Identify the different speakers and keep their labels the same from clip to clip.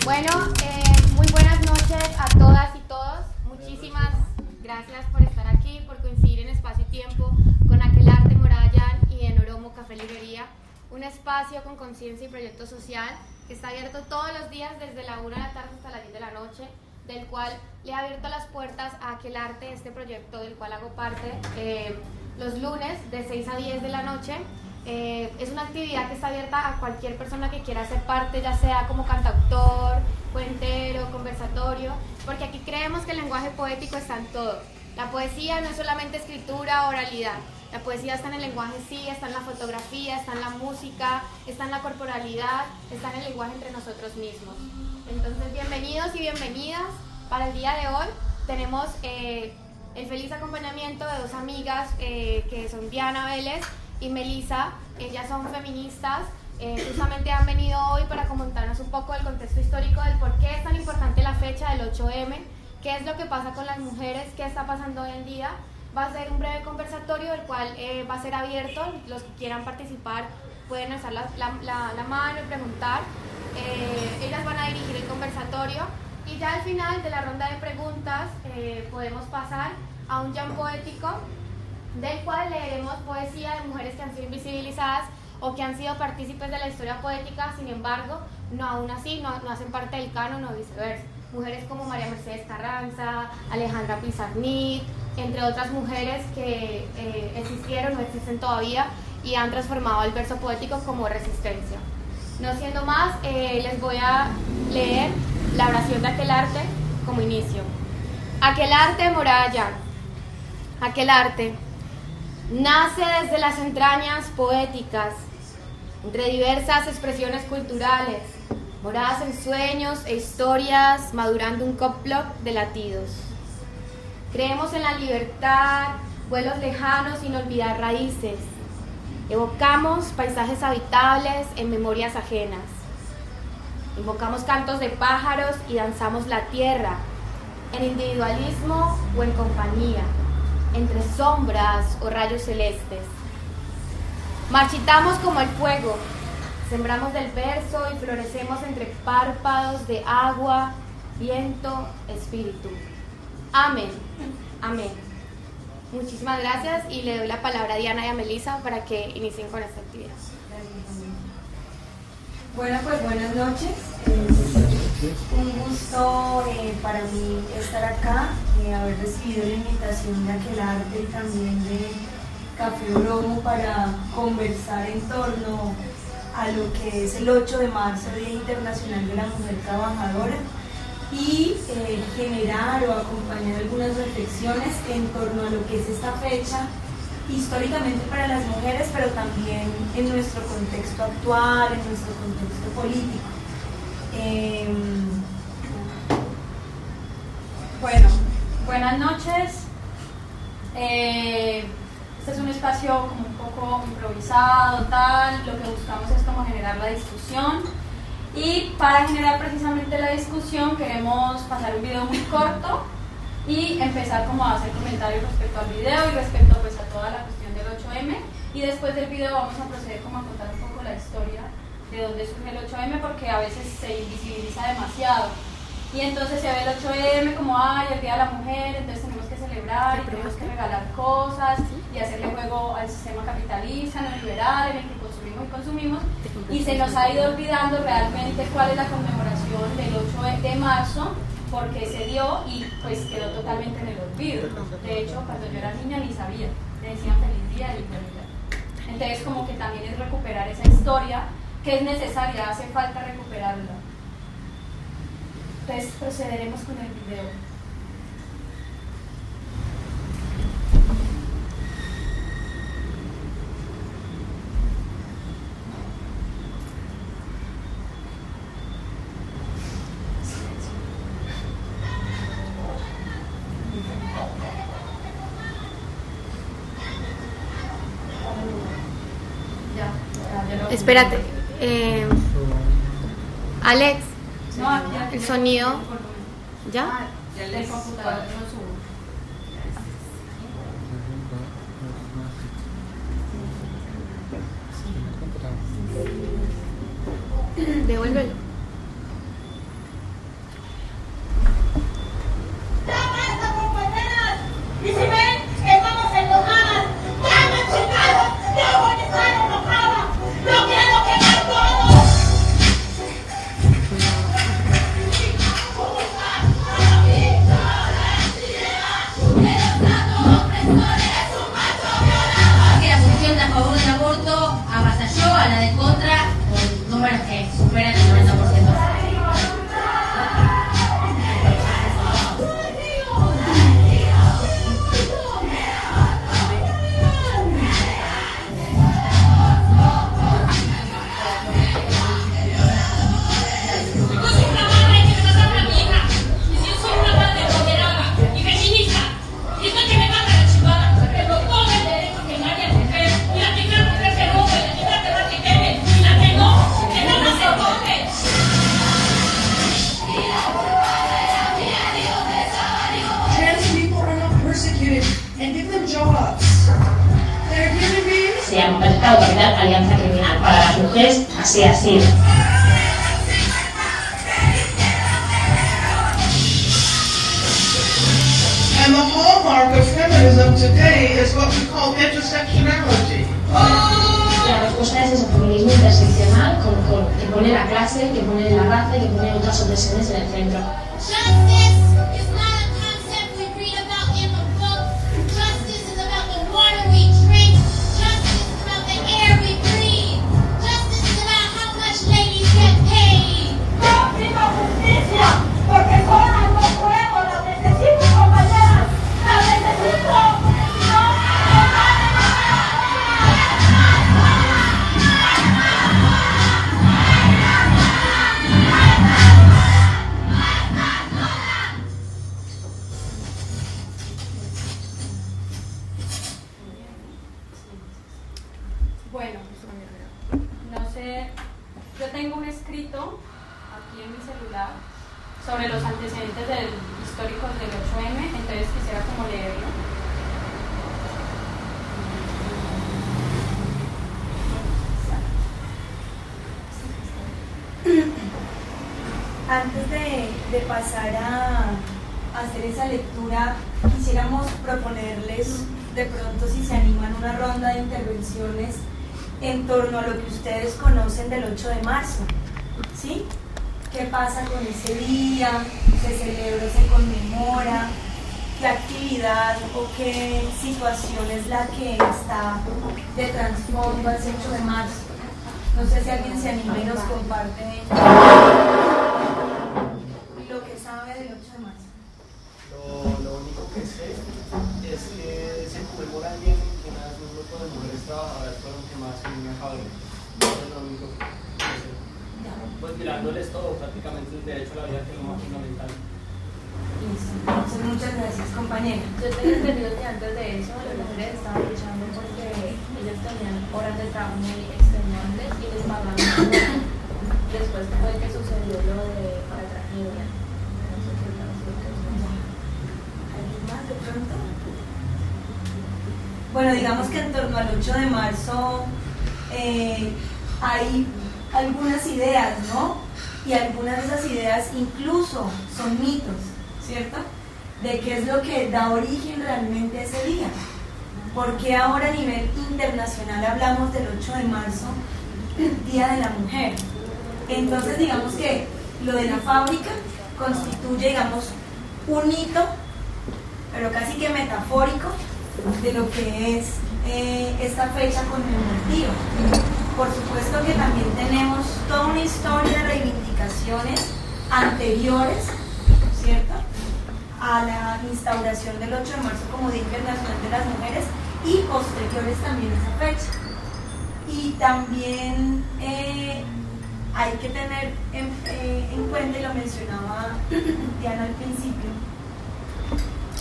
Speaker 1: Bueno, muy buenas noches a todas y todos. Muchísimas gracias por estar aquí, por coincidir en espacio y tiempo con Aquelarre, Moradán y en Oromo Café Librería, un espacio con conciencia y proyecto social que está abierto todos los días desde la 1 de la tarde hasta las 10 de la noche, del cual le he abierto las puertas a Aquelarre, este proyecto del cual hago parte, los lunes de 6 a 10 de la noche. Es una actividad que está abierta a cualquier persona que quiera ser parte, ya sea como cantautor, cuentero, conversatorio, porque aquí creemos que el lenguaje poético está en todo. La poesía no es solamente escritura o oralidad, la poesía está en el lenguaje, sí, está en la fotografía, está en la música, está en la corporalidad, está en el lenguaje entre nosotros mismos. Entonces, bienvenidos y bienvenidas. Para el día de hoy tenemos el feliz acompañamiento de dos amigas que son Diana Vélez y Melissa. Ellas son feministas, justamente han venido hoy para comentarnos un poco del contexto histórico del por qué es tan importante la fecha del 8M, qué es lo que pasa con las mujeres, qué está pasando hoy en día. Va a ser un breve conversatorio, el cual va a ser abierto. Los que quieran participar pueden alzar la mano y preguntar. Ellas van a dirigir el conversatorio y ya al final de la ronda de preguntas podemos pasar a un jam poético, del cual leeremos poesía de mujeres que han sido invisibilizadas o que han sido partícipes de la historia poética, sin embargo, aún así no hacen parte del canon o viceversa. Mujeres como María Mercedes Carranza, Alejandra Pizarnik, entre otras mujeres que existieron, no existen todavía y han transformado el verso poético como resistencia. No siendo más, les voy a leer la oración de Aquelarre como inicio. Aquelarre, Moradán. Aquelarre nace desde las entrañas poéticas, entre diversas expresiones culturales, moradas en sueños e historias, madurando un complot de latidos. Creemos en la libertad, vuelos lejanos sin olvidar raíces. Evocamos paisajes habitables en memorias ajenas. Invocamos cantos de pájaros y danzamos la tierra, en individualismo o en compañía, entre sombras o rayos celestes. Marchitamos como el fuego, sembramos del verso y florecemos entre párpados de agua, viento, espíritu. Amén, amén. Muchísimas gracias y le doy la palabra a Diana y a Melissa para que inicien con esta actividad.
Speaker 2: Bueno, pues buenas noches. Un gusto para mí estar acá, haber recibido la invitación de Aquelarre y también de Café Oromo para conversar en torno a lo que es el 8 de marzo, Día Internacional de la Mujer Trabajadora, y generar o acompañar algunas reflexiones en torno a lo que es esta fecha históricamente para las mujeres, pero también en nuestro contexto actual, en nuestro contexto político.
Speaker 3: Bueno, buenas noches. Este es un espacio como un poco improvisado, tal. Lo que buscamos es como generar la discusión. Y para generar precisamente la discusión queremos pasar un video muy corto y empezar como a hacer comentarios respecto al video y respecto pues a toda la cuestión del 8M, y después del video vamos a proceder como a contar un poco la historia de dónde surge el 8M, porque a veces se invisibiliza demasiado y entonces se ve el 8M como ay, el Día de la Mujer, entonces tenemos que celebrar y tenemos que regalar cosas y hacerle juego al sistema capitalista, neoliberal, en el que consumimos, y se nos ha ido olvidando realmente cuál es la conmemoración del 8 de marzo, por qué se dio y pues quedó totalmente en el olvido. De hecho, cuando yo era niña ni sabía, me decían feliz día y feliz día. Entonces como que también es recuperar esa historia que es necesaria, hace falta recuperarla. Entonces procederemos con el video.
Speaker 1: Espérate. Alex,
Speaker 3: No, aquí,
Speaker 1: el sonido. ¿Ya?
Speaker 3: del computador no subo.
Speaker 1: Devuélvelo.
Speaker 4: Y si ven que estamos enojadas, llamen chicas, yo voy a estar enojada, no quiero quedar todo.
Speaker 5: Que la posición de a favor del aborto avasalló a la de contra con números que superan el 90%. Se ha manifestado capital alianza criminal para las mujeres, así ha sido.
Speaker 6: And the hallmark of feminism today is what we call intersectionality.
Speaker 5: La respuesta es ese feminismo interseccional que pone la clase, que pone la raza y que pone otras opresiones en el centro.
Speaker 4: Justice is not a concept we read about in a book. Justice is about the water we drink. Justice is about the air we breathe. Justice is about how much ladies get paid. Yo pido justicia porque solas no puedo, las necesito, compañeras, las necesito.
Speaker 3: Bueno, no sé, yo tengo un escrito aquí en mi celular sobre los antecedentes históricos del 8M, entonces quisiera como leerlo.
Speaker 2: Antes de pasar a hacer esa lectura, quisiéramos proponerles de pronto, si se animan, una ronda de intervenciones en torno a lo que ustedes conocen del 8 de marzo, ¿sí? ¿Qué pasa con ese día? ¿Se celebra, se conmemora? ¿Qué actividad o qué situación es la que está de trasfondo al 8 de marzo? No sé si alguien se anima y nos comparte lo que sabe del 8 de marzo.
Speaker 7: Lo único que sé es que se conmemora el día en que nace un grupo de mujeres trabajadoras fueron quemadas en una fábrica. Eso es lo único que sé. Pues mirándoles todo, prácticamente el derecho a la vida, que es lo más fundamental.
Speaker 2: Listo. Entonces, muchas gracias, compañera.
Speaker 8: Yo tengo entendido que antes de eso las mujeres estaban luchando porque ellas tenían horas de trabajo muy extenuantes y les pagaban muy. Después fue que sucedió lo de la tragedia.
Speaker 2: ¿Alguien más de pronto? Bueno, digamos que en torno al 8 de marzo hay algunas ideas, ¿no? Y algunas de esas ideas incluso son mitos, ¿cierto? De qué es lo que da origen realmente a ese día. ¿por qué ahora a nivel internacional hablamos del 8 de marzo, Día de la Mujer? Entonces digamos que lo de la fábrica constituye, digamos, un hito, pero casi que metafórico, de lo que es esta fecha conmemorativa. Por supuesto que también tenemos toda una historia de reivindicaciones anteriores, ¿cierto?, a la instauración del 8 de marzo como Día Internacional de las Mujeres y posteriores también a esa fecha. Y también hay que tener en cuenta, y lo mencionaba Diana al principio,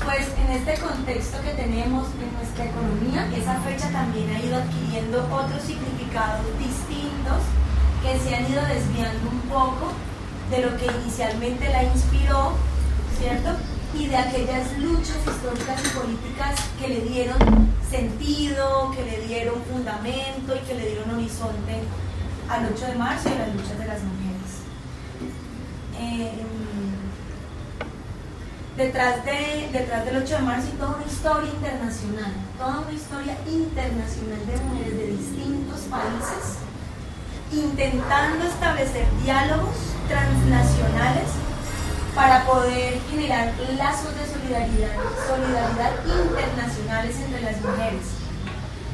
Speaker 2: pues en este contexto que tenemos en nuestra economía, esa fecha también ha ido adquiriendo otros significados distintos que se han ido desviando un poco de lo que inicialmente la inspiró, ¿cierto?, y de aquellas luchas históricas y políticas que le dieron sentido, que le dieron fundamento y que le dieron horizonte al 8 de marzo y a las luchas de las mujeres. Detrás del 8 de marzo hay toda una historia internacional de mujeres de distintos países intentando establecer diálogos transnacionales para poder generar lazos de solidaridad internacionales entre las mujeres,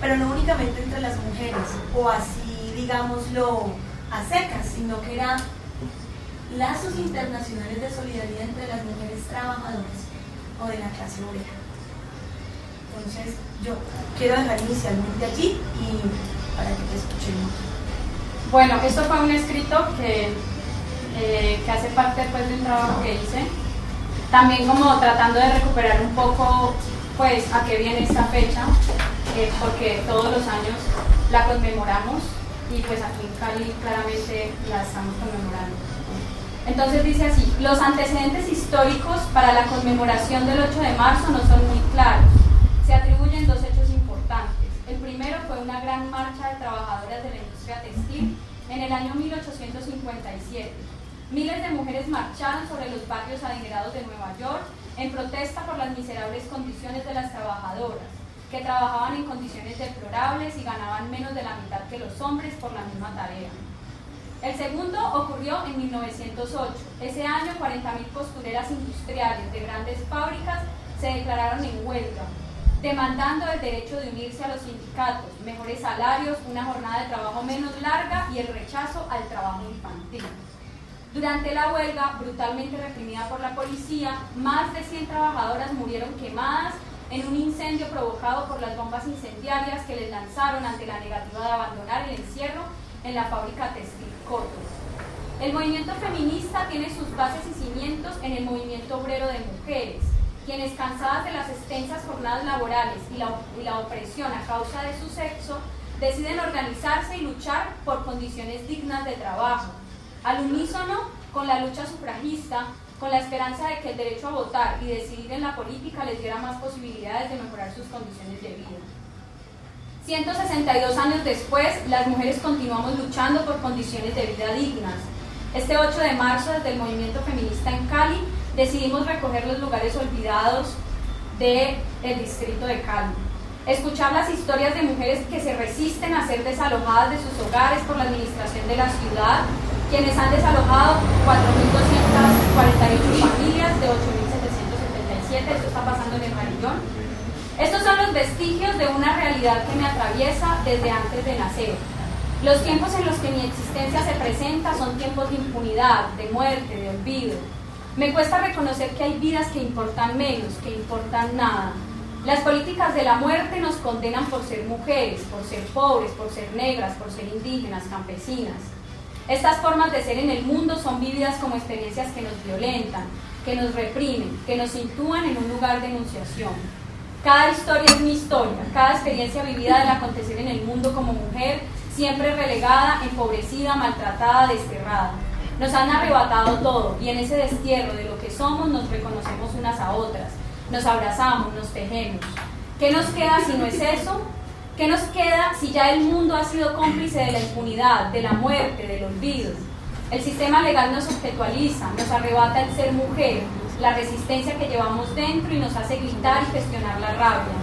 Speaker 2: pero no únicamente entre las mujeres, o así digámoslo a secas, sino que eran lazos internacionales de solidaridad entre las mujeres trabajadoras o de la clase obrera. Entonces yo quiero dejar inicialmente allí y para que te escuchemos.
Speaker 3: Bueno, esto fue un escrito que hace parte pues, de un trabajo que hice, también como tratando de recuperar un poco pues a qué viene esta fecha, porque todos los años la conmemoramos y pues aquí en Cali claramente la estamos conmemorando. Entonces dice así: los antecedentes históricos para la conmemoración del 8 de marzo no son muy claros. Se atribuyen dos hechos importantes. El primero fue una gran marcha de trabajadoras de la industria textil en el año 1857. Miles de mujeres marcharon sobre los barrios adinerados de Nueva York en protesta por las miserables condiciones de las trabajadoras, que trabajaban en condiciones deplorables y ganaban menos de la mitad que los hombres por la misma tarea. El segundo ocurrió en 1908. Ese año 40.000 costureras industriales de grandes fábricas se declararon en huelga, demandando el derecho de unirse a los sindicatos, mejores salarios, una jornada de trabajo menos larga y el rechazo al trabajo infantil. Durante la huelga, brutalmente reprimida por la policía, más de 100 trabajadoras murieron quemadas en un incendio provocado por las bombas incendiarias que les lanzaron ante la negativa de abandonar el encierro en la fábrica textil Cotton. El movimiento feminista tiene sus bases y cimientos en el movimiento obrero de mujeres, quienes, cansadas de las extensas jornadas laborales y la opresión a causa de su sexo, deciden organizarse y luchar por condiciones dignas de trabajo, al unísono con la lucha sufragista, con la esperanza de que el derecho a votar y decidir en la política les diera más posibilidades de mejorar sus condiciones de vida. 162 años después, las mujeres continuamos luchando por condiciones de vida dignas. Este 8 de marzo, desde el movimiento feminista en Cali, decidimos recoger los lugares olvidados del distrito de Cali. Escuchar las historias de mujeres que se resisten a ser desalojadas de sus hogares por la administración de la ciudad, quienes han desalojado 4.248 familias de 8.777, esto está pasando en el Marillón. Estos son los vestigios de una realidad que me atraviesa desde antes de nacer. Los tiempos en los que mi existencia se presenta son tiempos de impunidad, de muerte, de olvido. Me cuesta reconocer que hay vidas que importan menos, que importan nada. Las políticas de la muerte nos condenan por ser mujeres, por ser pobres, por ser negras, por ser indígenas, campesinas. Estas formas de ser en el mundo son vividas como experiencias que nos violentan, que nos reprimen, que nos sitúan en un lugar de enunciación. Cada historia es mi historia, cada experiencia vivida del acontecer en el mundo como mujer, siempre relegada, empobrecida, maltratada, desterrada. Nos han arrebatado todo y en ese destierro de lo que somos nos reconocemos unas a otras, nos abrazamos, nos tejemos. ¿Qué nos queda si no es eso? ¿Qué nos queda si ya el mundo ha sido cómplice de la impunidad, de la muerte, del olvido? El sistema legal nos objetualiza, nos arrebata el ser mujer, la resistencia que llevamos dentro y nos hace gritar y gestionar la rabia.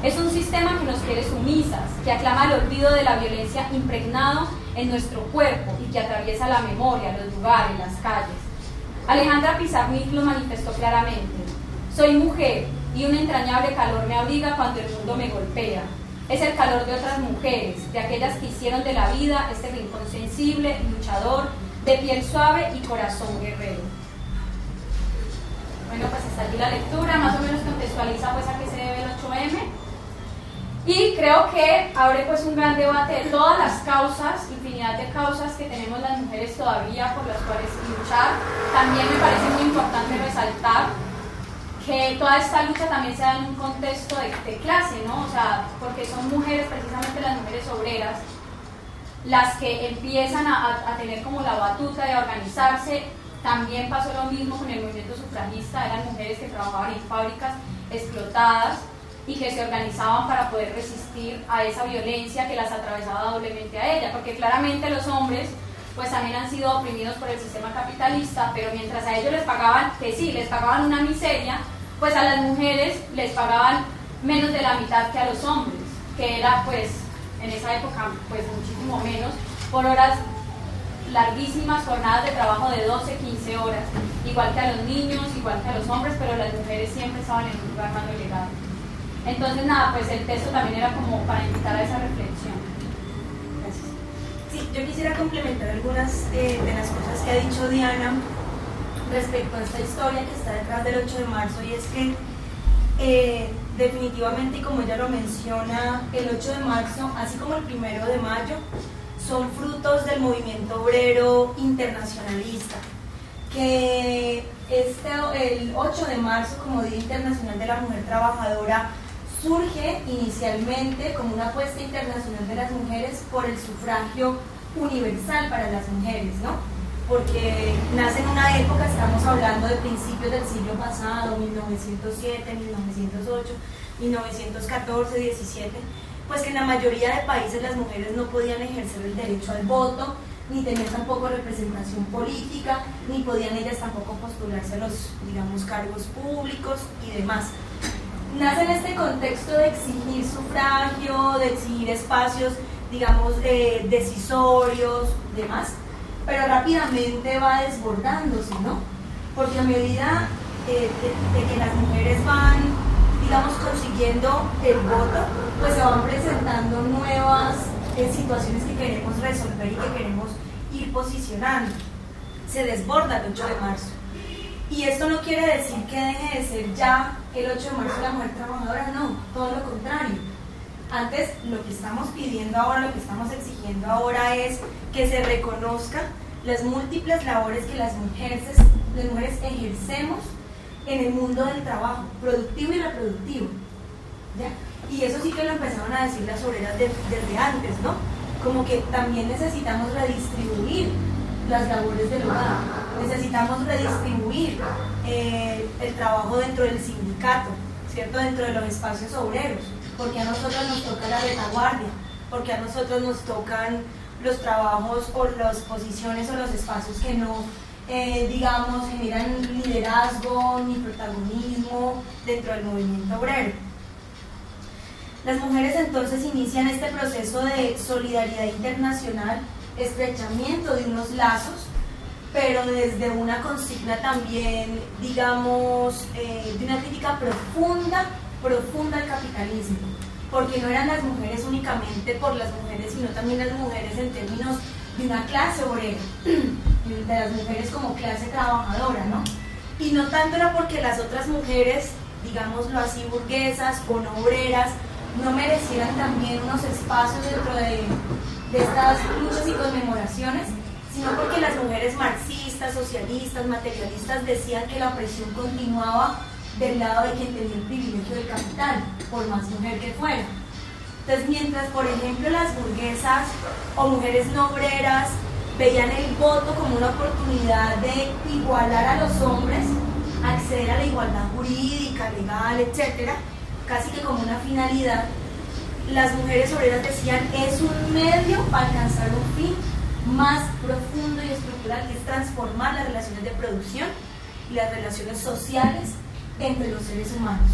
Speaker 3: Es un sistema que nos quiere sumisas, que aclama el olvido de la violencia impregnado en nuestro cuerpo y que atraviesa la memoria, los lugares, las calles. Alejandra Pizarnik lo manifestó claramente: soy mujer y un entrañable calor me abriga cuando el mundo me golpea. Es el calor de otras mujeres, de aquellas que hicieron de la vida este rincón sensible, luchador, de piel suave y corazón guerrero. Bueno, pues hasta aquí la lectura, más o menos contextualiza pues a qué se debe el 8M. Y creo que abre pues un gran debate de todas las causas, infinidad de causas que tenemos las mujeres todavía por las cuales luchar. También me parece muy importante resaltar que toda esta lucha también se da en un contexto de clase, ¿no? O sea, porque son mujeres, precisamente las mujeres obreras, las que empiezan a tener como la batuta de organizarse. También pasó lo mismo con el movimiento sufragista, eran mujeres que trabajaban en fábricas explotadas y que se organizaban para poder resistir a esa violencia que las atravesaba doblemente a ella, porque claramente los hombres pues también han sido oprimidos por el sistema capitalista, pero mientras a ellos les pagaban, que sí, les pagaban una miseria, pues a las mujeres les pagaban menos de la mitad que a los hombres, que era pues en esa época pues muchísimo menos, por horas larguísimas, jornadas de trabajo de 12, 15 horas, igual que a los niños, igual que a los hombres, pero las mujeres siempre estaban en un lugar más relegado. Entonces nada, pues el texto también era como para invitar a esa reflexión. Gracias.
Speaker 2: Sí, yo quisiera complementar algunas de las cosas que ha dicho Diana respecto a esta historia que está detrás del 8 de marzo, y es que definitivamente, y como ella lo menciona, el 8 de marzo, así como el 1 de mayo, son frutos del movimiento obrero internacionalista, que el 8 de marzo como Día Internacional de la Mujer Trabajadora surge inicialmente como una apuesta internacional de las mujeres por el sufragio universal para las mujeres, ¿no? Porque nace en una época, estamos hablando de principios del siglo pasado, 1907, 1908, 1914, 17, pues que en la mayoría de países las mujeres no podían ejercer el derecho al voto, ni tenían tampoco representación política, ni podían ellas tampoco postularse a los, digamos, cargos públicos y demás. Nace en este contexto de exigir sufragio, de exigir espacios, digamos, decisorios, demás, pero rápidamente va desbordándose, ¿no? Porque a medida de que las mujeres van, digamos, consiguiendo el voto, pues se van presentando nuevas situaciones que queremos resolver y que queremos ir posicionando. Se desborda el 8 de marzo. Y esto no quiere decir que deje de ser ya el 8 de marzo la mujer trabajadora, no, todo lo contrario. Antes, lo que estamos pidiendo ahora, lo que estamos exigiendo ahora es que se reconozca las múltiples labores que las mujeres ejercemos en el mundo del trabajo, productivo y reproductivo, ¿ya? Y eso sí que lo empezaron a decir las obreras desde antes, ¿no? Como que también necesitamos redistribuir las labores del hogar, necesitamos redistribuir el trabajo dentro del sindicato, ¿cierto? Dentro de los espacios obreros, porque a nosotros nos toca la retaguardia, porque a nosotros nos tocan los trabajos o las posiciones o los espacios que no, digamos, generan liderazgo ni protagonismo dentro del movimiento obrero. Las mujeres entonces inician este proceso de solidaridad internacional, estrechamiento de unos lazos, pero desde una consigna también, digamos, de una crítica profunda al capitalismo, porque no eran las mujeres únicamente por las mujeres, sino también las mujeres en términos de una clase obrera, de las mujeres como clase trabajadora, ¿no? Y no tanto era porque las otras mujeres, digámoslo así, burguesas o no obreras, no merecieran también unos espacios dentro de estas luchas y conmemoraciones, sino porque las mujeres marxistas, socialistas, materialistas decían que la opresión continuaba del lado de quien tenía el privilegio del capital, por más mujer que fuera. Entonces, mientras, por ejemplo, las burguesas o mujeres no obreras veían el voto como una oportunidad de igualar a los hombres, acceder a la igualdad jurídica, legal, etcétera, casi que como una finalidad, las mujeres obreras decían es un medio para alcanzar un fin más profundo y estructural, que es transformar las relaciones de producción y las relaciones sociales entre los seres humanos.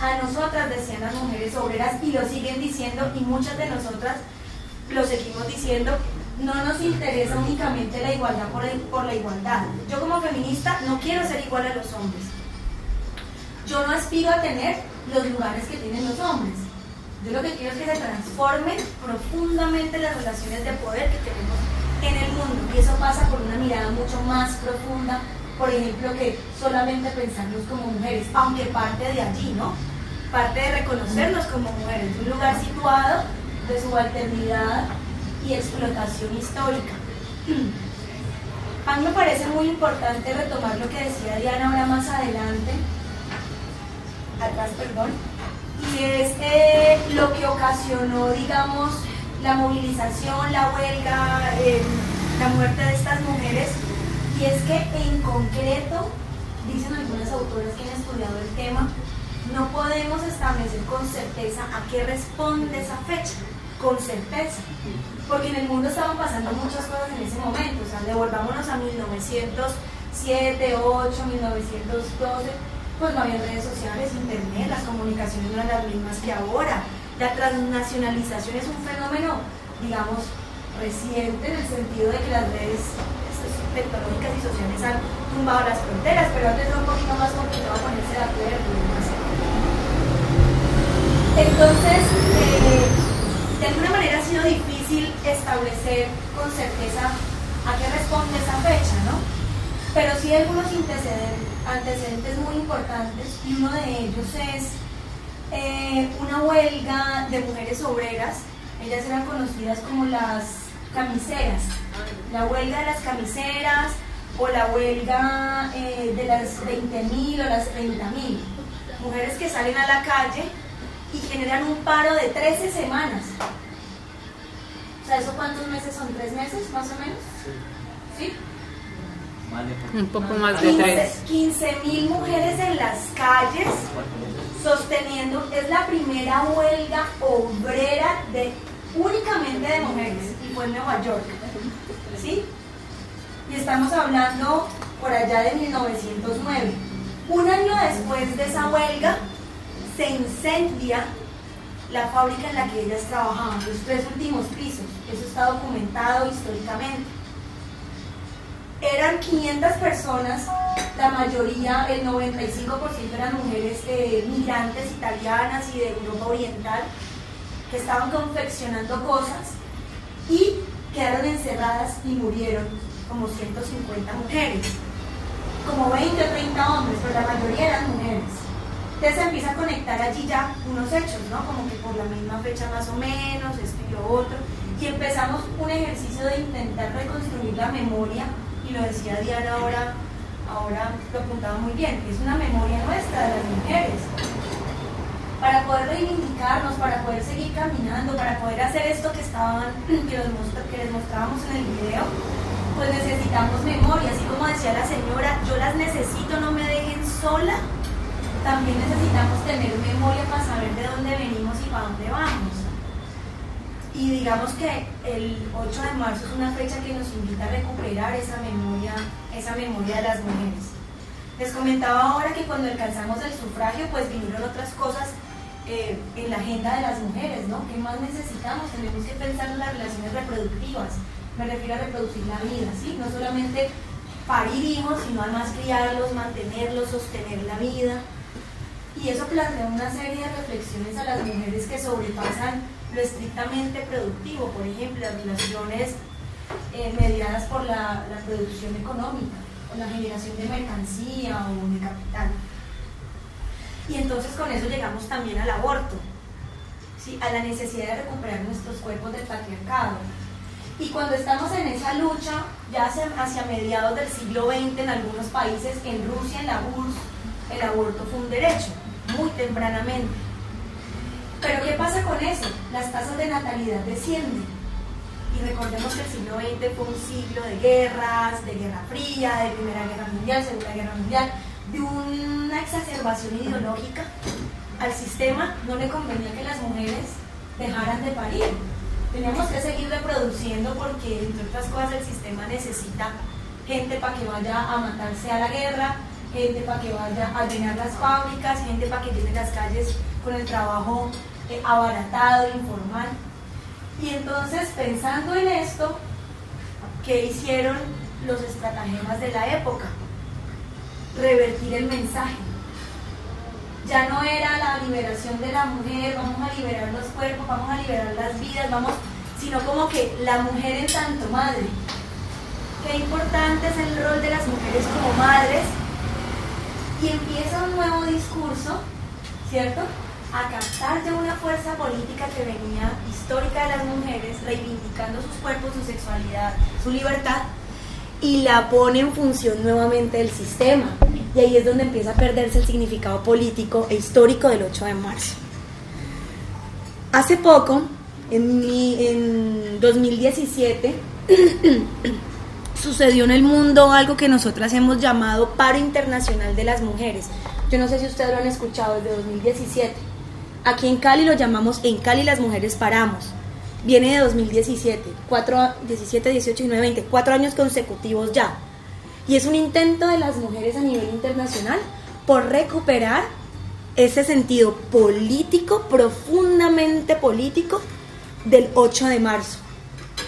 Speaker 2: A nosotras, decían las mujeres obreras, y lo siguen diciendo, y muchas de nosotras lo seguimos diciendo, no nos interesa únicamente la igualdad por la igualdad. Yo como feminista no quiero ser igual a los hombres. Yo no aspiro a tener los lugares que tienen los hombres. Yo lo que quiero es que se transformen profundamente las relaciones de poder que tenemos en el mundo. Y eso pasa por una mirada mucho más profunda, por ejemplo, que solamente pensarnos como mujeres, aunque parte de allí, ¿no? Parte de reconocernos como mujeres, un lugar situado de subalternidad y explotación histórica. A mí me parece muy importante retomar lo que decía Diana ahora más adelante, y es lo que ocasionó, digamos, la movilización, la huelga, la muerte de estas mujeres, y es que en concreto, dicen algunas autoras que han estudiado el tema, no podemos establecer con certeza a qué responde esa fecha, con certeza, porque en el mundo estaban pasando muchas cosas en ese momento. O sea, devolvámonos a 1907, 8, 1912, pues no había redes sociales, internet, las comunicaciones no eran las mismas que ahora. La transnacionalización es un fenómeno, digamos, reciente, en el sentido de que las redes tecnológicas y sociales han tumbado las fronteras, pero antes era un poquito más complicado ponerse de acuerdo y demás. Entonces, de alguna manera ha sido difícil establecer con certeza a qué responde esa fecha, ¿no? Pero sí hay algunos antecedentes muy importantes, y uno de ellos es una huelga de mujeres obreras. Ellas eran conocidas como las camiseras, la huelga de las camiseras, o la huelga de las 20.000 o las 30.000, mujeres que salen a la calle y generan un paro de 13 semanas. O sea, ¿eso cuántos meses son? ¿3 meses más o menos? ¿Sí?
Speaker 9: Un poco más de 3.
Speaker 2: 15.000 mujeres en las calles sosteniendo, es la primera huelga obrera únicamente de mujeres, y fue en Nueva York, ¿sí? Y estamos hablando por allá de 1909. Un año después de esa huelga, se incendia la fábrica en la que ellas trabajaban, los 3 últimos pisos. Eso está documentado históricamente. Eran 500 personas, la mayoría, el 95% eran mujeres migrantes italianas y de Europa Oriental, que estaban confeccionando cosas, y quedaron encerradas y murieron como 150 mujeres, como 20 o 30 hombres, pero la mayoría eran mujeres. Entonces se empieza a conectar allí ya unos hechos, ¿no? Como que por la misma fecha más o menos, esto y lo otro, y empezamos un ejercicio de intentar reconstruir la memoria, y lo decía Diana ahora lo apuntaba muy bien, que es una memoria nuestra de las mujeres, para poder reivindicarnos, para poder seguir caminando, para poder hacer esto que les mostrábamos en el video. Pues necesitamos memoria, así como decía la señora, yo las necesito, no me dejen sola. También necesitamos tener memoria para saber de dónde venimos y para dónde vamos. Y digamos que el 8 de marzo es una fecha que nos invita a recuperar esa memoria de las mujeres. Les comentaba ahora que cuando alcanzamos el sufragio, pues vinieron otras cosas en la agenda de las mujeres, ¿no? ¿Qué más necesitamos? Tenemos que pensar en las relaciones reproductivas. Me refiero a reproducir la vida, ¿sí? No solamente parir hijos, sino además criarlos, mantenerlos, sostener la vida. Y eso plantea una serie de reflexiones a las mujeres que sobrepasan lo estrictamente productivo, por ejemplo, las relaciones mediadas por la producción económica, o la generación de mercancía o de capital. Y entonces con eso llegamos también al aborto, ¿sí? A la necesidad de recuperar nuestros cuerpos del patriarcado. Y cuando estamos en esa lucha, ya hacia mediados del siglo XX, en algunos países, en Rusia, en la URSS, el aborto fue un derecho, muy tempranamente. Pero ¿qué pasa con eso? Las tasas de natalidad descienden. Y recordemos que el siglo XX fue un siglo de guerras, de Guerra Fría, de Primera Guerra Mundial, Segunda Guerra Mundial, de una exacerbación ideológica. Al sistema no le convenía que las mujeres dejaran de parir. Teníamos que seguir reproduciendo porque, entre otras cosas, el sistema necesita gente para que vaya a matarse a la guerra, gente para que vaya a llenar las fábricas, gente para que llene las calles con el trabajo abaratado, informal. Y entonces, pensando en esto, ¿qué hicieron los estratagemas de la época? Revertir el mensaje. Ya no era la liberación de la mujer, vamos a liberar los cuerpos, vamos a liberar las vidas, sino como que la mujer en tanto madre. Qué importante es el rol de las mujeres como madres. Y empieza un nuevo discurso, ¿cierto?, a captar ya una fuerza política que venía histórica de las mujeres, reivindicando sus cuerpos, su sexualidad, su libertad, y la pone en función nuevamente del sistema. Y ahí es donde empieza a perderse el significado político e histórico del 8 de marzo. Hace poco, en 2017, sucedió en el mundo algo que nosotras hemos llamado Paro Internacional de las Mujeres. Yo no sé si ustedes lo han escuchado, desde 2017. Aquí en Cali lo llamamos En Cali las Mujeres Paramos. Viene de 2017, 17, 18, 19, 20, 4 años consecutivos ya. Y es un intento de las mujeres a nivel internacional por recuperar ese sentido político, profundamente político, del 8 de marzo.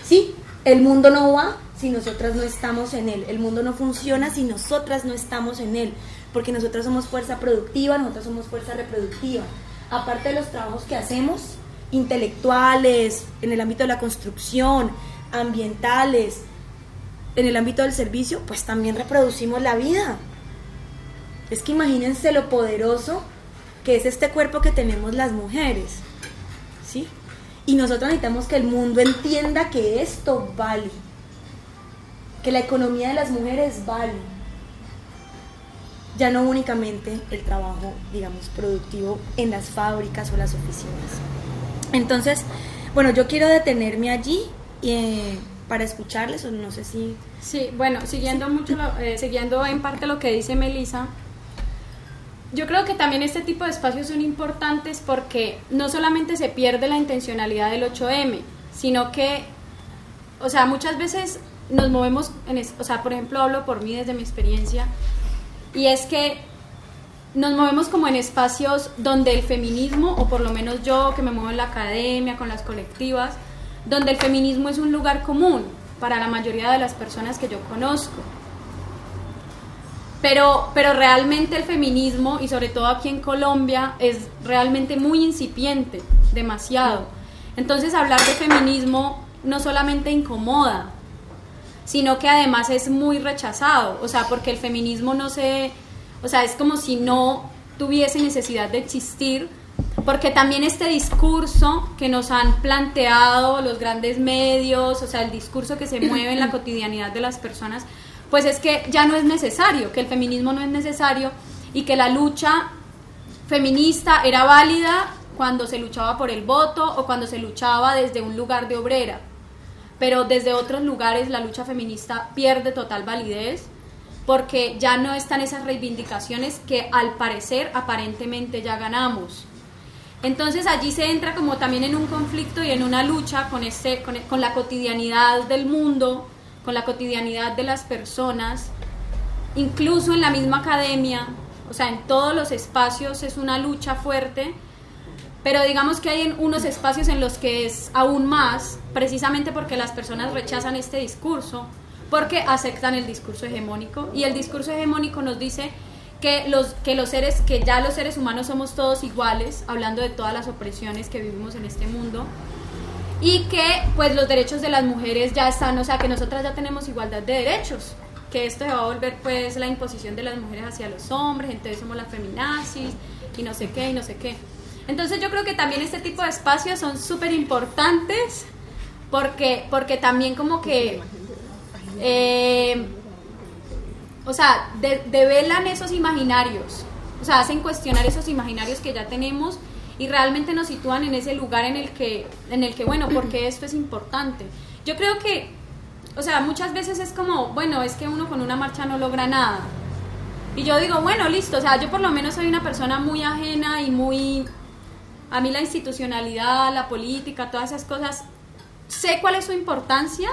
Speaker 2: ¿Sí? El mundo no va si nosotras no estamos en él. El mundo no funciona si nosotras no estamos en él. Porque nosotras somos fuerza productiva, nosotras somos fuerza reproductiva. Aparte de los trabajos que hacemos, intelectuales, en el ámbito de la construcción, ambientales, en el ámbito del servicio, pues también reproducimos la vida. Es que imagínense lo poderoso que es este cuerpo que tenemos las mujeres, ¿sí? Y nosotros necesitamos que el mundo entienda que esto vale, que la economía de las mujeres vale. Ya no únicamente el trabajo, digamos, productivo en las fábricas o las oficinas. Entonces, bueno, yo quiero detenerme allí para escucharles, o no sé si...
Speaker 3: Sí, bueno, siguiendo en parte lo que dice Melissa, yo creo que también este tipo de espacios son importantes porque no solamente se pierde la intencionalidad del 8M, sino que, o sea, muchas veces nos movemos, por ejemplo, hablo por mí desde mi experiencia, y es que nos movemos como en espacios donde el feminismo, o por lo menos yo que me muevo en la academia, con las colectivas, donde el feminismo es un lugar común para la mayoría de las personas que yo conozco. Pero realmente el feminismo, y sobre todo aquí en Colombia, es realmente muy incipiente, demasiado. Entonces hablar de feminismo no solamente incomoda, sino que además es muy rechazado, o sea, porque el feminismo es como si no tuviese necesidad de existir, porque también este discurso que nos han planteado los grandes medios, o sea, el discurso que se mueve en la cotidianidad de las personas, pues es que ya no es necesario, que el feminismo no es necesario y que la lucha feminista era válida cuando se luchaba por el voto o cuando se luchaba desde un lugar de obrera. Pero desde otros lugares la lucha feminista pierde total validez porque ya no están esas reivindicaciones que al parecer aparentemente ya ganamos. Entonces allí se entra como también en un conflicto y en una lucha con la cotidianidad del mundo, con la cotidianidad de las personas, incluso en la misma academia, o sea, en todos los espacios es una lucha fuerte. Pero digamos que hay unos espacios en los que es aún más, precisamente porque las personas rechazan este discurso, porque aceptan el discurso hegemónico, y el discurso hegemónico nos dice que ya los seres humanos somos todos iguales, hablando de todas las opresiones que vivimos en este mundo, y que pues los derechos de las mujeres ya están, o sea, que nosotras ya tenemos igualdad de derechos, que esto se va a volver pues la imposición de las mujeres hacia los hombres, entonces somos las feminazis, y no sé qué, y no sé qué. Entonces yo creo que también este tipo de espacios son súper importantes porque también como que develan esos imaginarios, o sea, hacen cuestionar esos imaginarios que ya tenemos y realmente nos sitúan en ese lugar en el que bueno, porque esto es importante. Yo creo que, o sea, muchas veces es como, bueno, es que uno con una marcha no logra nada. Y yo digo, bueno, listo, o sea, yo por lo menos soy una persona muy ajena y muy... A mí la institucionalidad, la política, todas esas cosas, sé cuál es su importancia,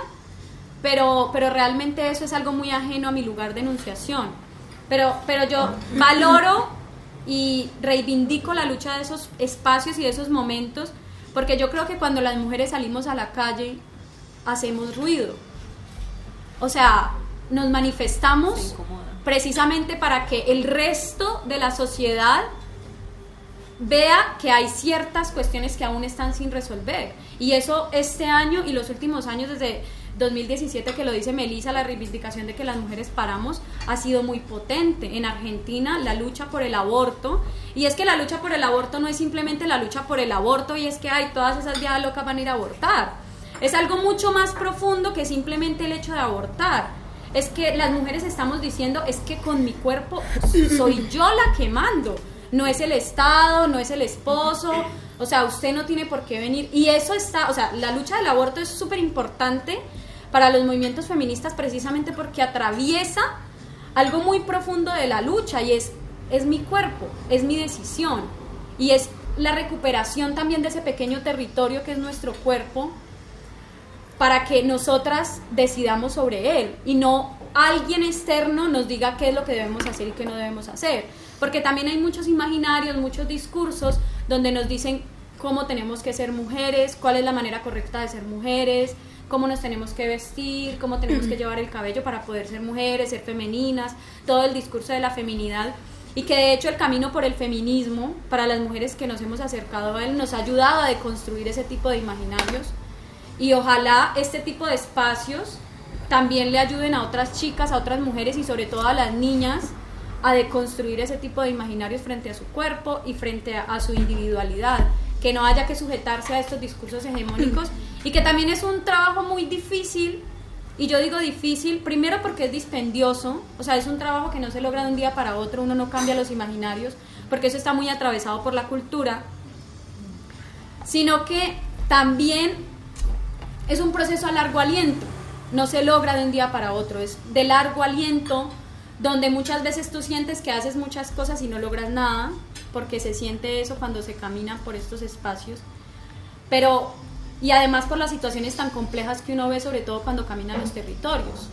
Speaker 3: pero realmente eso es algo muy ajeno a mi lugar de enunciación. pero yo valoro y reivindico la lucha de esos espacios y de esos momentos, porque yo creo que cuando las mujeres salimos a la calle hacemos ruido, o sea, nos manifestamos precisamente para que el resto de la sociedad vea que hay ciertas cuestiones que aún están sin resolver, y eso este año y los últimos años, desde 2017 que lo dice Melissa, la reivindicación de que las mujeres paramos ha sido muy potente. En Argentina la lucha por el aborto, y es que la lucha por el aborto no es simplemente la lucha por el aborto y es que ay, todas esas viejas locas van a ir a abortar, es algo mucho más profundo que simplemente el hecho de abortar. Es que las mujeres estamos diciendo, es que con mi cuerpo soy yo la que mando, no es el Estado, no es el esposo, o sea, usted no tiene por qué venir. Y eso está, o sea, la lucha del aborto es súper importante para los movimientos feministas precisamente porque atraviesa algo muy profundo de la lucha, y es mi cuerpo, es mi decisión, y es la recuperación también de ese pequeño territorio que es nuestro cuerpo, para que nosotras decidamos sobre él y no alguien externo nos diga qué es lo que debemos hacer y qué no debemos hacer, porque también hay muchos imaginarios, muchos discursos donde nos dicen cómo tenemos que ser mujeres, cuál es la manera correcta de ser mujeres, cómo nos tenemos que vestir, cómo tenemos que llevar el cabello para poder ser mujeres, ser femeninas, todo el discurso de la feminidad, y que de hecho el camino por el feminismo, para las mujeres que nos hemos acercado a él, nos ha ayudado a deconstruir ese tipo de imaginarios. Y ojalá este tipo de espacios también le ayuden a otras chicas, a otras mujeres y sobre todo a las niñas a deconstruir ese tipo de imaginarios frente a su cuerpo y frente a su individualidad, que no haya que sujetarse a estos discursos hegemónicos, y que también es un trabajo muy difícil. Y yo digo difícil primero porque es dispendioso, o sea, es un trabajo que no se logra de un día para otro, uno no cambia los imaginarios porque eso está muy atravesado por la cultura, sino que también es un proceso a largo aliento, no se logra de un día para otro, es de largo aliento, donde muchas veces tú sientes que haces muchas cosas y no logras nada, porque se siente eso cuando se camina por estos espacios, pero, y además por las situaciones tan complejas que uno ve, sobre todo cuando camina los territorios,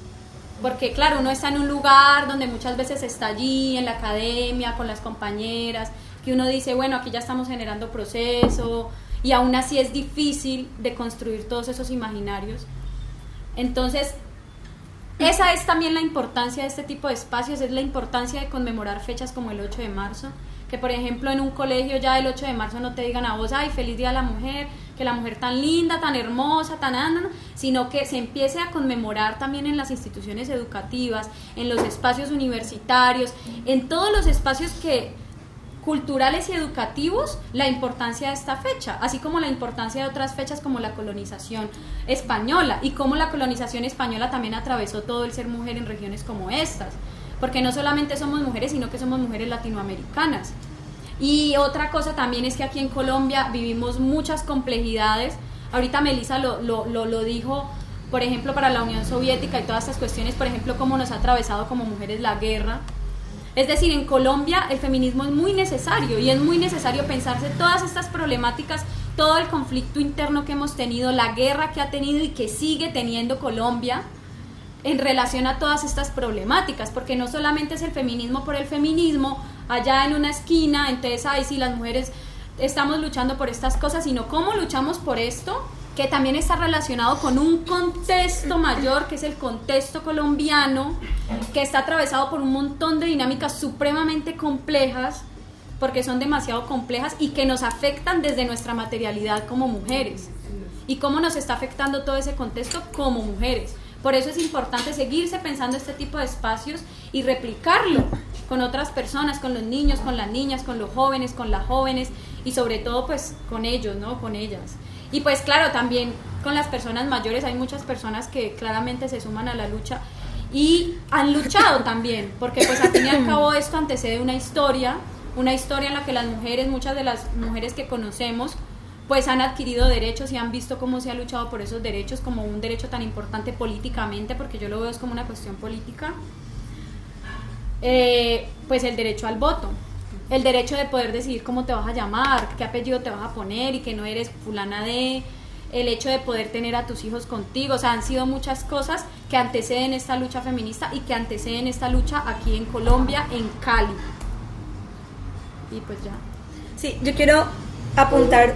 Speaker 3: porque claro, uno está en un lugar donde muchas veces está allí, en la academia, con las compañeras, que uno dice, bueno, aquí ya estamos generando proceso, y aún así es difícil de construir todos esos imaginarios. Entonces, esa es también la importancia de este tipo de espacios, es la importancia de conmemorar fechas como el 8 de marzo, que por ejemplo en un colegio ya el 8 de marzo no te digan a vos, ay, feliz día a la mujer, que la mujer tan linda, tan hermosa, tan no, sino que se empiece a conmemorar también en las instituciones educativas, en los espacios universitarios, en todos los espacios culturales y educativos, la importancia de esta fecha, así como la importancia de otras fechas como la colonización española, y cómo la colonización española también atravesó todo el ser mujer en regiones como estas, porque no solamente somos mujeres, sino que somos mujeres latinoamericanas. Y otra cosa también es que aquí en Colombia vivimos muchas complejidades. Ahorita Melissa lo dijo, por ejemplo, para la Unión Soviética y todas estas cuestiones, por ejemplo, cómo nos ha atravesado como mujeres la guerra. Es decir, en Colombia el feminismo es muy necesario, y es muy necesario pensarse todas estas problemáticas, todo el conflicto interno que hemos tenido, la guerra que ha tenido y que sigue teniendo Colombia en relación a todas estas problemáticas, porque no solamente es el feminismo por el feminismo, allá en una esquina, entonces ahí sí las mujeres estamos luchando por estas cosas, sino cómo luchamos por esto, que también está relacionado con un contexto mayor, que es el contexto colombiano, que está atravesado por un montón de dinámicas supremamente complejas, porque son demasiado complejas y que nos afectan desde nuestra materialidad como mujeres, y cómo nos está afectando todo ese contexto como mujeres. Por eso es importante seguirse pensando este tipo de espacios y replicarlo con otras personas, con los niños, con las niñas, con los jóvenes, con las jóvenes, y sobre todo pues con ellos, ¿no? Con ellas. Y pues claro, también con las personas mayores, hay muchas personas que claramente se suman a la lucha y han luchado también, porque pues al fin y al cabo esto antecede una historia en la que las mujeres, muchas de las mujeres que conocemos, pues han adquirido derechos y han visto cómo se ha luchado por esos derechos como un derecho tan importante políticamente, porque yo lo veo como una cuestión política, pues el derecho al voto, el derecho de poder decidir cómo te vas a llamar, qué apellido te vas a poner y que no eres fulana de, el hecho de poder tener a tus hijos contigo, o sea, han sido muchas cosas que anteceden esta lucha feminista y que anteceden esta lucha aquí en Colombia, en Cali. Y pues ya.
Speaker 2: Sí, yo quiero apuntar.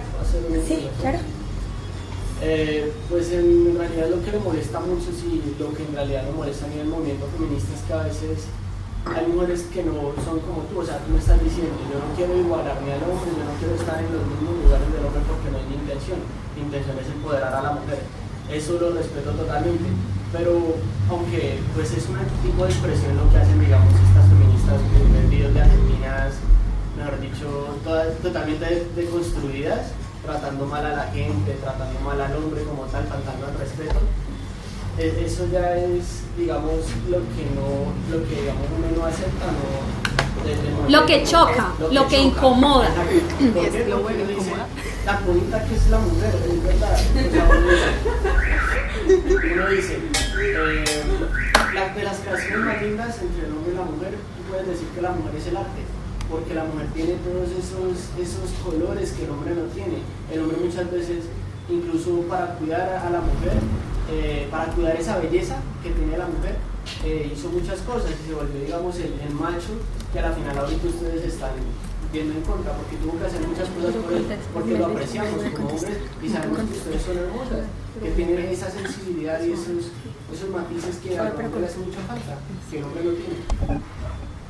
Speaker 2: Sí, claro.
Speaker 7: Pues en realidad lo que le molesta mucho, sí, lo que en realidad le molesta a mí el movimiento feminista es que a veces hay mujeres que no son como tú, o sea, tú me estás diciendo, yo no quiero igualarme al hombre, yo no quiero estar en los mismos lugares del hombre porque no es mi intención es empoderar a la mujer, eso lo respeto totalmente, pero aunque pues es un tipo de expresión lo que hacen, digamos, estas feministas, videos de argentinas, mejor dicho, todas totalmente deconstruidas, tratando mal a la gente, tratando mal al hombre como tal, faltando al respeto. Eso ya es, digamos, lo que digamos uno no acepta,
Speaker 3: lo que choca, lo que incomoda.
Speaker 7: Porque uno dice, la bonita que es la mujer, es verdad. Uno dice, de las creaciones más lindas entre el hombre y la mujer, tú puedes decir que la mujer es el arte, porque la mujer tiene todos esos colores que el hombre no tiene. El hombre muchas veces, incluso para cuidar a la mujer, para cuidar esa belleza que tiene la mujer, hizo muchas cosas y se volvió, digamos, el macho que a la final ahorita ustedes están viendo en contra, porque tuvo que hacer muchas cosas por él, porque lo apreciamos como hombres y sabemos que ustedes son hermosas, que tienen esa sensibilidad y esos matices que al hombre le hace mucha falta, que el hombre no tiene.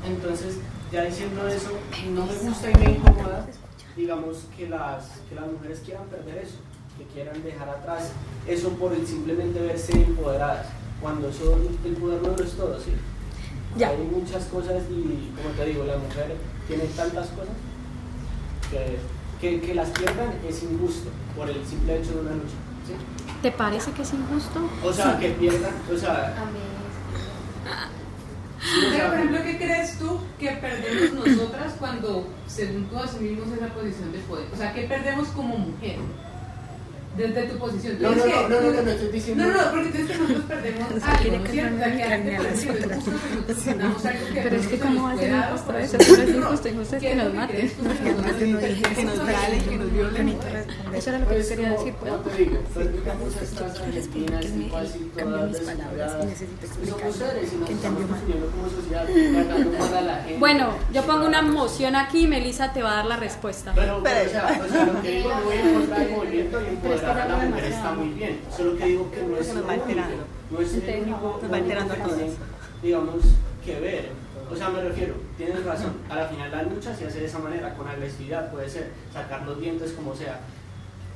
Speaker 7: Entonces, ya diciendo eso, no me gusta y me incomoda, digamos, que las mujeres quieran perder eso, que quieran dejar atrás eso por el simplemente verse empoderadas, cuando eso, el poder no lo es todo, ¿sí? Ya. Hay muchas cosas y, como te digo, la mujer tiene tantas cosas que las pierdan es injusto por el simple hecho de una lucha, ¿sí?
Speaker 3: ¿Te parece que es injusto?
Speaker 7: O sea, sí. Que pierdan, o sea...
Speaker 10: Pero, por ejemplo, ¿qué crees tú que perdemos nosotras cuando, según tú, asumimos esa posición de poder? O sea, ¿qué perdemos como mujer? Desde tu posición.
Speaker 7: No, estoy diciendo...
Speaker 10: No, porque tú dices que nosotros perdemos algo, ¿no es cierto? O sea, que antes, por ejemplo, justo que nosotros ganamos algo que...
Speaker 8: Pero es que ¿cómo va a ser injusto eso? Eso no es injusto es que nos maten.
Speaker 10: Que nos violen, que nos violen.
Speaker 8: Eso era lo que yo quería decir.
Speaker 7: Pues te digo, pues digamos estas argentinas y casi todas descuidadas, somos seres y nos estamos construyendo como sociedad, tratando mal a la gente.
Speaker 3: Bueno, yo pongo una moción aquí y Melissa te va a dar la respuesta.
Speaker 7: Pero o sea, lo que digo, no voy a encontrar el movimiento y empoderar a la mujer está muy bien, solo que digo que no es lo único, no es el único que tienen, digamos, que ver. O sea, me refiero, tienes razón, a la final la lucha se hace de esa manera, con agresividad, puede ser, sacar los dientes como sea,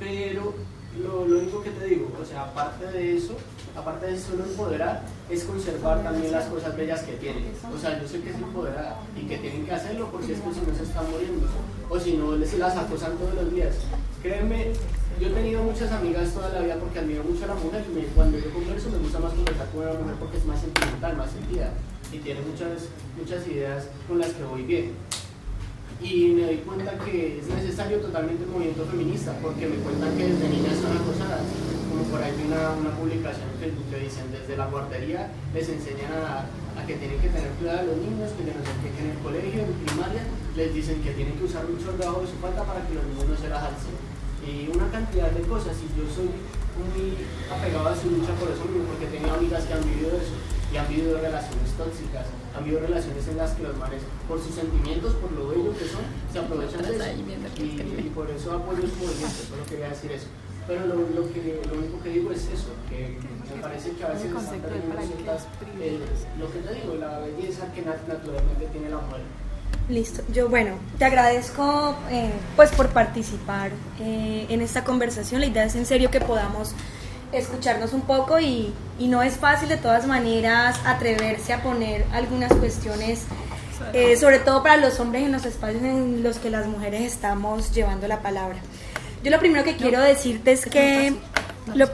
Speaker 7: pero lo único que te digo, o sea, aparte de eso solo empoderar, es conservar también las cosas bellas que tienen. O sea, yo sé que es empoderar y que tienen que hacerlo porque es que si no se están muriendo, o si no, se las acosan todos los días. Créeme, yo he tenido muchas amigas toda la vida porque admiro mucho a la mujer y cuando yo converso me gusta más conversar con una mujer porque es más sentimental, más sentida y tiene muchas ideas con las que voy bien. Y me doy cuenta que es necesario totalmente el movimiento feminista porque me cuentan que desde niñas son acosadas. Como por ahí vi una publicación en Facebook que dicen desde la guardería les enseñan a que tienen que tener cuidado de los niños, que en el colegio, en primaria, les dicen que tienen que usar un short debajo de su falda para que los niños no se las alcen. Y una cantidad de cosas, y yo soy muy apegado a su lucha por eso mismo, porque tengo amigas que han vivido eso, y han vivido relaciones tóxicas, han vivido relaciones en las que los manes, por sus sentimientos, por lo bello que son, se aprovechan de eso, y por eso apoyo su movimiento, solo quería decir eso. Pero lo único que digo es eso, que me parece que a veces están perdiendo ciertas, lo que te digo, la belleza que naturalmente tiene la mujer.
Speaker 2: Listo, yo te agradezco pues por participar en esta conversación. La idea es en serio que podamos escucharnos un poco y no es fácil de todas maneras atreverse a poner algunas cuestiones, sobre todo para los hombres en los espacios en los que las mujeres estamos llevando la palabra. Yo lo primero que quiero decirte es que lo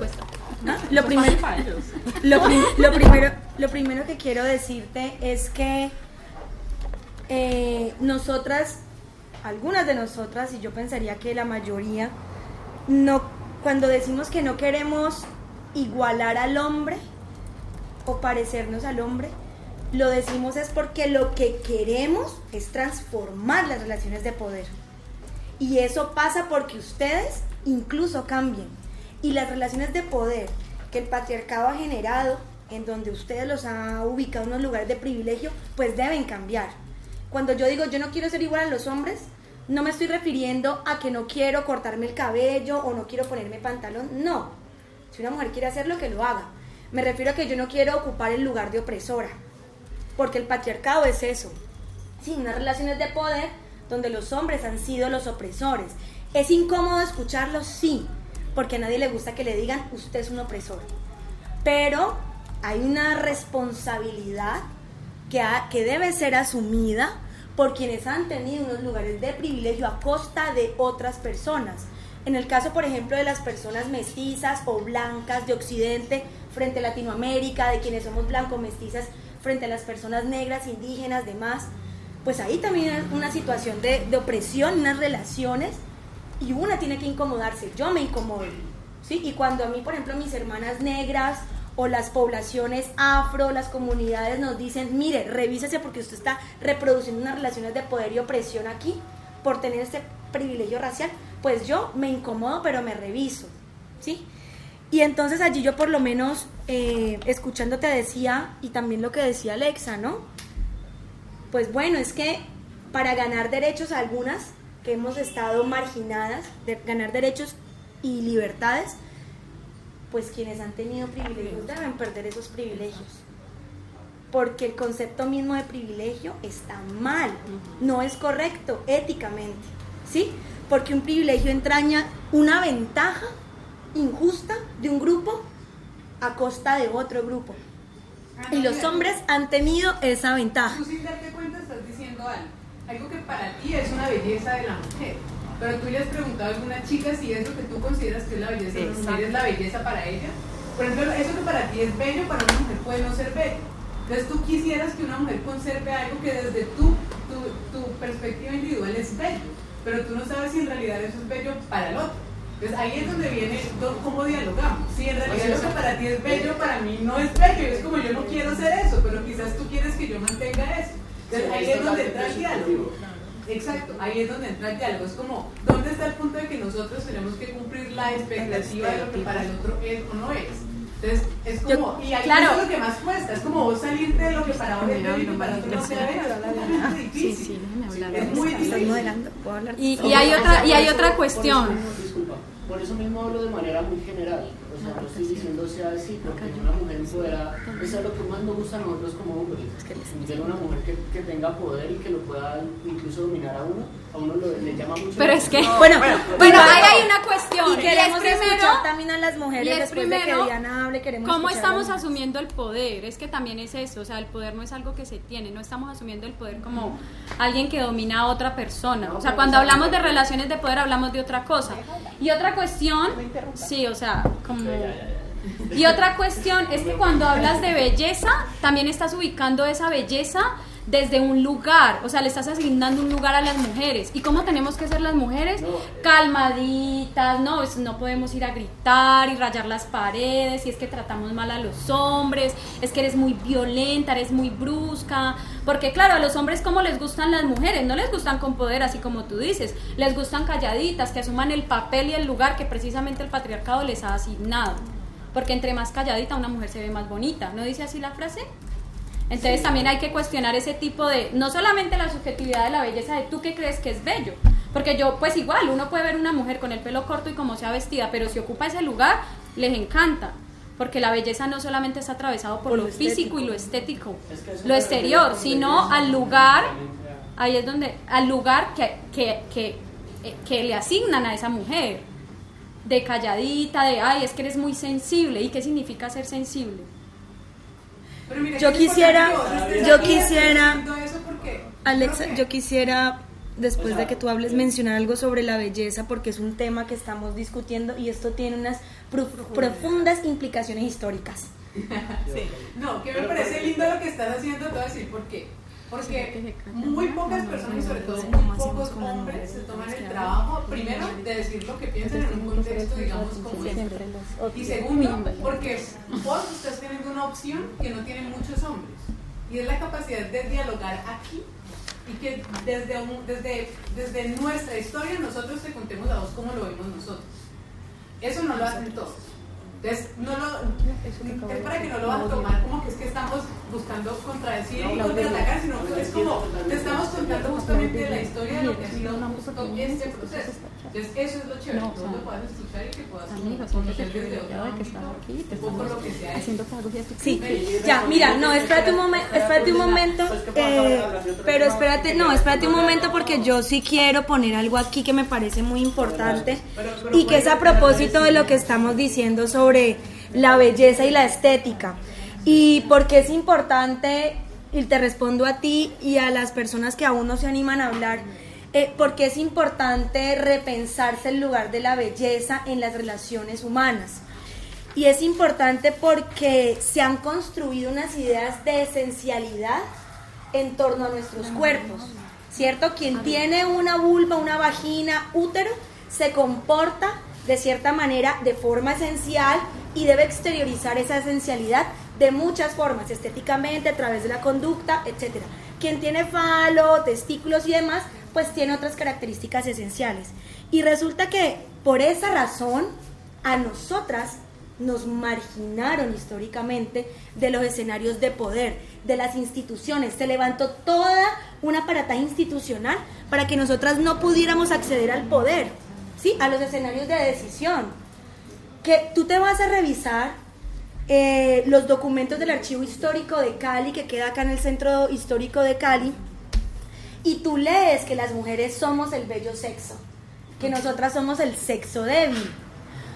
Speaker 2: primero que quiero decirte es que nosotras, algunas de nosotras, y yo pensaría que la mayoría, cuando decimos que no queremos igualar al hombre o parecernos al hombre, lo decimos es porque lo que queremos es transformar las relaciones de poder. Y eso pasa porque ustedes incluso cambien.
Speaker 11: Y las relaciones de poder que el patriarcado ha generado, en donde ustedes los ha ubicado en unos lugares de privilegio, pues deben cambiar. Cuando yo digo yo no quiero ser igual a los hombres, no me estoy refiriendo a que no quiero cortarme el cabello o no quiero ponerme pantalón, no. Si una mujer quiere hacerlo, que lo haga. Me refiero a que yo no quiero ocupar el lugar de opresora, porque el patriarcado es eso. Sí, unas relaciones de poder donde los hombres han sido los opresores. ¿Es incómodo escucharlo? Sí, porque a nadie le gusta que le digan usted es un opresor. Pero hay una responsabilidad que debe ser asumida por quienes han tenido unos lugares de privilegio a costa de otras personas. En el caso, por ejemplo, de las personas mestizas o blancas de Occidente frente a Latinoamérica, de quienes somos blancos mestizas frente a las personas negras, indígenas, demás, pues ahí también hay una situación de opresión, unas relaciones, y una tiene que incomodarse. Yo me incomodo, ¿sí? Y cuando a mí, por ejemplo, mis hermanas negras o las poblaciones afro, las comunidades nos dicen, mire, revísese porque usted está reproduciendo unas relaciones de poder y opresión aquí por tener este privilegio racial, pues yo me incomodo, pero me reviso, ¿sí? Y entonces allí yo por lo menos, escuchándote decía, y también lo que decía Alexa, ¿no? Pues bueno, es que para ganar derechos a algunas que hemos estado marginadas, de ganar derechos y libertades, pues quienes han tenido privilegios deben perder esos privilegios, porque el concepto mismo de privilegio está mal, no es correcto éticamente, ¿sí? Porque un privilegio entraña una ventaja injusta de un grupo a costa de otro grupo, y los hombres han tenido esa ventaja.
Speaker 10: Tú sin darte cuenta estás diciendo algo que para ti es una belleza de la mujer, pero tú le has preguntado a alguna chica si eso que tú consideras que es la belleza de la mujer es la belleza para ella. Por ejemplo, eso que para ti es bello, para una mujer puede no ser bello. Entonces tú quisieras que una mujer conserve algo que desde tu perspectiva individual es bello, pero tú no sabes si en realidad eso es bello para el otro. Entonces ahí es donde viene cómo dialogamos. Si en realidad lo que para ti es bello, para mí no es bello. Es como yo no quiero hacer eso, pero quizás tú quieres que yo mantenga eso. Entonces ahí es donde entra el diálogo. Exacto, ahí es donde entra el diálogo. Es como, ¿dónde está el punto de que nosotros tenemos que cumplir la expectativa de lo que para el otro es o no es? Entonces, es como, y ahí
Speaker 11: claro,
Speaker 10: es lo que más cuesta, es como vos salirte de lo que para vos es bello y que para otro no sea bello. Es muy difícil. Es muy difícil.
Speaker 3: Y hay otra cuestión.
Speaker 7: Disculpa, por eso mismo hablo de manera muy general. O sea, no estoy diciendo sea así, porque una mujer empoderada, eso es lo que más nos gusta a nosotros como hombres. Tener una mujer que tenga poder y que lo pueda incluso dominar a uno le llama mucho.
Speaker 3: Pero es que,
Speaker 11: bueno,
Speaker 3: ahí hay una cuestión.
Speaker 11: Y queremos
Speaker 3: primero,
Speaker 11: escuchar también a las mujeres después
Speaker 3: primero,
Speaker 11: de que Diana hable, queremos
Speaker 3: ¿cómo estamos
Speaker 11: escuchar
Speaker 3: asumiendo el poder? Es que también es eso, o sea, el poder no es algo que se tiene, no estamos asumiendo el poder como alguien que domina a otra persona. O sea, cuando hablamos de relaciones de poder hablamos de otra cosa. Y otra cuestión, sí, o sea, como... Y otra cuestión es que cuando hablas de belleza, también estás ubicando esa belleza desde un lugar, o sea, le estás asignando un lugar a las mujeres. ¿Y cómo tenemos que ser las mujeres? Calmaditas, no podemos ir a gritar y rayar las paredes, y es que tratamos mal a los hombres, es que eres muy violenta, eres muy brusca, porque claro, a los hombres ¿cómo les gustan las mujeres? No les gustan con poder, así como tú dices, les gustan calladitas, que asuman el papel y el lugar que precisamente el patriarcado les ha asignado, porque entre más calladita una mujer se ve más bonita, ¿no dice así la frase? Entonces sí, también hay que cuestionar ese tipo de, no solamente la subjetividad de la belleza de tú qué crees que es bello, porque yo, pues igual, uno puede ver una mujer con el pelo corto y como sea vestida, pero si ocupa ese lugar, les encanta, porque la belleza no solamente está atravesado por lo físico y lo estético, lo exterior, sino al lugar, ahí es donde, al lugar que le asignan a esa mujer, de calladita, de, ay, es que eres muy sensible, ¿y qué significa ser sensible?
Speaker 10: Mira,
Speaker 11: yo quisiera, Alexa, yo quisiera, después de que tú hables, mencionar algo sobre la belleza, porque es un tema que estamos discutiendo y esto tiene unas profundas implicaciones históricas.
Speaker 10: Sí. No, que me parece lindo lo que estás haciendo, te voy a decir por qué. Porque muy pocas personas y sobre todo muy pocos hombres se toman el trabajo, primero, de decir lo que piensan en un contexto, digamos, como este. Y segundo, porque vos estás teniendo una opción que no tienen muchos hombres, y es la capacidad de dialogar aquí, y que desde nuestra historia nosotros te contemos a vos cómo lo vemos nosotros. Eso no lo hacen todos. Entonces, es para que no lo vas a tomar como que es que estamos buscando contradecir y contraatacar, sino que es como te estamos contando justamente la historia de lo que ha sido justo este proceso. Entonces, eso es lo chévere, que vos lo puedas escuchar y que puedas conocer desde otro ámbito, un poco lo que sea hecho.
Speaker 11: Sí, ya, mira, no, espérate un momento, pero espérate un momento porque yo sí quiero poner algo aquí que me parece muy importante y que es a propósito de lo que estamos diciendo sobre la belleza y la estética. Y porque es importante, y te respondo a ti y a las personas que aún no se animan a hablar, porque es importante repensarse el lugar de la belleza en las relaciones humanas. Y es importante porque se han construido unas ideas de esencialidad en torno a nuestros cuerpos, ¿cierto? Quien tiene una vulva, una vagina, útero, se comporta de cierta manera de forma esencial y debe exteriorizar esa esencialidad de muchas formas, estéticamente, a través de la conducta, etc. Quien tiene falo, testículos y demás, pues tiene otras características esenciales. Y resulta que por esa razón a nosotras nos marginaron históricamente de los escenarios de poder, de las instituciones. Se levantó toda un aparataje institucional para que nosotras no pudiéramos acceder al poder, ¿sí? A los escenarios de decisión. Que tú te vas a revisar los documentos del Archivo Histórico de Cali, que queda acá en el Centro Histórico de Cali, y tú lees que las mujeres somos el bello sexo, que nosotras somos el sexo débil.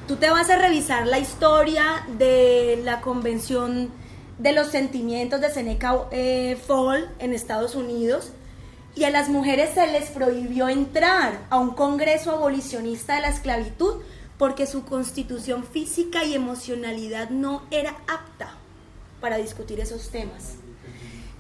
Speaker 11: Tú te vas a revisar la historia de la Convención de los Sentimientos de Seneca Fall en Estados Unidos, y a las mujeres se les prohibió entrar a un congreso abolicionista de la esclavitud porque su constitución física y emocionalidad no era apta para discutir esos temas.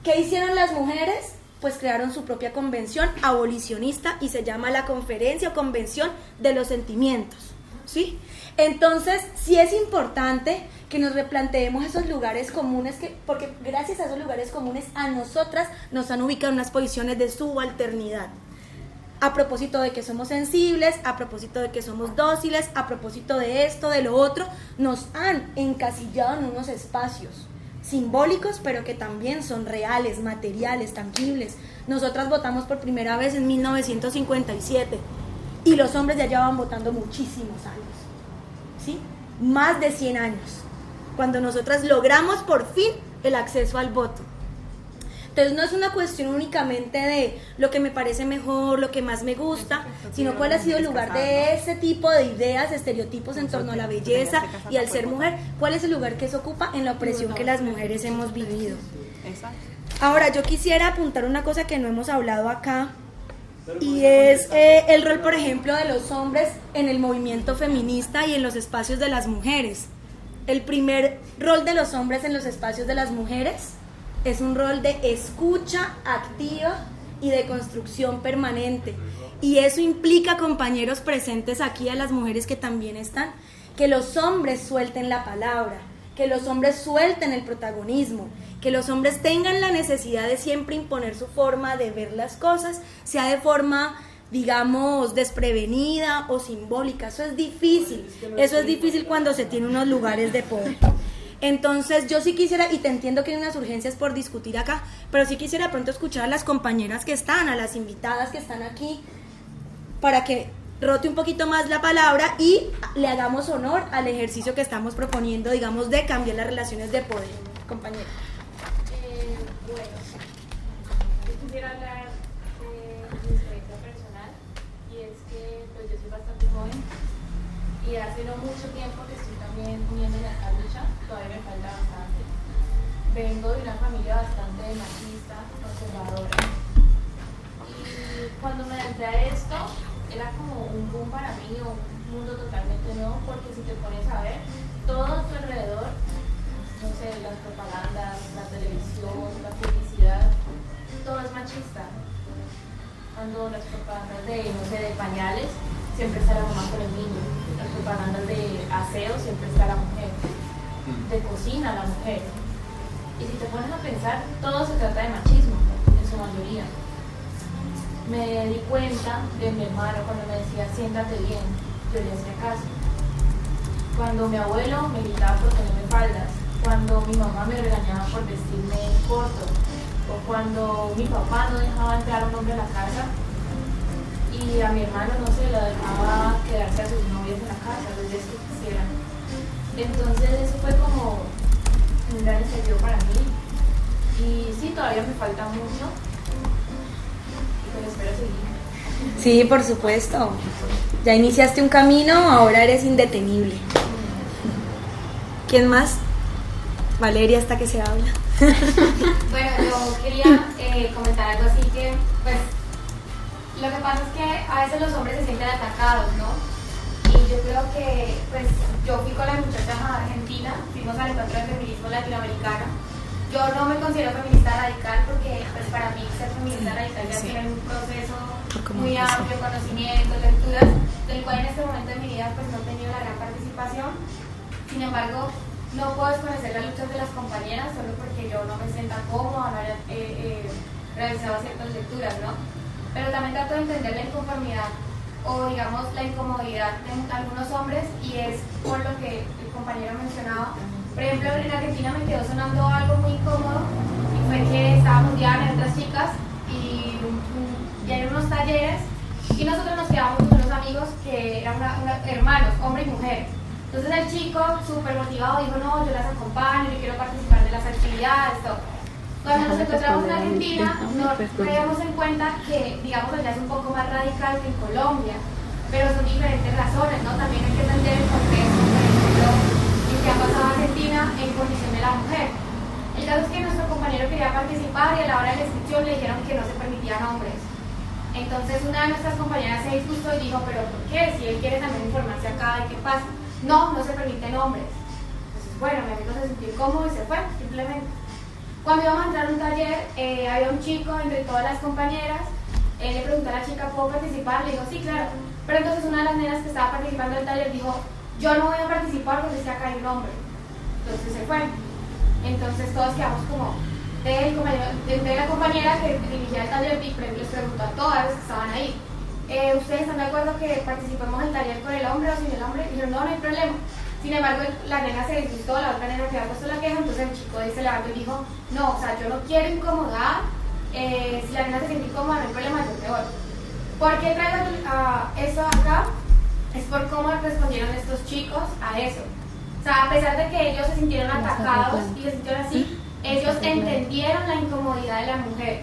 Speaker 11: ¿Qué hicieron las mujeres? Pues crearon su propia convención abolicionista y se llama la Conferencia o Convención de los Sentimientos, ¿sí? Entonces, sí es importante que nos replanteemos esos lugares comunes, porque gracias a esos lugares comunes a nosotras nos han ubicado en unas posiciones de subalternidad. A propósito de que somos sensibles, a propósito de que somos dóciles, a propósito de esto, de lo otro, nos han encasillado en unos espacios simbólicos, pero que también son reales, materiales, tangibles. Nosotras votamos por primera vez en 1957 y los hombres ya llevaban votando muchísimos años, ¿sí? Más de 100 años, cuando nosotras logramos por fin el acceso al voto. Entonces no es una cuestión únicamente de lo que me parece mejor, lo que más me gusta, sino cuál ha sido el lugar de ese tipo de ideas, estereotipos en torno a la belleza y al ser mujer, cuál es el lugar que se ocupa en la opresión que las mujeres hemos vivido. Ahora, yo quisiera apuntar una cosa que no hemos hablado acá, y es el rol, por ejemplo, de los hombres en el movimiento feminista y en los espacios de las mujeres. El primer rol de los hombres en los espacios de las mujeres es un rol de escucha activa y de construcción permanente. Y eso implica, compañeros presentes aquí, a las mujeres que también están, que los hombres suelten la palabra, que los hombres suelten el protagonismo, que los hombres tengan la necesidad de siempre imponer su forma de ver las cosas, sea de forma, digamos, desprevenida o simbólica. Eso es difícil cuando se tiene unos lugares de poder. Entonces yo sí quisiera, y te entiendo que hay unas urgencias por discutir acá, pero sí quisiera pronto escuchar a las compañeras que están, a las invitadas que están aquí, para que rote un poquito más la palabra y le hagamos honor al ejercicio que estamos proponiendo, digamos, de cambiar las relaciones de poder. Compañera.
Speaker 8: Bueno, yo quisiera hablar de mi experiencia personal, y es que pues yo soy bastante joven y hace no mucho tiempo que estoy también uniéndome a la lucha, todavía me falta bastante. Vengo de una familia bastante machista, conservadora, y cuando me entré a esto era como un boom para mí, un mundo totalmente nuevo, porque si te pones a ver, todo a tu alrededor, no sé, las propagandas, la televisión, la publicidad, todo es machista. Cuando las propagandas de, no sé, de pañales, siempre está la mamá con el niño. Las propagandas de aseo, siempre está la mujer. De cocina, la mujer. Y si te pones a pensar, todo se trata de machismo, en su mayoría. Me di cuenta de mi hermano cuando me decía, siéntate bien, yo le hacía caso. cuando mi abuelo me gritaba por ponerme faldas, cuando mi mamá me regañaba por vestirme corto, o cuando mi papá no dejaba entrar a un hombre a la casa y a mi hermano no se lo dejaba quedarse a sus novias en la casa los días que quisieran. Entonces eso fue como un gran desafío para mí y sí, todavía me falta mucho, pero espero seguir.
Speaker 11: Sí, por supuesto. Ya iniciaste un camino, ahora eres indetenible. ¿Quién más? Valeria, hasta que se habla.
Speaker 1: Bueno, yo quería comentar algo así que, pues, lo que pasa es que a veces los hombres se sienten atacados, ¿no? Y yo creo que, pues, yo fui con las muchachas a Argentina, fuimos al encuentro de feminismo latinoamericano. Yo no me considero feminista radical porque, pues, para mí ser feminista radical ya tiene un proceso muy amplio, conocimiento, lecturas, del cual en este momento de mi vida, pues, no he tenido la gran participación. Sin embargo, no puedo desconocer las luchas de las compañeras solo porque yo no me sienta cómoda, no haya realizado ciertas lecturas, ¿no? Pero también trato de entender la inconformidad o, digamos, la incomodidad de algunos hombres y es por lo que el compañero mencionaba. Por ejemplo, en Argentina me quedó sonando algo muy incómodo y fue que estábamos ya en otras chicas y en unos talleres y nosotros nos quedamos con unos amigos que eran hermanos, hombre y mujer. Entonces el chico, súper motivado, dijo, no, yo las acompaño, yo quiero participar de las actividades, todo. Cuando nos encontramos en Argentina, nos traemos en cuenta que, digamos, allá es un poco más radical que en Colombia, pero son diferentes razones, ¿no? También hay que entender el contexto, por ejemplo, lo que ha pasado en Argentina en condición de la mujer. El caso es que nuestro compañero quería participar y a la hora de la inscripción le dijeron que no se permitían hombres. Entonces una de nuestras compañeras se disgustó y dijo, pero ¿por qué? Si él quiere también informarse acá de qué pasa. No se permiten hombres. Entonces, bueno, mi amigo se sintió incómodo y se fue, simplemente. Cuando íbamos a entrar a un taller, había un chico entre todas las compañeras, él le preguntó a la chica, ¿puedo participar? Le dijo, sí, claro. Pero entonces una de las nenas que estaba participando del taller dijo, yo no voy a participar porque es que acá hay un hombre. Entonces se fue. Entonces todos quedamos como, de la compañera que dirigía el taller, y les preguntó a todas las que estaban ahí, ¿ustedes están de acuerdo que participemos del taller con el hombre o sin el hombre? Y dijeron, no hay problema. Sin embargo, la nena se disgustó, la otra nena que había puesto la queja, entonces el chico se levantó y dijo, no, o sea, yo no quiero incomodar, si la nena se siente incómoda, no hay problema, yo te voy. ¿Por qué traigo eso acá? Es por cómo respondieron estos chicos a eso. O sea, a pesar de que ellos se sintieron atacados y se sintieron así, ellos entendieron la incomodidad de la mujer,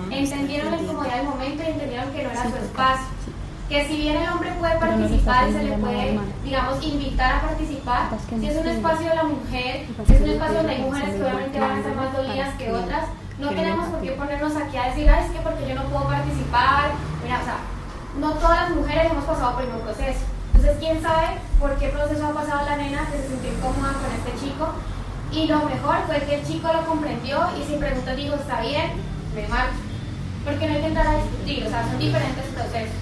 Speaker 1: entendieron la incomodidad del momento y entendieron que no era su espacio. Que si bien el hombre puede participar y se le puede, digamos, invitar a participar, si es un espacio de la mujer, si es un espacio donde hay mujeres que obviamente van a estar más dolidas que otras, no tenemos por qué ponernos aquí a decir, es que porque yo no puedo participar. Mira, o sea, no todas las mujeres hemos pasado por el mismo proceso. Entonces, ¿quién sabe por qué proceso ha pasado la nena que se sintió incómoda con este chico? Y lo mejor fue que el chico lo comprendió y sin preguntas dijo, está bien, me marcho. Porque no intentar a discutir, o sea, son diferentes procesos.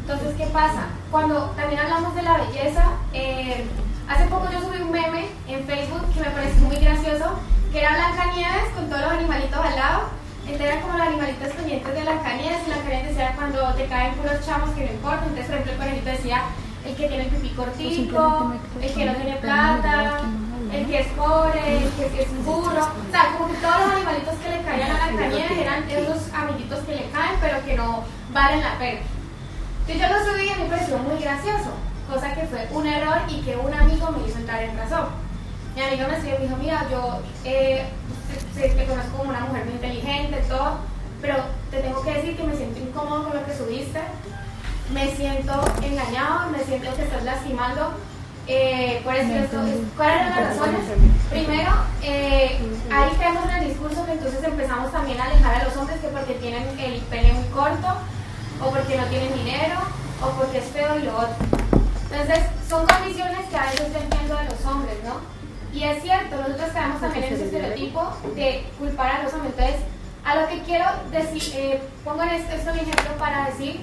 Speaker 1: Entonces, ¿qué pasa? Cuando también hablamos de la belleza, hace poco yo subí un meme en Facebook que me pareció muy gracioso, que era Blancanieves con todos los animalitos al lado. Entonces eran como los animalitos pendientes de Blancanieves y Blancanieves decía cuando te caen puros chamos que no importan. Entonces, por ejemplo, el conejito decía el que tiene el pipí cortico, el que no tiene plata, el que es pobre, el que es un burro. O sea, como que todos los animalitos que le caían a Blancanieves eran esos amiguitos que le caen pero que no valen la pena. Entonces yo lo subí y a mí me pareció muy gracioso, cosa que fue un error y que un amigo me hizo entrar en razón. Mi amigo me escribió y me dijo, mira, yo te conozco como una mujer muy inteligente, todo, pero te tengo que decir que me siento incómodo con lo que subiste, me siento engañado, me siento que estás lastimando. Por eso, ¿cuáles eran las razones? Primero, ahí quedamos en el discurso que entonces empezamos también a alejar a los hombres que porque tienen el pene muy corto, o porque no tienen dinero, o porque es feo y lo otro. Entonces, son condiciones que a veces yo entiendo de los hombres, ¿no? Y es cierto, nosotros quedamos también en ese estereotipo de culpar a los hombres. Entonces, a lo que quiero decir, pongo en esto un ejemplo para decir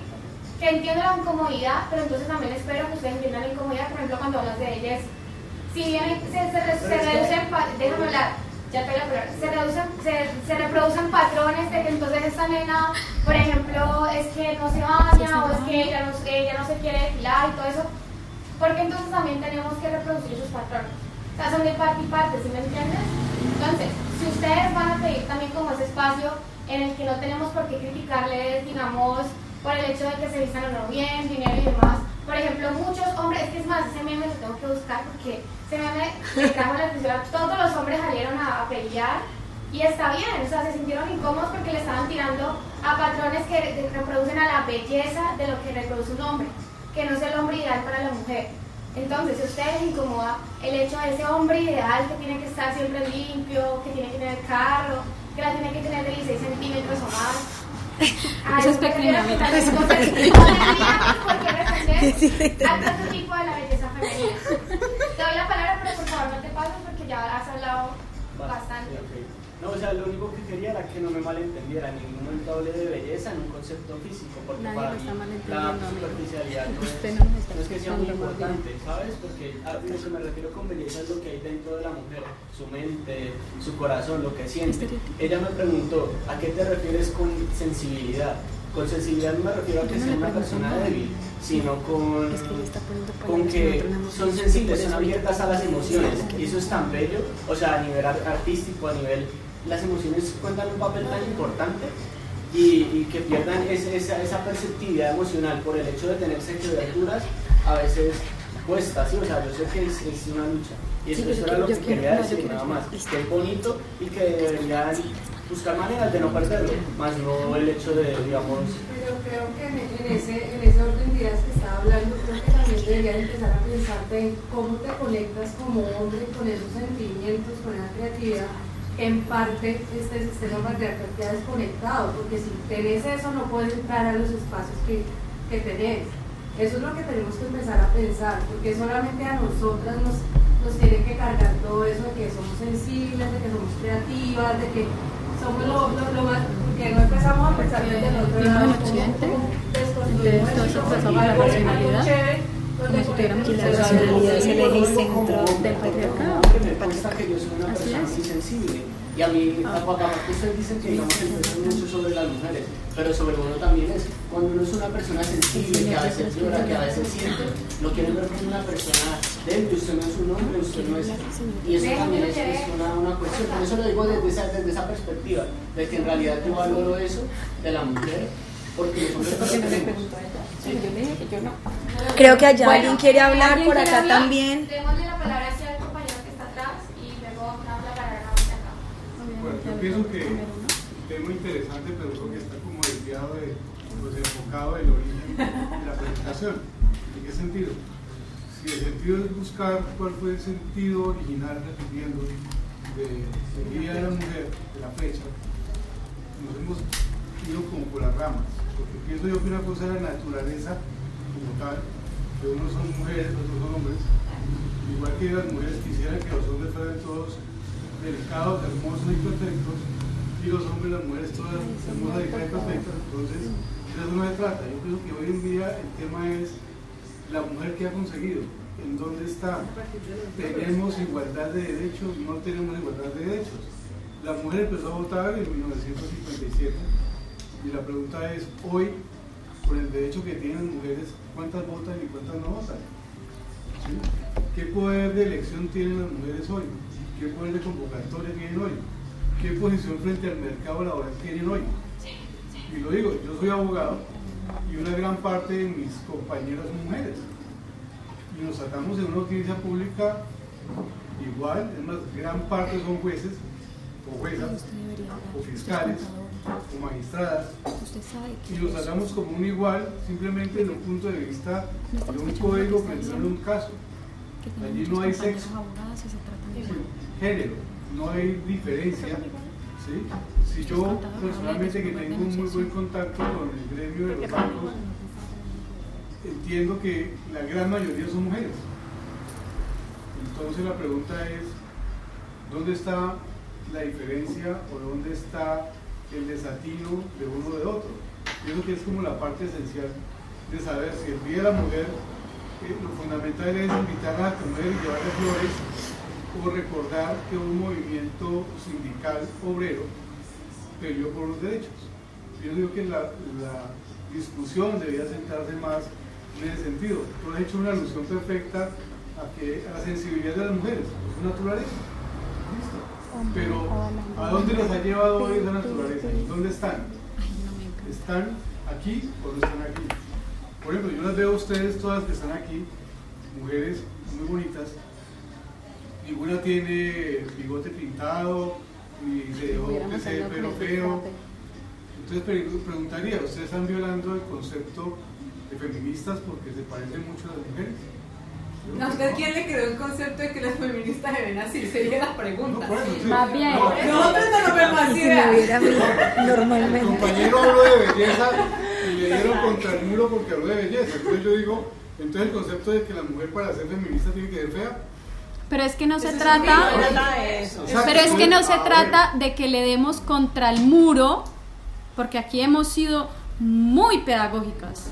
Speaker 1: que entiendo la incomodidad, pero entonces también espero que ustedes entiendan la incomodidad, por ejemplo, cuando hablas de belleza. Si bien se reducen, déjame hablar, ya te voy a hablar, se reproducen patrones de que entonces esta nena, por ejemplo, es que no se baña o es que ella no se quiere depilar y todo eso. porque entonces también tenemos que reproducir sus patrones. O sea, son de parte y parte, ¿sí me entiendes? Entonces, si ustedes van a pedir también como ese espacio en el que no tenemos por qué criticarles, digamos, por el hecho de que se vistan o no bien, dinero y demás. Por ejemplo, muchos hombres, es que es más, ese meme lo tengo que buscar porque ese meme me trajo la atención. Todos los hombres salieron a pelear y está bien, o sea, se sintieron incómodos porque le estaban tirando a patrones que reproducen a la belleza de lo que reproduce un hombre, que no es el hombre ideal para la mujer. Entonces, si a ustedes les incomoda el hecho de ese hombre ideal que tiene que estar siempre limpio, que tiene que tener carro, que la tiene que tener de 16 centímetros o más.
Speaker 8: Eso es pequeño,
Speaker 1: porque responder al prototipo de la belleza femenina. Te doy la palabra, pero por favor no te pases porque ya has hablado bastante.
Speaker 7: Okay. No, o sea, lo único que quería era que no me malentendieran. En ningún momento hablé de belleza en un concepto físico, porque para mí la superficialidad no es que sea muy importante, ¿sabes? Porque a lo que me refiero con belleza es lo que hay dentro de la mujer, su mente, su corazón, lo que siente. Ella me preguntó, ¿a qué te refieres con sensibilidad? Con sensibilidad no me refiero a que sea una persona débil, sino con que son sensibles, son abiertas a las emociones, y eso es tan bello, o sea, a nivel artístico, a nivel, las emociones cuentan un papel tan importante, y que pierdan esa perceptividad emocional por el hecho de tener criaturas a veces cuesta, ¿sí? O sea, yo sé que es una lucha, y eso era lo que quería decir, nada más, que es bonito y que deberían buscar maneras de no perderlo, más no el hecho de, digamos...
Speaker 12: Pero creo que en ese orden de ideas que estaba hablando, creo que también deberías empezar a pensarte en cómo te conectas como hombre con esos sentimientos, con esa creatividad, que en parte este sistema patriarcal te ha desconectado, porque si tenés eso no puedes entrar a los espacios que tenés. Eso es lo que tenemos que empezar a pensar, porque solamente a nosotras nos tiene que cargar todo eso de que somos sensibles, de que somos creativas, de que somos lo más, porque no empezamos a pensar desde el otro lado,
Speaker 8: entonces todo eso pasa por la racionalidad, como si tuviéramos que la racionalidad es el eje centro del patriarcado.
Speaker 7: Me cuesta que yo soy una persona muy sensible, y a mí, aparte ustedes dicen que digamos que pesan mucho sobre las mujeres, pero sobre uno también es, cuando uno es una persona sensible, que a veces llora, que a veces siente, lo quieren ver como una persona débil, usted no es un hombre, usted no es, y eso también es una cuestión, por eso lo digo desde esa perspectiva, de que en realidad yo valoro eso de la mujer, porque los hombres no le pregunto a ella.
Speaker 8: Sí, yo le dije que yo no.
Speaker 11: Creo que allá alguien quiere hablar, por acá también.
Speaker 1: Démosle la palabra hacia el compañero que está atrás y luego damos la palabra a usted acá.
Speaker 13: Bueno, yo pienso que un tema interesante, pero creo que está como desviado enfocado del origen de la presentación. ¿En qué sentido? Si el sentido es buscar cuál fue el sentido original, repitiendo, del Día de la Mujer, de la fecha, nos hemos ido como por las ramas, porque pienso yo que una cosa es la naturaleza como tal, que unos son mujeres, otros son hombres, igual que las mujeres quisieran que los hombres fueran todos delicados, hermosos y perfectos, y los hombres, las mujeres todas hermosas y perfectas. Entonces, de eso no se trata. Yo creo que hoy en día el tema es la mujer que ha conseguido, en dónde está. Tenemos igualdad de derechos, no tenemos igualdad de derechos. La mujer empezó a votar en 1957 y la pregunta es, hoy, por el derecho que tienen las mujeres, ¿cuántas votan y cuántas no votan? ¿Sí? ¿Qué poder de elección tienen las mujeres hoy? ¿Qué poder de convocatoria tienen hoy? ¿Qué posición frente al mercado laboral tienen hoy? Y lo digo, yo soy abogado y una gran parte de mis compañeras son mujeres. Y nos sacamos en una audiencia pública igual, es más, gran parte son jueces o juezas o fiscales o magistradas, y los sacamos como un igual simplemente desde un punto de vista de un código frente a un caso. Allí no hay sexo, género, no hay diferencia. ¿Sí? Si yo personalmente, que tengo un muy buen contacto con el gremio de los bancos, entiendo que la gran mayoría son mujeres. Entonces la pregunta es, ¿dónde está la diferencia o dónde está el desatino de uno o de otro? Pienso que es como la parte esencial de saber si el Día de la Mujer, lo fundamental es invitarla a comer y llevarle flores, o recordar que un movimiento sindical obrero peleó por los derechos. Yo digo que la discusión debería centrarse más en ese sentido. Tú has hecho una alusión perfecta a la sensibilidad de las mujeres, a su naturaleza. ¿Listo? Pero, ¿a dónde los ha llevado hoy esa naturaleza? ¿Dónde están? ¿Están aquí o no están aquí? Por ejemplo, yo las veo a ustedes todas que están aquí, mujeres muy bonitas. Ninguna tiene bigote pintado, ni se dejó ese pelo feo. Entonces preguntaría, ¿ustedes están violando el concepto de feministas porque se parecen mucho a las mujeres?
Speaker 10: No, ¿usted quién le creó el concepto de que las feministas deben así? Sería la pregunta.
Speaker 13: No, bueno, sí.
Speaker 3: Más bien.
Speaker 10: Nosotros no lo vemos así, ¿verdad?
Speaker 13: El compañero habló de belleza y le dieron contra el muro porque habló de belleza. Entonces yo digo, entonces el concepto de que la mujer para ser feminista tiene que ser fea.
Speaker 3: Pero es que no se trata, pero es que no se trata de que le demos contra el muro, porque aquí hemos sido muy pedagógicas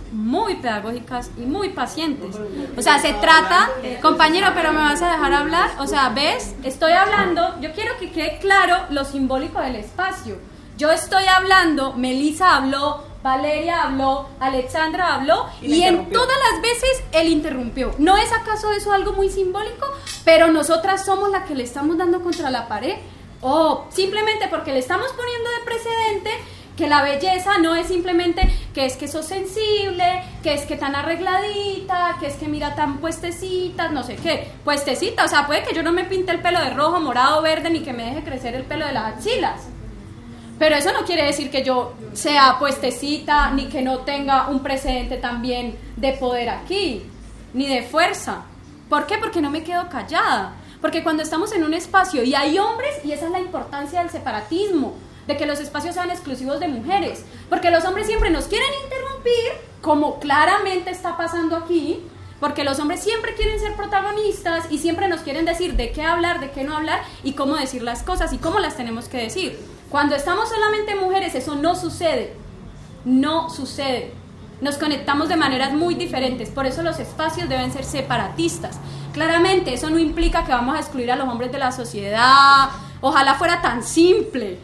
Speaker 3: y muy pacientes. O sea, se trata, compañero, pero me vas a dejar hablar, o sea, ves, estoy hablando, yo quiero que quede claro lo simbólico del espacio. Yo estoy hablando, Melissa habló, Valeria habló, Alexandra habló y en todas las veces él interrumpió. ¿No es acaso eso algo muy simbólico? Pero nosotras somos las que le estamos dando contra la pared. O simplemente porque le estamos poniendo de precedente que la belleza no es simplemente que es que sos sensible, que es que tan arregladita, que es que mira tan puestecita, no sé qué, puestecita, o sea, puede que yo no me pinte el pelo de rojo, morado, verde, ni que me deje crecer el pelo de las axilas. Pero eso no quiere decir que yo sea puestecita, ni que no tenga un precedente también de poder aquí, ni de fuerza. ¿Por qué? Porque no me quedo callada. Porque cuando estamos en un espacio y hay hombres, y esa es la importancia del separatismo, de que los espacios sean exclusivos de mujeres, porque los hombres siempre nos quieren interrumpir, como claramente está pasando aquí, porque los hombres siempre quieren ser protagonistas y siempre nos quieren decir de qué hablar, de qué no hablar y cómo decir las cosas y cómo las tenemos que decir. Cuando estamos solamente mujeres, eso no sucede. Nos conectamos de maneras muy diferentes, por eso los espacios deben ser separatistas. Claramente, eso no implica que vamos a excluir a los hombres de la sociedad. Ojalá fuera tan simple,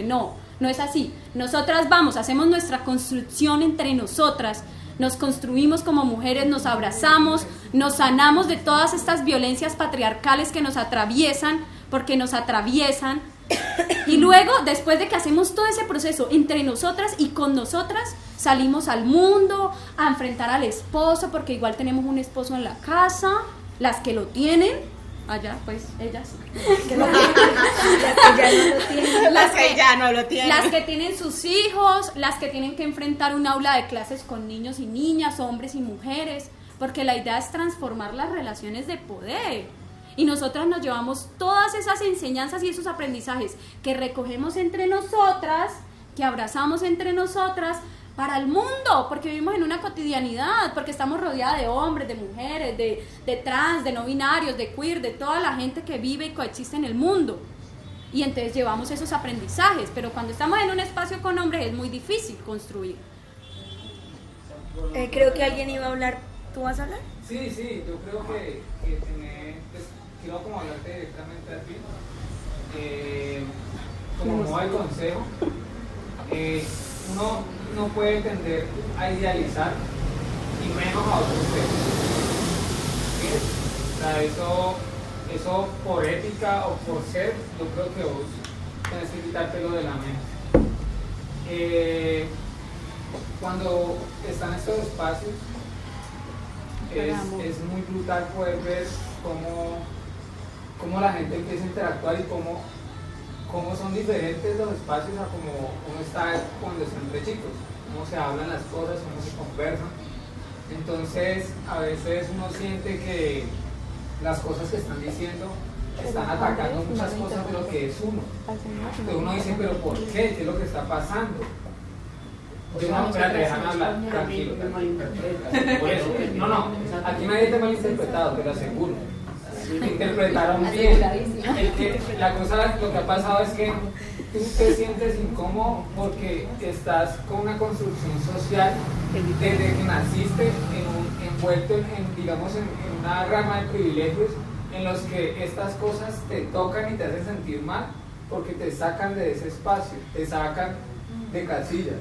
Speaker 3: no es así. Nosotras hacemos nuestra construcción entre nosotras, nos construimos como mujeres, nos abrazamos, nos sanamos de todas estas violencias patriarcales que nos atraviesan, porque nos atraviesan. Y luego, después de que hacemos todo ese proceso entre nosotras y con nosotras, salimos al mundo a enfrentar al esposo, porque igual tenemos un esposo en la casa, las que lo tienen. Allá, pues, ellas. Las que ya no lo tienen. Las que tienen sus hijos, las que tienen que enfrentar un aula de clases con niños y niñas, hombres y mujeres, porque la idea es transformar las relaciones de poder. Y nosotras nos llevamos todas esas enseñanzas y esos aprendizajes que recogemos entre nosotras, que abrazamos entre nosotras, para el mundo, porque vivimos en una cotidianidad, porque estamos rodeadas de hombres, de mujeres, de trans, de no binarios, de queer, de toda la gente que vive y coexiste en el mundo. Y entonces llevamos esos aprendizajes, pero cuando estamos en un espacio con hombres es muy difícil construir.
Speaker 11: Creo que alguien iba a hablar. ¿Tú vas a hablar?
Speaker 14: Sí, yo creo que quiero como hablarte directamente a ti. Como no hay consejo, uno no puede tender a idealizar y menos a otros seres. ¿Sí? O sea, eso por ética o por ser, yo creo que vos tenés que quitártelo de la mente. Cuando están estos espacios, es muy brutal poder ver cómo la gente empieza a interactuar y cómo son diferentes los espacios a como uno está cuando está entre chicos, cómo se hablan las cosas, cómo se conversan. Entonces, a veces uno siente que las cosas que están diciendo están atacando muchas cosas de lo que es uno. Entonces uno dice, pero ¿por qué? ¿Qué es lo que está pasando? Yo no, espérate, déjame hablar, tranquilo. Por eso, no, aquí nadie te ha malinterpretado, te lo aseguro. Me interpretaron bien. Lo que ha pasado es que tú te sientes incómodo porque estás con una construcción social desde que naciste envuelto en una rama de privilegios en los que estas cosas te tocan y te hacen sentir mal porque te sacan de ese espacio, te sacan de casilla.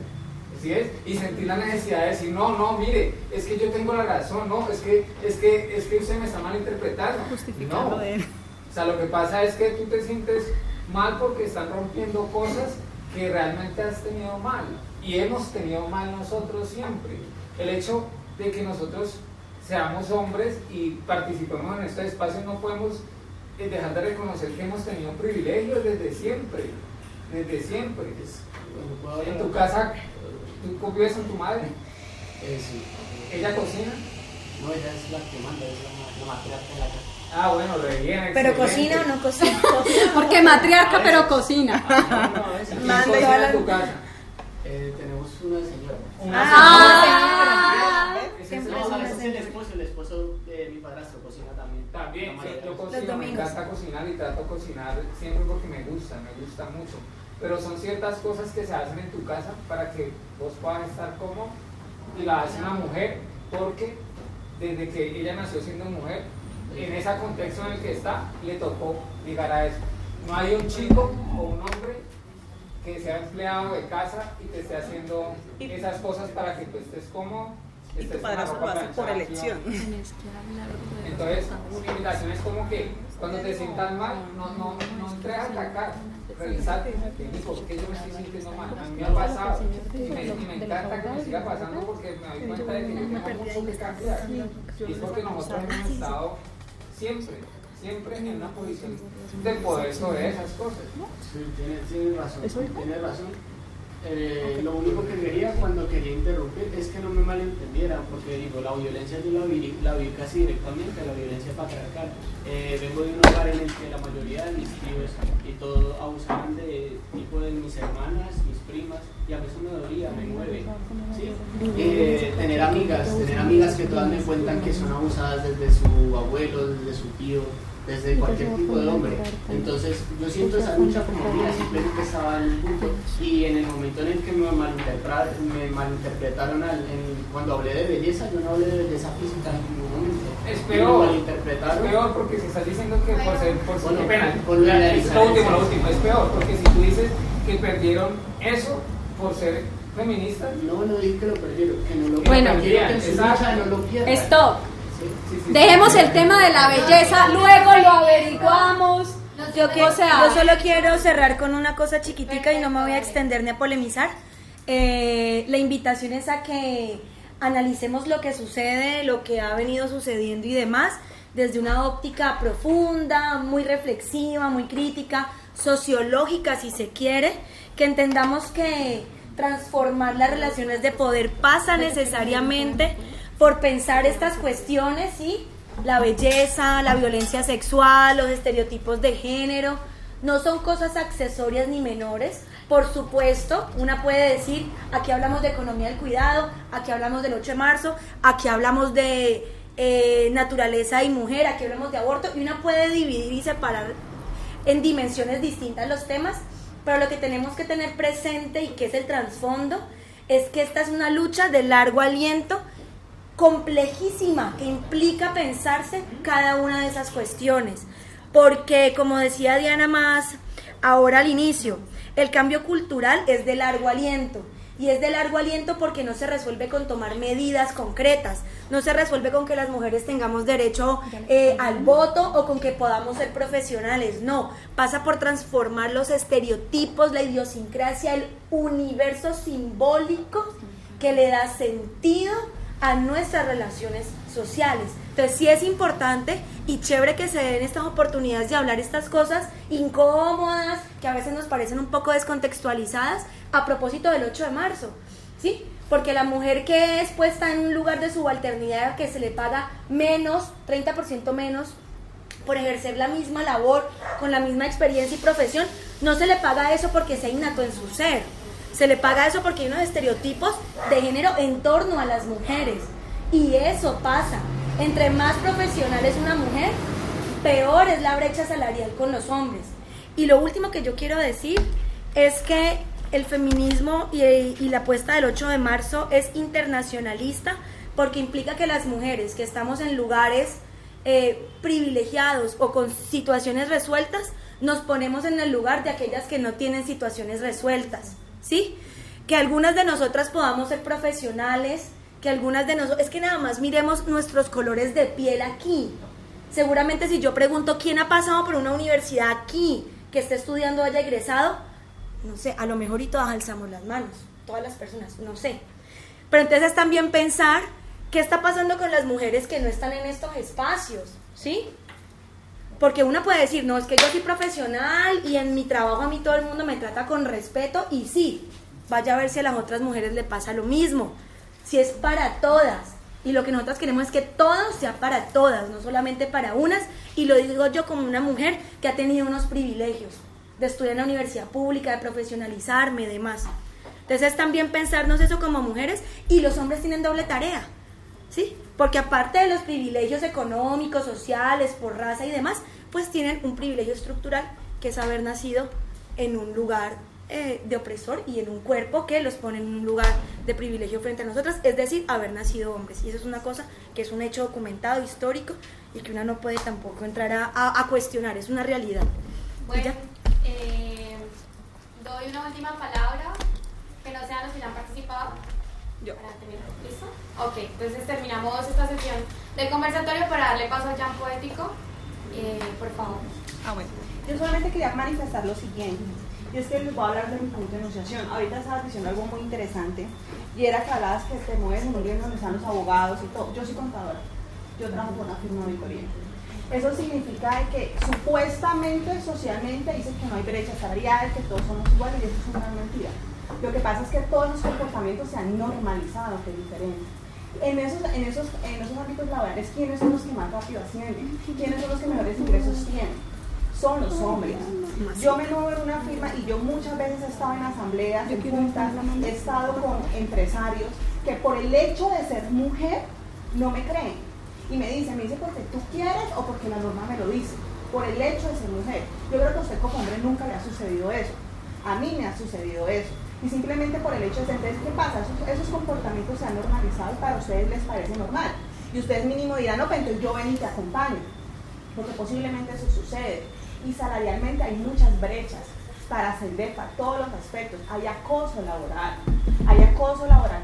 Speaker 14: ¿Sí es? Y sentir la necesidad de decir, no, mire, es que yo tengo la razón, no, es que usted me está malinterpretando. No. O sea, lo que pasa es que tú te sientes mal porque están rompiendo cosas que realmente has tenido mal. Y hemos tenido mal nosotros siempre. El hecho de que nosotros seamos hombres y participemos en estos espacios, no podemos dejar de reconocer que hemos tenido privilegios desde siempre. Desde siempre. En tu casa, ¿tú vives con tu madre?
Speaker 7: Sí.
Speaker 14: ¿Ella cocina?
Speaker 7: No, ella es la que manda, es la matriarca de la casa.
Speaker 14: Ah, bueno, re bien,
Speaker 11: ¿Pero
Speaker 14: excelente.
Speaker 11: cocina o no cocina?
Speaker 15: Porque matriarca, pero cocina.
Speaker 14: ¿Quién cocina en tu casa?
Speaker 7: Tenemos una señora.
Speaker 14: Ese es
Speaker 7: el esposo de mi padrastro cocina también.
Speaker 14: También, sí, yo cocino, me encanta cocinar y trato de cocinar siempre porque me gusta mucho. Pero son ciertas cosas que se hacen en tu casa para que vos puedas estar cómodo y la hace una mujer porque desde que ella nació siendo mujer, en ese contexto en el que está, le tocó llegar a eso. No hay un chico o un hombre que sea empleado de casa y te esté haciendo esas cosas para que tú estés cómodo.
Speaker 16: Y tu padrastro lo hace por elección.
Speaker 14: Entonces, mi invitación es como que cuando te sientas mal, no entres a atacar, revisate, ¿por qué yo me estoy sintiendo mal? A mí me ha pasado y me encanta que me siga pasando porque me doy cuenta de que yo tengo mucho que cambiar. Y es porque nosotros hemos estado siempre en una posición de poder sobre esas cosas.
Speaker 7: Sí, tienes razón. Lo único que quería cuando quería interrumpir es que no me malentendieran, porque digo, la violencia yo la vi casi directamente, la violencia patriarcal. Vengo de un hogar en el que la mayoría de mis tíos y todos abusaban de mis hermanas, mis primas, y a veces me dolía, me mueve. ¿Sí? Tener amigas que todas me cuentan que son abusadas desde su abuelo, desde su tío, desde cualquier tipo de hombre. Entonces yo siento esa lucha como mía, simplemente estaba en un punto, y en el momento en el que me malinterpretaron cuando hablé de belleza, yo no hablé de belleza física en ningún momento.
Speaker 14: Es peor porque si estás diciendo que por ser qué pena, lo último, es peor porque si tú dices que perdieron eso por ser feministas.
Speaker 7: No dije que lo perdieron, que no lo
Speaker 15: perdieron,
Speaker 7: que en su lucha no lo pierdan.
Speaker 15: Stop. Dejemos el tema de la belleza, luego lo averiguamos.
Speaker 11: Yo solo quiero cerrar con una cosa chiquitica y no me voy a extender ni a polemizar. La invitación es a que analicemos lo que sucede, lo que ha venido sucediendo y demás, desde una óptica profunda, muy reflexiva, muy crítica, sociológica si se quiere, que entendamos que transformar las relaciones de poder pasa necesariamente por pensar estas cuestiones, ¿sí? La belleza, la violencia sexual, los estereotipos de género, no son cosas accesorias ni menores. Por supuesto, una puede decir, aquí hablamos de economía del cuidado, aquí hablamos del 8 de marzo, aquí hablamos de naturaleza y mujer, aquí hablamos de aborto, y una puede dividir y separar en dimensiones distintas los temas, pero lo que tenemos que tener presente y que es el trasfondo, es que esta es una lucha de largo aliento, complejísima, que implica pensarse cada una de esas cuestiones, porque como decía Diana más ahora al inicio, el cambio cultural es de largo aliento, y es de largo aliento porque no se resuelve con tomar medidas concretas, no se resuelve con que las mujeres tengamos derecho al voto o con que podamos ser profesionales, no, pasa por transformar los estereotipos, la idiosincrasia, el universo simbólico que le da sentido a nuestras relaciones sociales. Entonces sí es importante y chévere que se den estas oportunidades de hablar estas cosas incómodas, que a veces nos parecen un poco descontextualizadas, a propósito del 8 de marzo, ¿sí? Porque la mujer que es puesta en un lugar de subalternidad, que se le paga menos, 30% menos, por ejercer la misma labor, con la misma experiencia y profesión, no se le paga eso porque sea innato en su ser. Se le paga eso porque hay unos estereotipos de género en torno a las mujeres. Y eso pasa. Entre más profesional es una mujer, peor es la brecha salarial con los hombres. Y lo último que yo quiero decir es que el feminismo y la apuesta del 8 de marzo es internacionalista, porque implica que las mujeres que estamos en lugares privilegiados o con situaciones resueltas, nos ponemos en el lugar de aquellas que no tienen situaciones resueltas, ¿sí? que algunas de nosotras podamos ser profesionales, que algunas de nosotros, es que nada más miremos nuestros colores de piel aquí. Seguramente si yo pregunto quién ha pasado por una universidad aquí, que esté estudiando, haya egresado, no sé, a lo mejor y todas alzamos las manos, todas las personas, no sé. Pero entonces es también pensar qué está pasando con las mujeres que no están en estos espacios, ¿sí? Porque una puede decir, no, es que yo soy profesional y en mi trabajo a mí todo el mundo me trata con respeto, y sí, vaya a ver si a las otras mujeres le pasa lo mismo, si es para todas. Y lo que nosotras queremos es que todo sea para todas, no solamente para unas, y lo digo yo como una mujer que ha tenido unos privilegios de estudiar en la universidad pública, de profesionalizarme, demás. Entonces es también pensarnos eso como mujeres, y los hombres tienen doble tarea, ¿sí? Porque aparte de los privilegios económicos, sociales, por raza y demás, pues tienen un privilegio estructural, que es haber nacido en un lugar de opresor y en un cuerpo que los pone en un lugar de privilegio frente a nosotras, es decir, haber nacido hombres. Y eso es una cosa que es un hecho documentado, histórico, y que una no puede tampoco entrar a cuestionar, es una realidad.
Speaker 1: Bueno, doy una última palabra, que no sean los que ya han participado.
Speaker 16: Yo.
Speaker 1: Para terminar. ¿Listo? Ok, entonces terminamos esta sesión del conversatorio para darle paso al jam poético. Por favor.
Speaker 16: Bueno. Yo solamente quería manifestar lo siguiente, y es que les voy a hablar de mi punto de enunciación. Ahorita estabas diciendo algo muy interesante, y era que hablabas que te mueves muy bien donde están los abogados y todo. Yo soy contadora, yo trabajo por una firma de auditoría. Eso significa que supuestamente, socialmente, dicen que no hay brecha salarial, que todos somos iguales, y eso es una mentira. Lo que pasa es que todos esos comportamientos se han normalizado, que es diferente. En esos ámbitos laborales, ¿quiénes son los que más rápido ascienden? ¿Quiénes son los que mejores ingresos tienen? Son los hombres. Yo me muevo en una firma y yo muchas veces he estado en asambleas, en juntas, he estado con empresarios que por el hecho de ser mujer no me creen. Y me dice porque tú quieres o porque la norma me lo dice, por el hecho de ser mujer. Yo creo que a usted como hombre nunca le ha sucedido eso. A mí me ha sucedido eso. Y simplemente por el hecho de ser, entonces, ¿qué pasa? Esos comportamientos se han normalizado y para ustedes les parece normal. Y ustedes mínimo dirán, no, pero entonces yo ven y te acompaño. Porque posiblemente eso sucede. Y salarialmente hay muchas brechas para ascender para todos los aspectos. Hay acoso laboral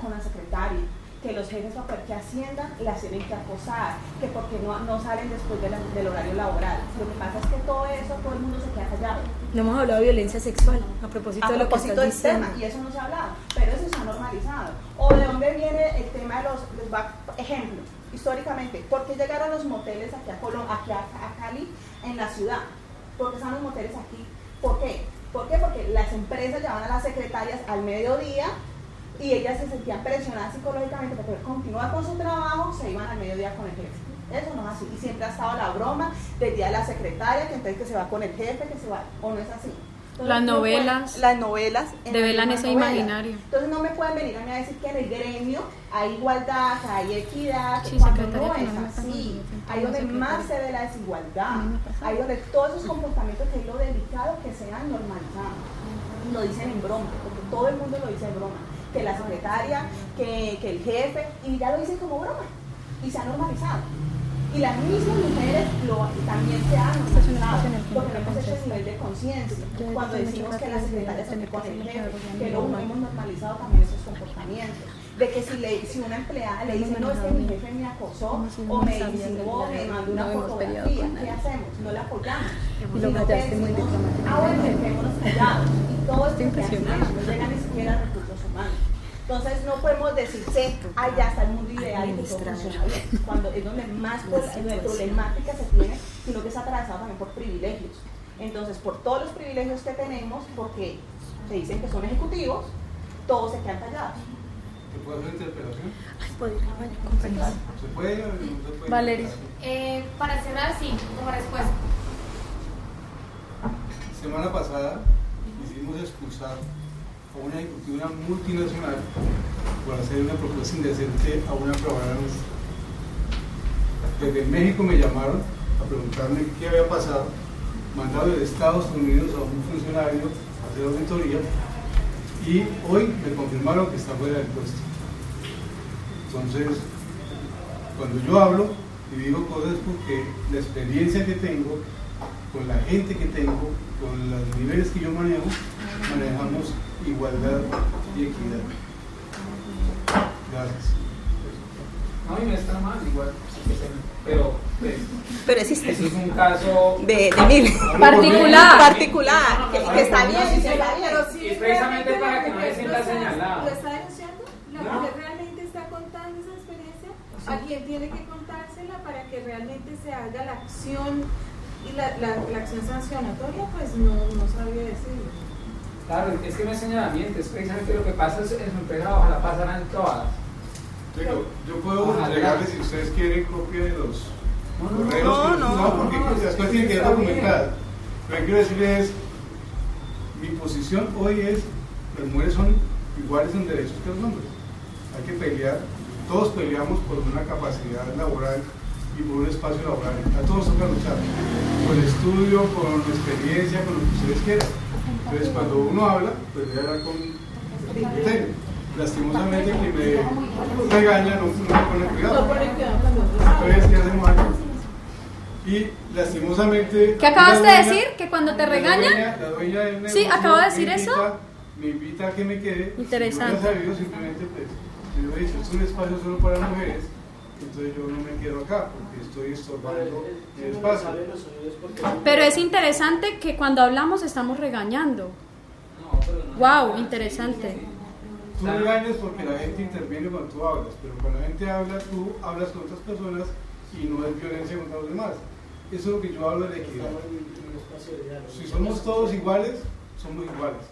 Speaker 16: con la secretaria, que los jefes para poder que asciendan las tienen que acosar, que porque no salen después del horario laboral. Lo que pasa es que todo eso, todo el mundo se queda callado.
Speaker 11: No hemos hablado de violencia sexual, a propósito de lo que estás diciendo.
Speaker 16: Y eso no se ha hablado, pero eso se ha normalizado. ¿O de dónde viene el tema de los ejemplo, históricamente? ¿Por qué llegaron los moteles aquí a Cali, en la ciudad? ¿Por qué están los moteles aquí? ¿Por qué? ¿Por qué? Porque las empresas llevaban a las secretarias al mediodía y ellas se sentían presionadas psicológicamente para poder continuar con su trabajo, se iban al mediodía con el jefe. Eso no es así. Y siempre ha estado la broma del día de la secretaria, que entonces que se va con el jefe, que se va, o no es así. Entonces, las novelas
Speaker 15: develan ese imaginario.
Speaker 16: Entonces no me pueden venir a mí a decir que en el gremio hay igualdad, que hay equidad, que cuando no es así. Ahí donde más se ve la desigualdad, ahí donde todos esos comportamientos, que es lo delicado, que sean normalizados. Lo dicen en broma, porque todo el mundo lo dice en broma, que la secretaria, que el jefe, y ya lo dicen como broma, y se ha normalizado. Y las mismas mujeres también se han normalizado, porque no hemos hecho el nivel de conciencia. Cuando decimos que la secretaria se con el jefe, que hemos normalizado también esos comportamientos. De que si una empleada le dice, no, es que mi jefe me acosó, o me insinuó, me mandó una fotografía, ¿qué hacemos? No la apoyamos. Bueno, dejémonos callados. Y todo esto que hacemos, no llega ni siquiera a recursos humanos. Entonces no podemos decir, ya está el mundo ideal y todo funciona bien, cuando es donde más problemática se tiene, sino que está atravesado también por privilegios. Entonces, por todos los privilegios que tenemos, porque se dicen que son ejecutivos, todos se quedan callados.
Speaker 13: ¿Se puede hacer interpelación?
Speaker 11: ¿Se
Speaker 13: puede o no se puede?
Speaker 11: Valeria.
Speaker 1: Para cerrar, sí, como respuesta.
Speaker 13: Semana pasada hicimos expulsar a una ejecutiva multinacional por hacer una propuesta indecente a una trabajadora nuestra. Desde México me llamaron a preguntarme qué había pasado, mandado de Estados Unidos a un funcionario a hacer auditoría, y hoy me confirmaron que está fuera del puesto. Entonces, cuando yo hablo y digo cosas, porque la experiencia que tengo, con la gente que tengo, con los niveles que yo manejo, manejamos igualdad y equidad. Gracias.
Speaker 14: No, y no está mal, igual, pero
Speaker 16: existe.
Speaker 14: Eso es un caso
Speaker 16: de mil. Particular, que está bien,
Speaker 14: y es precisamente para que no se sienta señalado.
Speaker 12: ¿Lo está denunciando? ¿La mujer realmente está contando esa experiencia? ¿A quién tiene que contársela para que realmente se haga la acción y la acción sancionatoria? Pues no sabría decirlo.
Speaker 14: Claro, es que no es señalamiento, es precisamente lo que pasa en su empresa, ojalá pasaran todas.
Speaker 13: Yo puedo entregarles, si ustedes quieren, copia de los correos. No, porque las cosas tienen que ser documentadas. Lo que quiero decirles es, mi posición hoy es, las mujeres son iguales en derechos que los hombres. Hay que pelear, todos peleamos por una capacidad laboral y por un espacio laboral. A todos toca luchar, con estudio, con experiencia, con lo que ustedes quieran. Entonces, cuando uno habla, pues debe hablar con criterio. Lastimosamente, quien me regaña no me pone cuidado. Entonces, ¿qué hacemos aquí? Y lastimosamente.
Speaker 15: ¿Qué acabas de decir? ¿Que cuando te regañan?
Speaker 13: La dueña del negocio,
Speaker 15: sí, acabo de decir eso.
Speaker 13: Me invita a que me quede.
Speaker 15: Interesante.
Speaker 13: Si yo no he sabido, simplemente, pues, yo he dicho, es un espacio solo para mujeres, entonces yo no me quedo acá porque estoy estorbando el espacio.
Speaker 15: Pero es interesante que cuando hablamos estamos regañando. Wow, interesante.
Speaker 13: Tú regañas porque la gente interviene cuando tú hablas, pero cuando la gente habla, tú hablas con otras personas y no es violencia contra los demás. Eso es lo que yo hablo de equidad. Si somos todos iguales, somos iguales.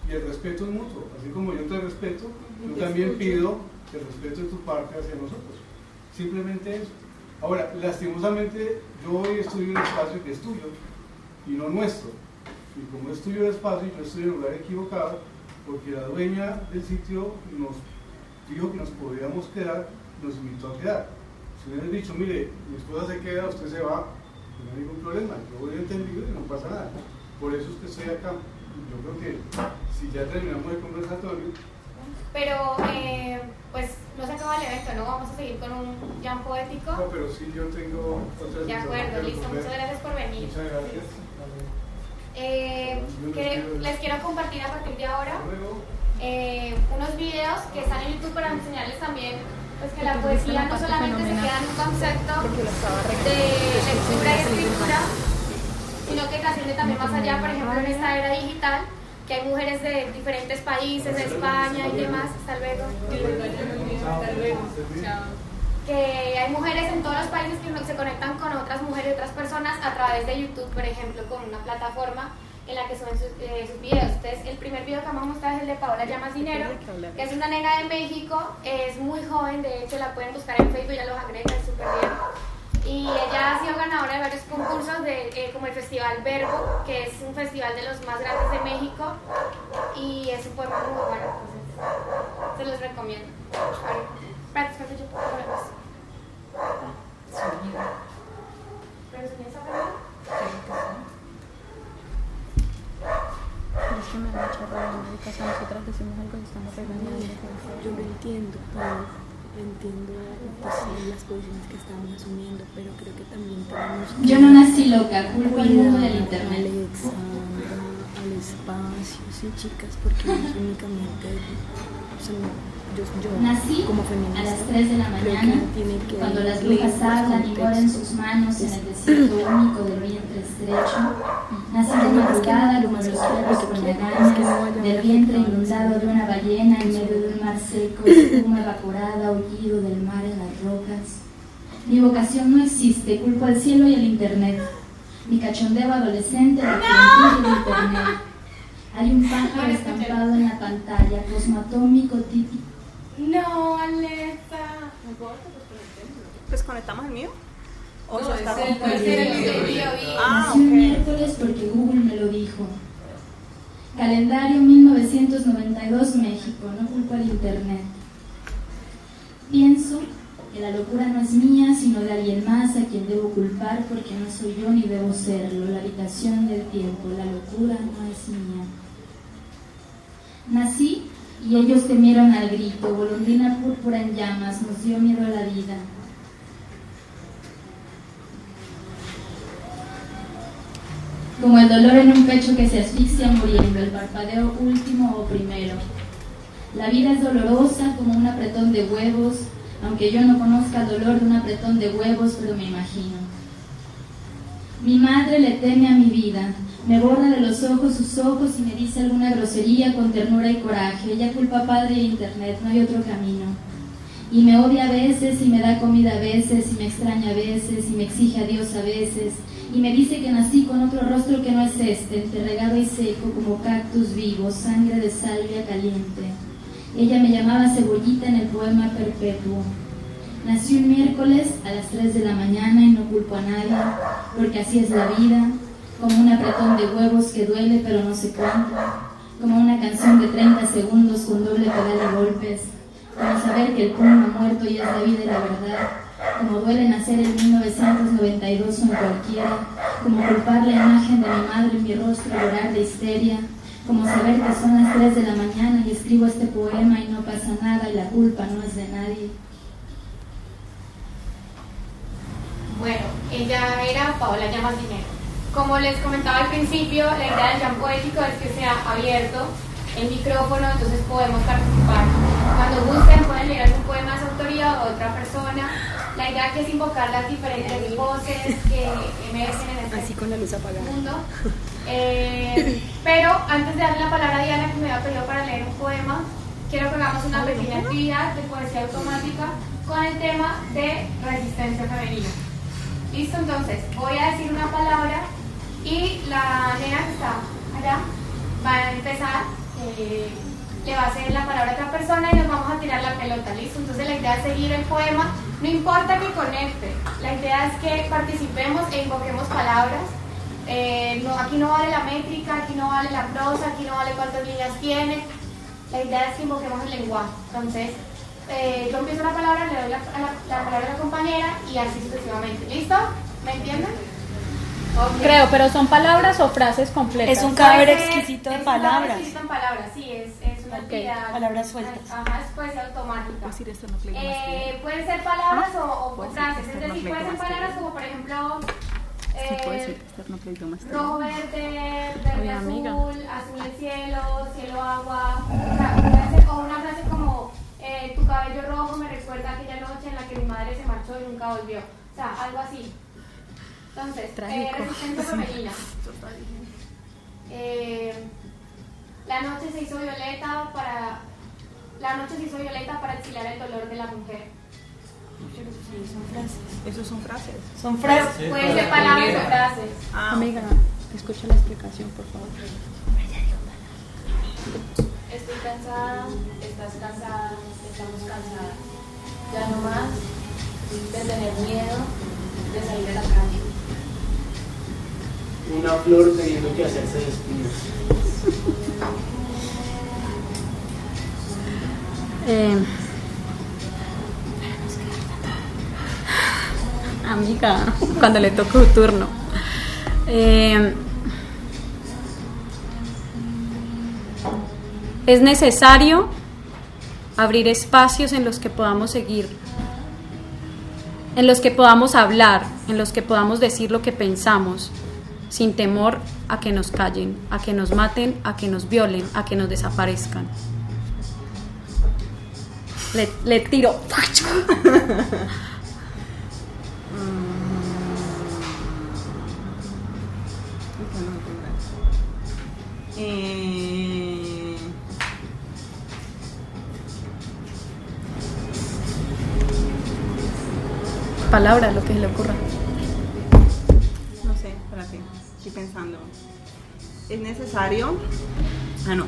Speaker 13: Y el respeto es mutuo. Así como yo te respeto, yo también pido el respeto de tu parte hacia nosotros. Simplemente eso. Ahora, lastimosamente, yo hoy estoy en un espacio que es tuyo y no nuestro. Y como es tuyo el espacio, yo estoy en el lugar equivocado, porque la dueña del sitio nos dijo que nos podíamos quedar, nos invitó a quedar. Si hubieran dicho, mire, mi esposa se queda, usted se va, no hay ningún problema, yo voy entendido y no pasa nada. Por eso es que estoy acá. Yo creo que si ya terminamos el conversatorio.
Speaker 1: Pero, pues, no se acaba el evento, ¿no? Vamos a seguir con un jam poético.
Speaker 13: No, pero sí, yo tengo otras.
Speaker 1: De acuerdo, listo, muchas gracias por venir.
Speaker 13: Muchas gracias.
Speaker 1: Les quiero compartir a partir de ahora unos videos que están en YouTube para enseñarles también pues, que la poesía no solamente se queda en un concepto de lectura y escritura, sino que trasciende también más allá, por ejemplo, en esta era digital, que hay mujeres de diferentes países, de España y demás. Hasta luego. Que hay mujeres en todos los países que se conectan con otras mujeres y otras personas a través de YouTube, por ejemplo, con una plataforma en la que suben sus videos. Entonces, el primer video que vamos a mostrar es el de Paola Llamas Dinero, que es una nena de México, es muy joven, de hecho la pueden buscar en Facebook, ya los agrega, es súper bien. Y ella ha sido ganadora de varios concursos, como el Festival Verbo, que es un festival de los más grandes de México, y es un poema muy bueno, entonces se los recomiendo.
Speaker 17: Es que me da mucha rabia, en mi casa nosotras decimos algo y estamos regañando.
Speaker 18: Yo lo entiendo, entiendo pues, las posiciones que estamos asumiendo, pero creo que también tenemos que...
Speaker 19: Yo no nací loca, culpo al mundo del internet.
Speaker 18: Alexandra, al espacio, sí chicas, porque no es únicamente... O sea, yo
Speaker 19: nací
Speaker 18: como feminista,
Speaker 19: a las 3 de la mañana, cuando las brujas hablan y guardan sus manos en el desierto único del vientre estrecho. Nací de madrugada como los perros con lagañas, del vientre inundado de una ballena en medio de un mar seco, espuma evaporada, aullido del mar en las rocas. Mi vocación no existe, culpo al cielo y al internet. Mi cachondeo adolescente, la juventud y el internet. Hay un pájaro estampado en la pantalla, cosmoatómico, típico.
Speaker 3: No, Alexa.
Speaker 16: ¿Pues conectamos el mío? ¿O
Speaker 3: No,
Speaker 16: se está
Speaker 3: es el video.
Speaker 19: Nací un miércoles porque Google me lo dijo. Calendario 1992 México, no culpo al internet. Pienso que la locura no es mía, sino de alguien más a quien debo culpar porque no soy yo ni debo serlo. La habitación del tiempo, la locura no es mía. Nací y ellos temieron al grito, golondrina púrpura en llamas, nos dio miedo a la vida. como el dolor en un pecho que se asfixia muriendo, el parpadeo último o primero. La vida es dolorosa como un apretón de huevos, aunque yo no conozca el dolor de un apretón de huevos, pero me imagino. Mi madre le teme a mi vida, me borra de los ojos sus ojos y me dice alguna grosería con ternura y coraje. Ella culpa a padre e internet, no hay otro camino. Y me odia a veces, y me da comida a veces, y me extraña a veces, y me exige adiós a veces, y me dice que nací con otro rostro que no es este, enterregado y seco como cactus vivo, sangre de salvia caliente. Ella me llamaba cebollita en el poema perpetuo. Nací un miércoles a las 3 de la mañana y no culpo a nadie, porque así es la vida, como un apretón de huevos que duele pero no sé cuánto, como una canción de 30 segundos con doble pedal de golpes, como saber que el puño ha muerto y es la vida y la verdad, como duele nacer en 1992 o en cualquiera, como culpar la imagen de mi madre en mi rostro y llorar de histeria, como saber que son las 3 de la mañana y escribo este poema y no pasa nada y la culpa no es de nadie.
Speaker 1: Bueno, ella era Paola Llamas Dinero. Como les comentaba al principio, la idea del jam poético es que sea abierto el micrófono, entonces podemos participar. Cuando gusten pueden leer algún poema de su autoría o de otra persona. La idea que es invocar las diferentes voces que emergen en este
Speaker 18: así con la luz apagada.
Speaker 1: Mundo. Pero antes de darle la palabra a Diana, que me había pedido para leer un poema, quiero que hagamos una pequeña actividad de poesía automática con el tema de resistencia femenina. ¿Listo? Entonces, voy a decir una palabra y la nena que está allá va a empezar, le va a hacer la palabra a otra persona y nos vamos a tirar la pelota, ¿listo? Entonces la idea es seguir el poema, no importa que conecte, la idea es que participemos e invoquemos palabras. Aquí no vale la métrica, aquí no vale la prosa, aquí no vale cuántas líneas tiene, la idea es que invoquemos el lenguaje. Entonces, yo empiezo la palabra, le doy la palabra a la compañera y así sucesivamente. ¿Listo? ¿Me entienden? Okay.
Speaker 15: Creo, pero ¿son palabras o frases completas?
Speaker 11: Es un cadáver exquisito de palabras.
Speaker 1: Un cadáver exquisito en palabras, sí, es una actividad.
Speaker 11: Palabras sueltas.
Speaker 1: Ajá, es poesía automática. Pueden ser
Speaker 18: palabras
Speaker 1: palabras o frases, es decir, pueden ser palabras como por ejemplo rojo, verde, verde, azul, azul el cielo, cielo, agua. O una frase como tu cabello rojo me recuerda aquella noche en la que mi madre se marchó y nunca volvió. O sea, algo así. Entonces, resistencia femenina. La noche se hizo violeta para exiliar el dolor de la mujer.
Speaker 16: Son frases. ¿Esos son frases?
Speaker 11: Son frases.
Speaker 1: Pueden ser palabras o frases.
Speaker 18: Amiga, escucha la explicación, por favor.
Speaker 8: Estoy cansada, estás cansada, estamos cansadas. Ya no más de tener miedo de salir a la calle.
Speaker 7: Una flor teniendo que hacerse de espinas.
Speaker 15: Amiga, cuando le toca un turno. Es necesario abrir espacios en los que podamos seguir, en los que podamos hablar, en los que podamos decir lo que pensamos, sin temor a que nos callen, a que nos maten, a que nos violen, a que nos desaparezcan. Le tiro. Palabra, lo que se le ocurra.
Speaker 16: No sé, espérate, estoy pensando. Es necesario. No.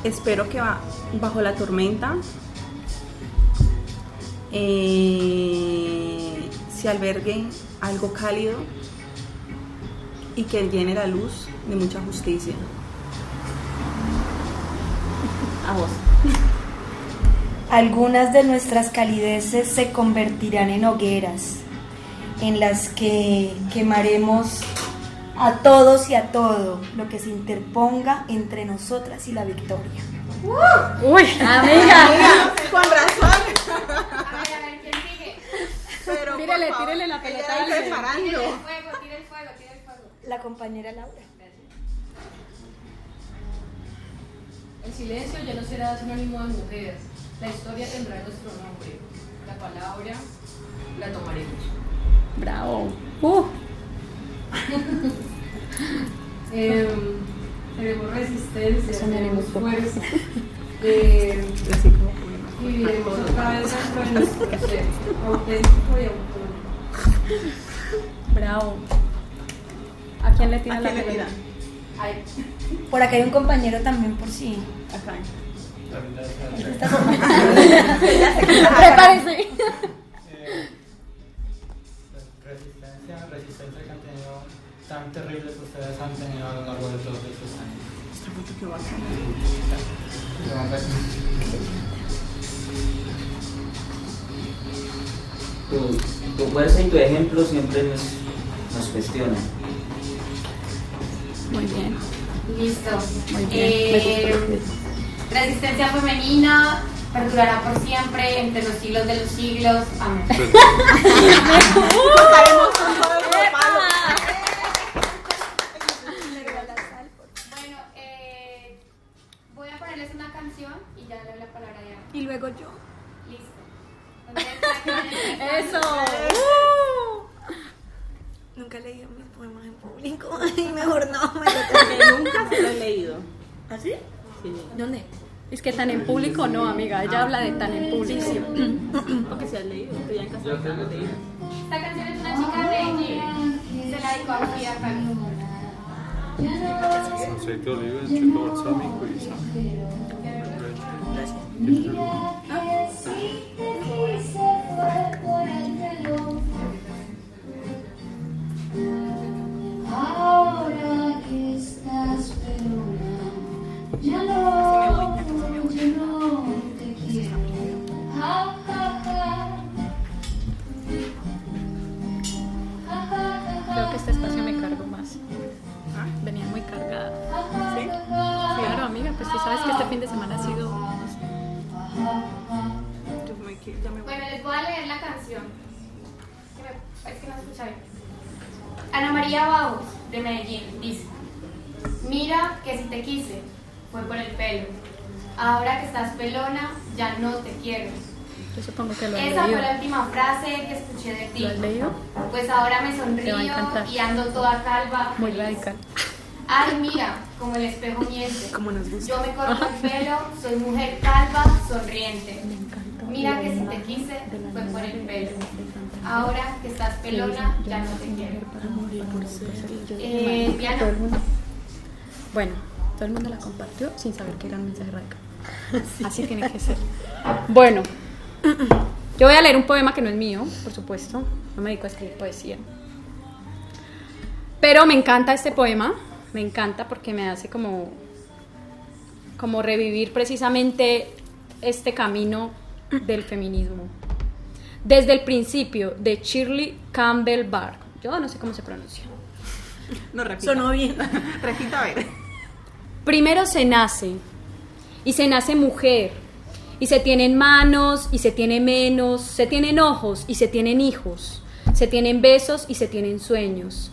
Speaker 16: Espero que bajo la tormenta se albergue algo cálido y que llene la luz de mucha justicia. A vos.
Speaker 11: Algunas de nuestras calideces se convertirán en hogueras, en las que quemaremos a todos y a todo lo que se interponga entre nosotras y la victoria.
Speaker 15: ¡Uy, amiga!
Speaker 16: Con razón.
Speaker 1: A ver, ¿quién sigue?
Speaker 16: Pero
Speaker 15: tírele la pelota.
Speaker 16: Ella preparando.
Speaker 1: Tire el fuego.
Speaker 11: la compañera Laura.
Speaker 20: El silencio ya no será sinónimo de mujer. La historia tendrá nuestro nombre. La palabra la tomaremos.
Speaker 15: Bravo.
Speaker 12: Tenemos resistencia, tenemos fuerza. Y viviremos otra vez dentro de nuestro ser, auténtico y autónomo.
Speaker 15: Bravo. ¿A quién le tira la pelota?
Speaker 11: Por acá hay un compañero también, por si.
Speaker 12: Acá.
Speaker 11: Prepárese.
Speaker 7: Resistencia que han tenido tan terrible que ustedes han tenido a lo largo de todos estos años.
Speaker 9: Tu fuerza y tu ejemplo siempre nos cuestionan.
Speaker 15: Muy bien.
Speaker 1: Listo.
Speaker 15: Muy bien.
Speaker 1: Resistencia femenina perdurará por siempre entre los siglos de los siglos. Amén. Bueno, voy a ponerles una canción y ya le doy la palabra a Diana.
Speaker 11: Y luego yo.
Speaker 1: Listo. Entonces,
Speaker 15: ¡Eso!
Speaker 11: Nunca he leído mis poemas en público. Y mejor no,
Speaker 16: Nunca se lo he leído.
Speaker 11: ¿Ah, sí?
Speaker 16: Sí.
Speaker 11: ¿Dónde?
Speaker 15: Es que tan en público no, amiga. Ella habla de tan en público.
Speaker 11: Sí.
Speaker 16: Porque se ha leído, estoy en casa de Carlos leído.
Speaker 1: esta canción es una chica de Medellín. Se la dedicó a Frida Kahlo.
Speaker 13: Aceite de oliva, cheto balsámico y sal.
Speaker 4: Ahora que estás pelona, ya no te quiero. Ja, ja, ja.
Speaker 15: Creo que este espacio me cargo más. Venía muy cargada. ¿Sí? Claro, amiga, pues tú sabes que este fin de semana ha sido...
Speaker 1: Bueno, les voy a leer la canción. Es que no escucha bien. Ana María Bajos, de Medellín, dice: mira que si te quise, fue por el pelo. Ahora que estás pelona, ya no te quiero.
Speaker 15: Yo supongo que lo has
Speaker 1: Esa
Speaker 15: leído.
Speaker 1: fue la última frase que escuché de ti.
Speaker 15: ¿Lo has leído?
Speaker 1: Pues ahora me
Speaker 15: Te va a
Speaker 1: sonrío
Speaker 15: encantar.
Speaker 1: y ando toda calva.
Speaker 15: Muy radical.
Speaker 1: Ay, mira, como el espejo miente.
Speaker 11: Como nos gusta.
Speaker 1: Yo me corto el pelo, soy mujer calva, sonriente. Mira que si te quise, fue por el pelo. Ahora que estás pelona, ya no te quiero. Diana.
Speaker 15: Todo el mundo. Bueno, todo el mundo la compartió sin saber que era un mensaje radical. Así tiene que ser. Bueno, yo voy a leer un poema que no es mío, por supuesto. No me dedico a escribir poesía. Pero me encanta este poema. Me encanta porque me hace como revivir precisamente este camino del feminismo. Desde el principio, de Shirley Campbell Barr. Yo no sé cómo se pronuncia.
Speaker 16: No, repita.
Speaker 11: Sonó bien.
Speaker 16: Repita, a ver.
Speaker 15: Primero se nace, y se nace mujer, y se tienen manos, y se tiene menos, se tienen ojos, y se tienen hijos, se tienen besos, y se tienen sueños.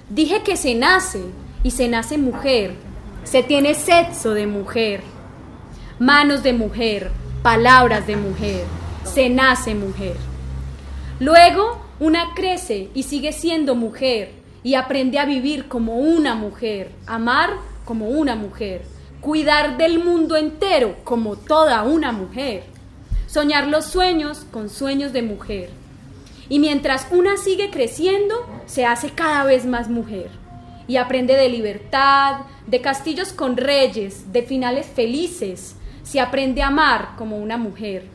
Speaker 15: Dije que se nace, y se nace mujer, se tiene sexo de mujer, manos de mujer, palabras de mujer, se nace mujer. Luego una crece y sigue siendo mujer y aprende a vivir como una mujer, amar como una mujer, cuidar del mundo entero como toda una mujer, soñar los sueños con sueños de mujer. Y mientras una sigue creciendo, se hace cada vez más mujer y aprende de libertad, de castillos con reyes, de finales felices, se aprende a amar como una mujer.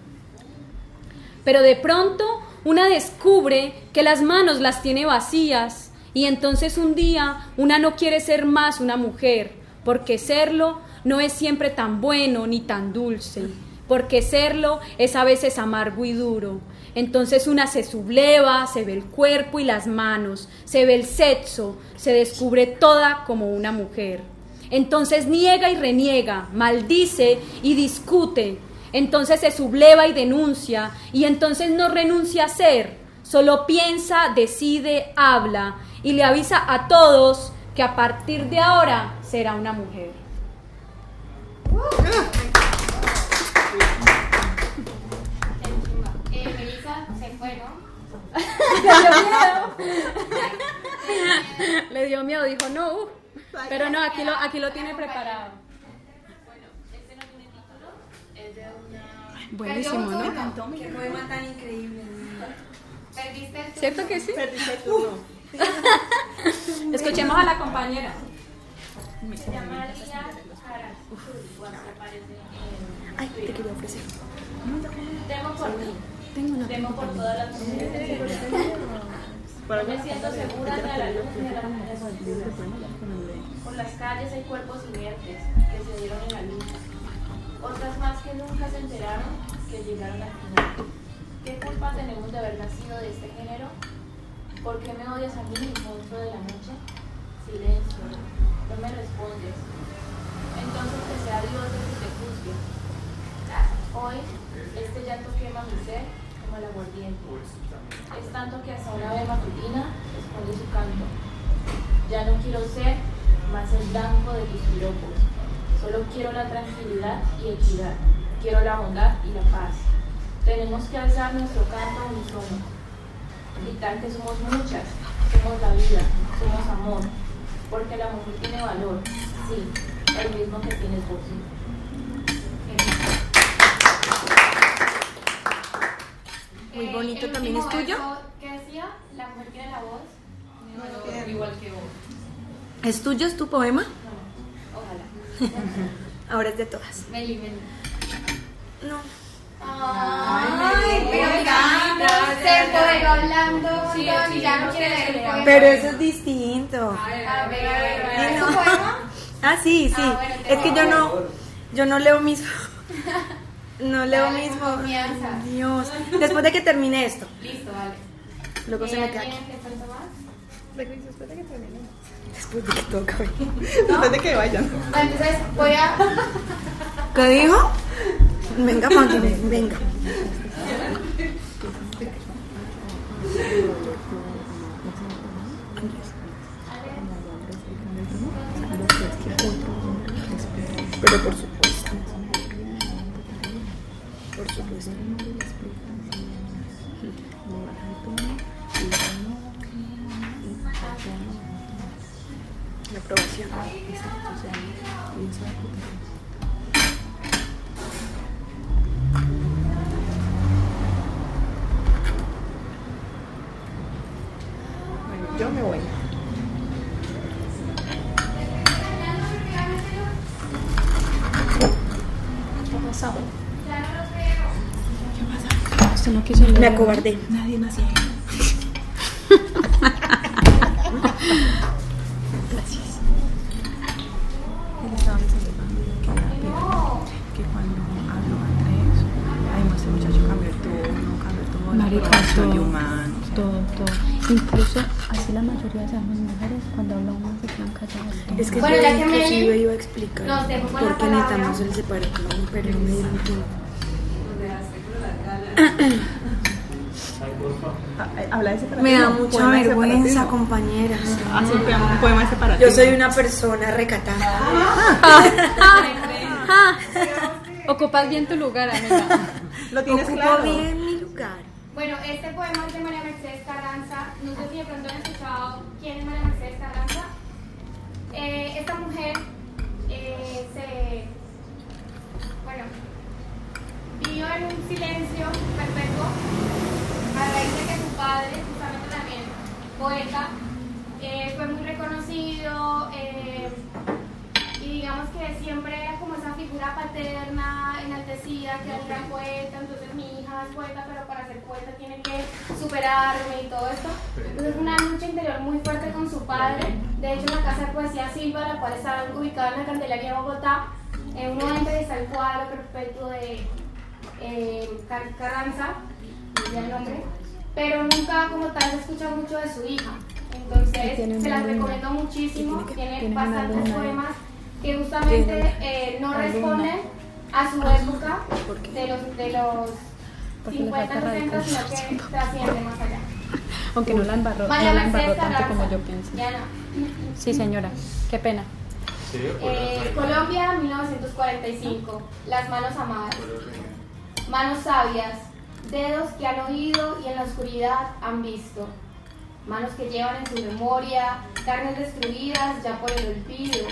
Speaker 15: Pero de pronto una descubre que las manos las tiene vacías y entonces un día una no quiere ser más una mujer, porque serlo no es siempre tan bueno ni tan dulce, porque serlo es a veces amargo y duro. Entonces una se subleva, se ve el cuerpo y las manos, se ve el sexo, se descubre toda como una mujer. Entonces niega y reniega, maldice y discute. Entonces se subleva y denuncia, y entonces no renuncia a ser, solo piensa, decide, habla, y le avisa a todos que a partir de ahora será una mujer.
Speaker 1: Melissa se fue, ¿no?
Speaker 15: Le dio miedo, dijo no, pero no, aquí lo tiene preparado.
Speaker 20: Este no tiene título, es de una...
Speaker 15: Buenísimo, ¿no?
Speaker 2: Qué poema tan increíble.
Speaker 1: Perdiste el turno.
Speaker 15: ¿Cierto que sí?
Speaker 2: Perdiste el turno.
Speaker 15: Escuchemos a la compañera.
Speaker 20: Se llama Lía Jara.
Speaker 18: Ay, te quería ofrecer.
Speaker 20: Temo por mí. Temo por todas las mujeres de mi vida. No me siento segura ni a la luz ni a las mujeres oscuras. Por las calles hay cuerpos inertes que se dieron en la lucha. Otras más que nunca se enteraron que llegaron al final. ¿Qué culpa tenemos de haber nacido de este género? ¿Por qué me odias a mí, monstruo de la noche? Silencio, no me respondes. Entonces que sea Dios el que te juzgue. Hoy, este llanto quema mi ser como el aguardiente. Es tanto que hasta una ave matutina esconde su canto. Ya no quiero ser más el blanco de tus piropos. Solo quiero la tranquilidad y equidad. Quiero la bondad y la paz. Tenemos que alzar nuestro canto unísono. Gritar que somos muchas, somos la vida, somos amor. Porque la mujer tiene valor, sí, el mismo que tienes por sí.
Speaker 11: Muy bonito,
Speaker 1: el
Speaker 11: ¿también es
Speaker 1: último
Speaker 11: tuyo?
Speaker 1: verso, ¿qué decía? La mujer tiene la voz.
Speaker 20: Igual que vos.
Speaker 11: ¿Es tuyo? ¿Es tu poema?
Speaker 1: Ojalá.
Speaker 11: Ahora es de todas.
Speaker 1: Meli.
Speaker 11: No.
Speaker 1: Ay, pero digamos, se empoderó hablando y ya no quiere leer el poema.
Speaker 11: Pero eso es distinto.
Speaker 1: A ver, ¿es
Speaker 11: No.
Speaker 1: tu poema?
Speaker 11: Ah, sí, sí.
Speaker 1: Ah, bueno,
Speaker 11: Es que yo no leo mis... No leo
Speaker 1: Dale,
Speaker 11: mis...
Speaker 1: con confianza.
Speaker 11: Dios. Después de que termine esto.
Speaker 1: Listo, vale.
Speaker 11: Luego se me queda aquí.
Speaker 1: ¿Quién que tanto más?
Speaker 12: Después de que termine.
Speaker 11: Después de que todo acabe.
Speaker 12: Después de que vayan.
Speaker 1: Bueno, entonces voy a...
Speaker 11: ¿Qué dijo? Venga, Maggie, venga. Pero por supuesto. Por supuesto. La aprobación.
Speaker 12: Bueno, yo me voy.
Speaker 18: ¿Qué ha pasado?
Speaker 11: Usted no quiso leer. Me acobardé.
Speaker 18: Nadie nació. Gracias. Él estaba diciendo que cuando hablo antes, además el muchacho cambió el tono,
Speaker 15: Marica,
Speaker 18: de humano.
Speaker 17: Todo. Incluso así la mayoría de las mujeres cuando hablamos se quedan calladas.
Speaker 11: Es que
Speaker 1: Bueno,
Speaker 11: yo
Speaker 1: ya que
Speaker 11: inclusive
Speaker 1: Meli
Speaker 11: iba a explicar
Speaker 1: nos dejó con la
Speaker 11: porque
Speaker 1: palabra.
Speaker 11: necesitamos el separativo, pero no me dieron tiempo.
Speaker 12: Habla de separatismo.
Speaker 11: Me da mucha
Speaker 12: Poema de
Speaker 11: vergüenza,
Speaker 12: separatismo.
Speaker 11: compañeras.
Speaker 12: Hace un poema de separatismo.
Speaker 11: Yo soy una persona recatada.
Speaker 15: Ocupas bien tu lugar, amiga.
Speaker 12: Lo tienes
Speaker 11: Ocupo
Speaker 12: claro.
Speaker 11: bien mi lugar.
Speaker 1: Bueno, este poema es de María Mercedes Carranza. No sé si de pronto han escuchado quién es María Mercedes Carranza. Esta mujer vivió en un silencio perpetuo a raíz de que su padre, justamente también poeta, fue muy reconocido y digamos que siempre era como esa figura paterna enaltecida que era un gran poeta. Entonces mi hija es poeta, pero para ser poeta tiene que superarme y todo esto. Entonces una lucha interior muy fuerte con su padre. De hecho, en la Casa de Poesía Silva, la cual está ubicada en la Candelaria de Bogotá, uno entra y está el cuadro perpetuo de Carranza, ya el nombre, pero nunca como tal se escucha mucho de su hija. Entonces se las recomiendo muchísimo. Tiene bastantes poemas que justamente no responden a su época de los 50, 60, sino que trascienden más allá.
Speaker 15: Aunque no la embarró,
Speaker 1: María
Speaker 15: no la
Speaker 1: Mercedes
Speaker 15: embarró tanto
Speaker 1: Carranza.
Speaker 15: como yo pienso.
Speaker 1: Diana.
Speaker 15: Sí, señora, qué pena.
Speaker 1: Colombia, 1945. Las manos amadas. Manos sabias, dedos que han oído y en la oscuridad han visto. Manos que llevan en su memoria carnes destruidas ya por el olvido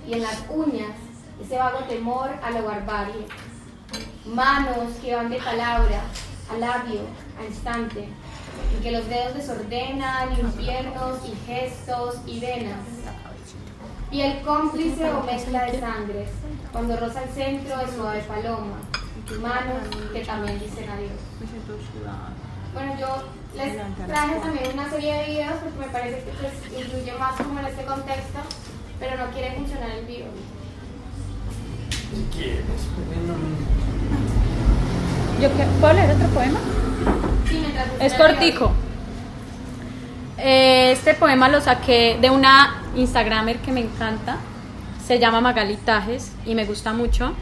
Speaker 1: y en las uñas ese vago temor a la barbarie. Manos que van de palabra a labio, a instante, en que los dedos desordenan infiernos y gestos y venas. Piel cómplice o mezcla de sangres, cuando roza el centro de suave paloma. Manos que también dicen adiós. Bueno, yo les traje también una serie de videos porque me parece que pues, incluye más como en este contexto, pero no quiere funcionar en vivo.
Speaker 15: ¿Puedo leer otro poema?
Speaker 1: Sí, mientras
Speaker 15: Es cortico. Este poema lo saqué de una Instagramer que me encanta, se llama Magali Tajes y me gusta mucho.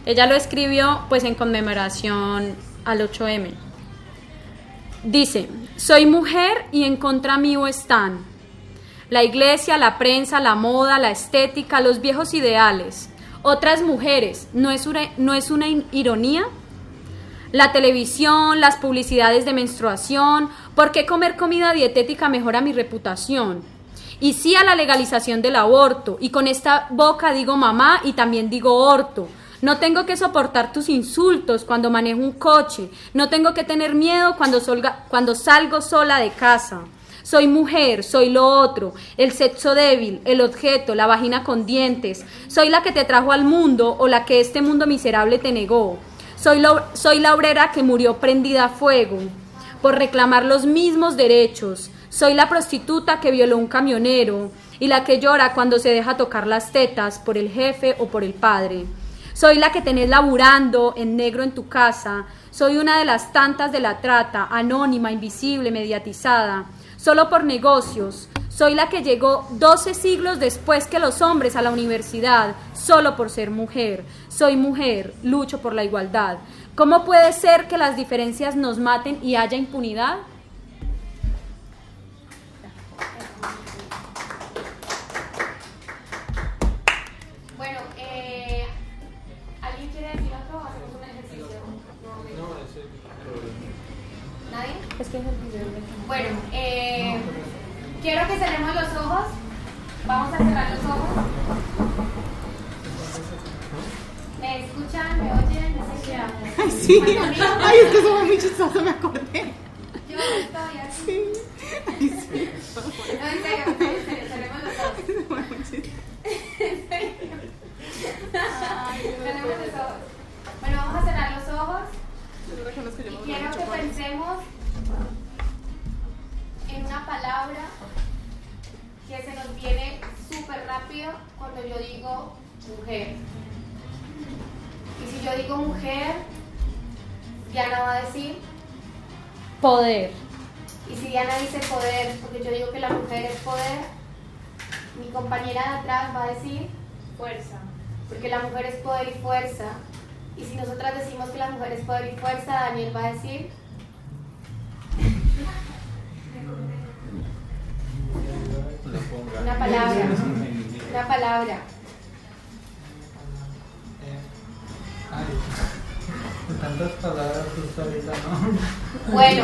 Speaker 15: Ella lo escribió pues en conmemoración al 8M. Dice: soy mujer y en contra mío están la iglesia, la prensa, la moda, la estética, los viejos ideales. Otras mujeres, ¿no es una ironía? La televisión, las publicidades de menstruación, ¿por qué comer comida dietética mejora mi reputación? Y sí a la legalización del aborto, y con esta boca digo mamá y también digo orto. No tengo que soportar tus insultos cuando manejo un coche, no tengo que tener miedo cuando salgo sola de casa. Soy mujer, soy lo otro, el sexo débil, el objeto, la vagina con dientes. Soy la que te trajo al mundo o la que este mundo miserable te negó. Soy la obrera que murió prendida a fuego por reclamar los mismos derechos. Soy la prostituta que violó un camionero y la que llora cuando se deja tocar las tetas por el jefe o por el padre. Soy la que tenés laburando en negro en tu casa. Soy una de las tantas de la trata, anónima, invisible, mediatizada, solo por negocios. Soy la que llegó 12 siglos después que los hombres a la universidad, solo por ser mujer. Soy mujer, lucho por la igualdad. ¿Cómo puede ser que las diferencias nos maten y haya impunidad?
Speaker 1: Bueno, ¿alguien quiere decir algo o hacemos un ejercicio?
Speaker 7: No, ese es el problema.
Speaker 1: ¿Nadie?
Speaker 15: Es que es el video.
Speaker 1: Bueno, quiero que cerremos los ojos. Vamos a cerrar los ojos. ¿Me escuchan? ¿Me oyen? ¿Me escuchan?
Speaker 10: Ay, sí. Ay, es que eso fue muy chistoso, me acordé.
Speaker 1: Yo estoy así.
Speaker 10: Sí. Ay, sí.
Speaker 1: No, en serio, cerremos los ojos. En serio. Cerremos los ojos. Bueno, vamos a cerrar los ojos. Y quiero que pensemos en una palabra que se nos viene súper rápido cuando yo digo mujer. Y si yo digo mujer, Diana va a decir
Speaker 15: poder.
Speaker 1: Y si Diana dice poder, porque yo digo que la mujer es poder, mi compañera de atrás va a decir fuerza, porque la mujer es poder y fuerza. Y si nosotras decimos que la mujer es poder y fuerza, Daniel va a decir una palabra. Una palabra.
Speaker 14: Ay, tantas palabras justo ahorita, ¿no?
Speaker 1: Bueno,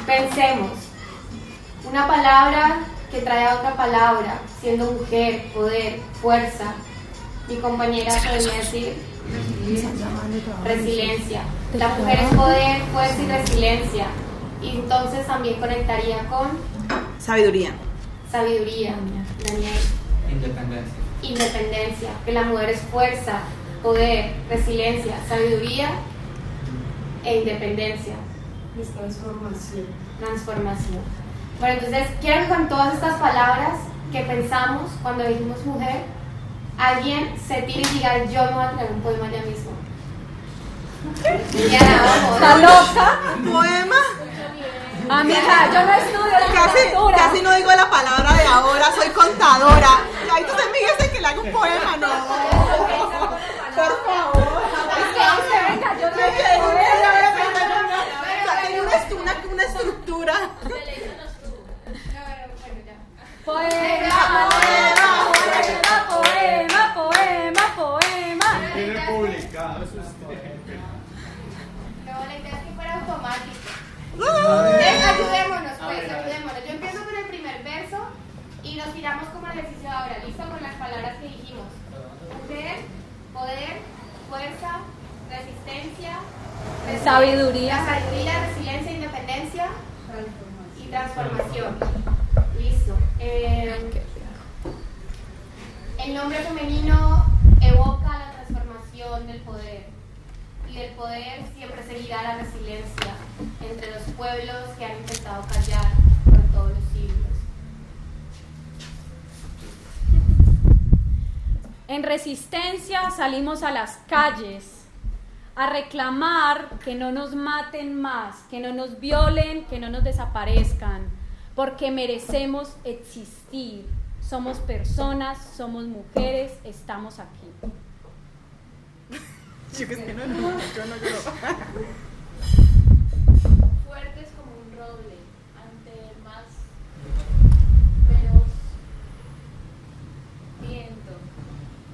Speaker 1: pensemos. Una palabra que trae a otra palabra, siendo mujer, poder, fuerza. Mi compañera podría decir resiliencia. La mujer es poder, fuerza y resiliencia. Y entonces también conectaría con
Speaker 10: sabiduría.
Speaker 1: Sabiduría, Daniel.
Speaker 14: Independencia.
Speaker 1: Independencia. Que la mujer es fuerza, poder, resiliencia, sabiduría e independencia.
Speaker 12: Es transformación.
Speaker 1: Transformación. Bueno, entonces quiero que con todas estas palabras que pensamos cuando dijimos mujer, alguien se tire y diga: yo me voy a traer un poema ya mismo. Ya, vamos.
Speaker 10: ¿Está loca? ¿Un poema?
Speaker 15: Amiga, yo no estudio
Speaker 10: casi no digo la palabra de ahora, soy contadora. Y ahí entonces me dice que le hago un poema, no. Por favor.
Speaker 15: Es que venga, yo no
Speaker 10: tengo una estructura.
Speaker 1: Ayudémonos, pues, ayudémonos. Yo empiezo con el primer verso y nos tiramos como el ejercicio ahora, ¿listo? Con las palabras que dijimos. Mujer, poder, fuerza, resistencia,
Speaker 15: sabiduría,
Speaker 1: resiliencia, independencia y transformación. Listo. El nombre femenino evoca la transformación del poder. Y del poder siempre seguirá la resiliencia entre los pueblos que han intentado callar por todos los siglos.
Speaker 15: En resistencia salimos a las calles a reclamar que no nos maten más, que no nos violen, que no nos desaparezcan, porque merecemos existir. Somos personas, somos mujeres, estamos aquí.
Speaker 16: Yo que no, yo no.
Speaker 20: Fuertes como un roble ante el más feroz viento,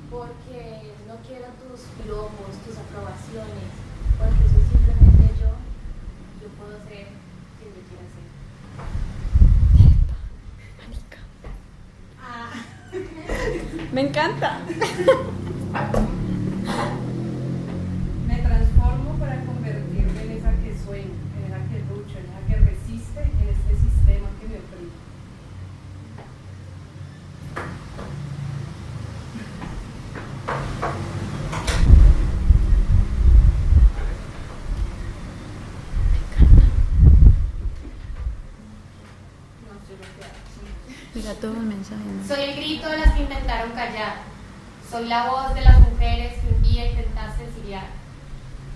Speaker 20: porque no quiero tus piropos, tus aprobaciones, porque soy simplemente yo puedo ser quien yo quiera ser.
Speaker 15: Me encanta.
Speaker 12: Me transformo para convertirme en esa que sueño, en esa que lucho, en esa que resiste en este sistema que me oprime.
Speaker 17: Mira todo el mensaje.
Speaker 1: Soy el grito de las que intentaron callar. Soy la voz de las mujeres que un día intentaste exiliar.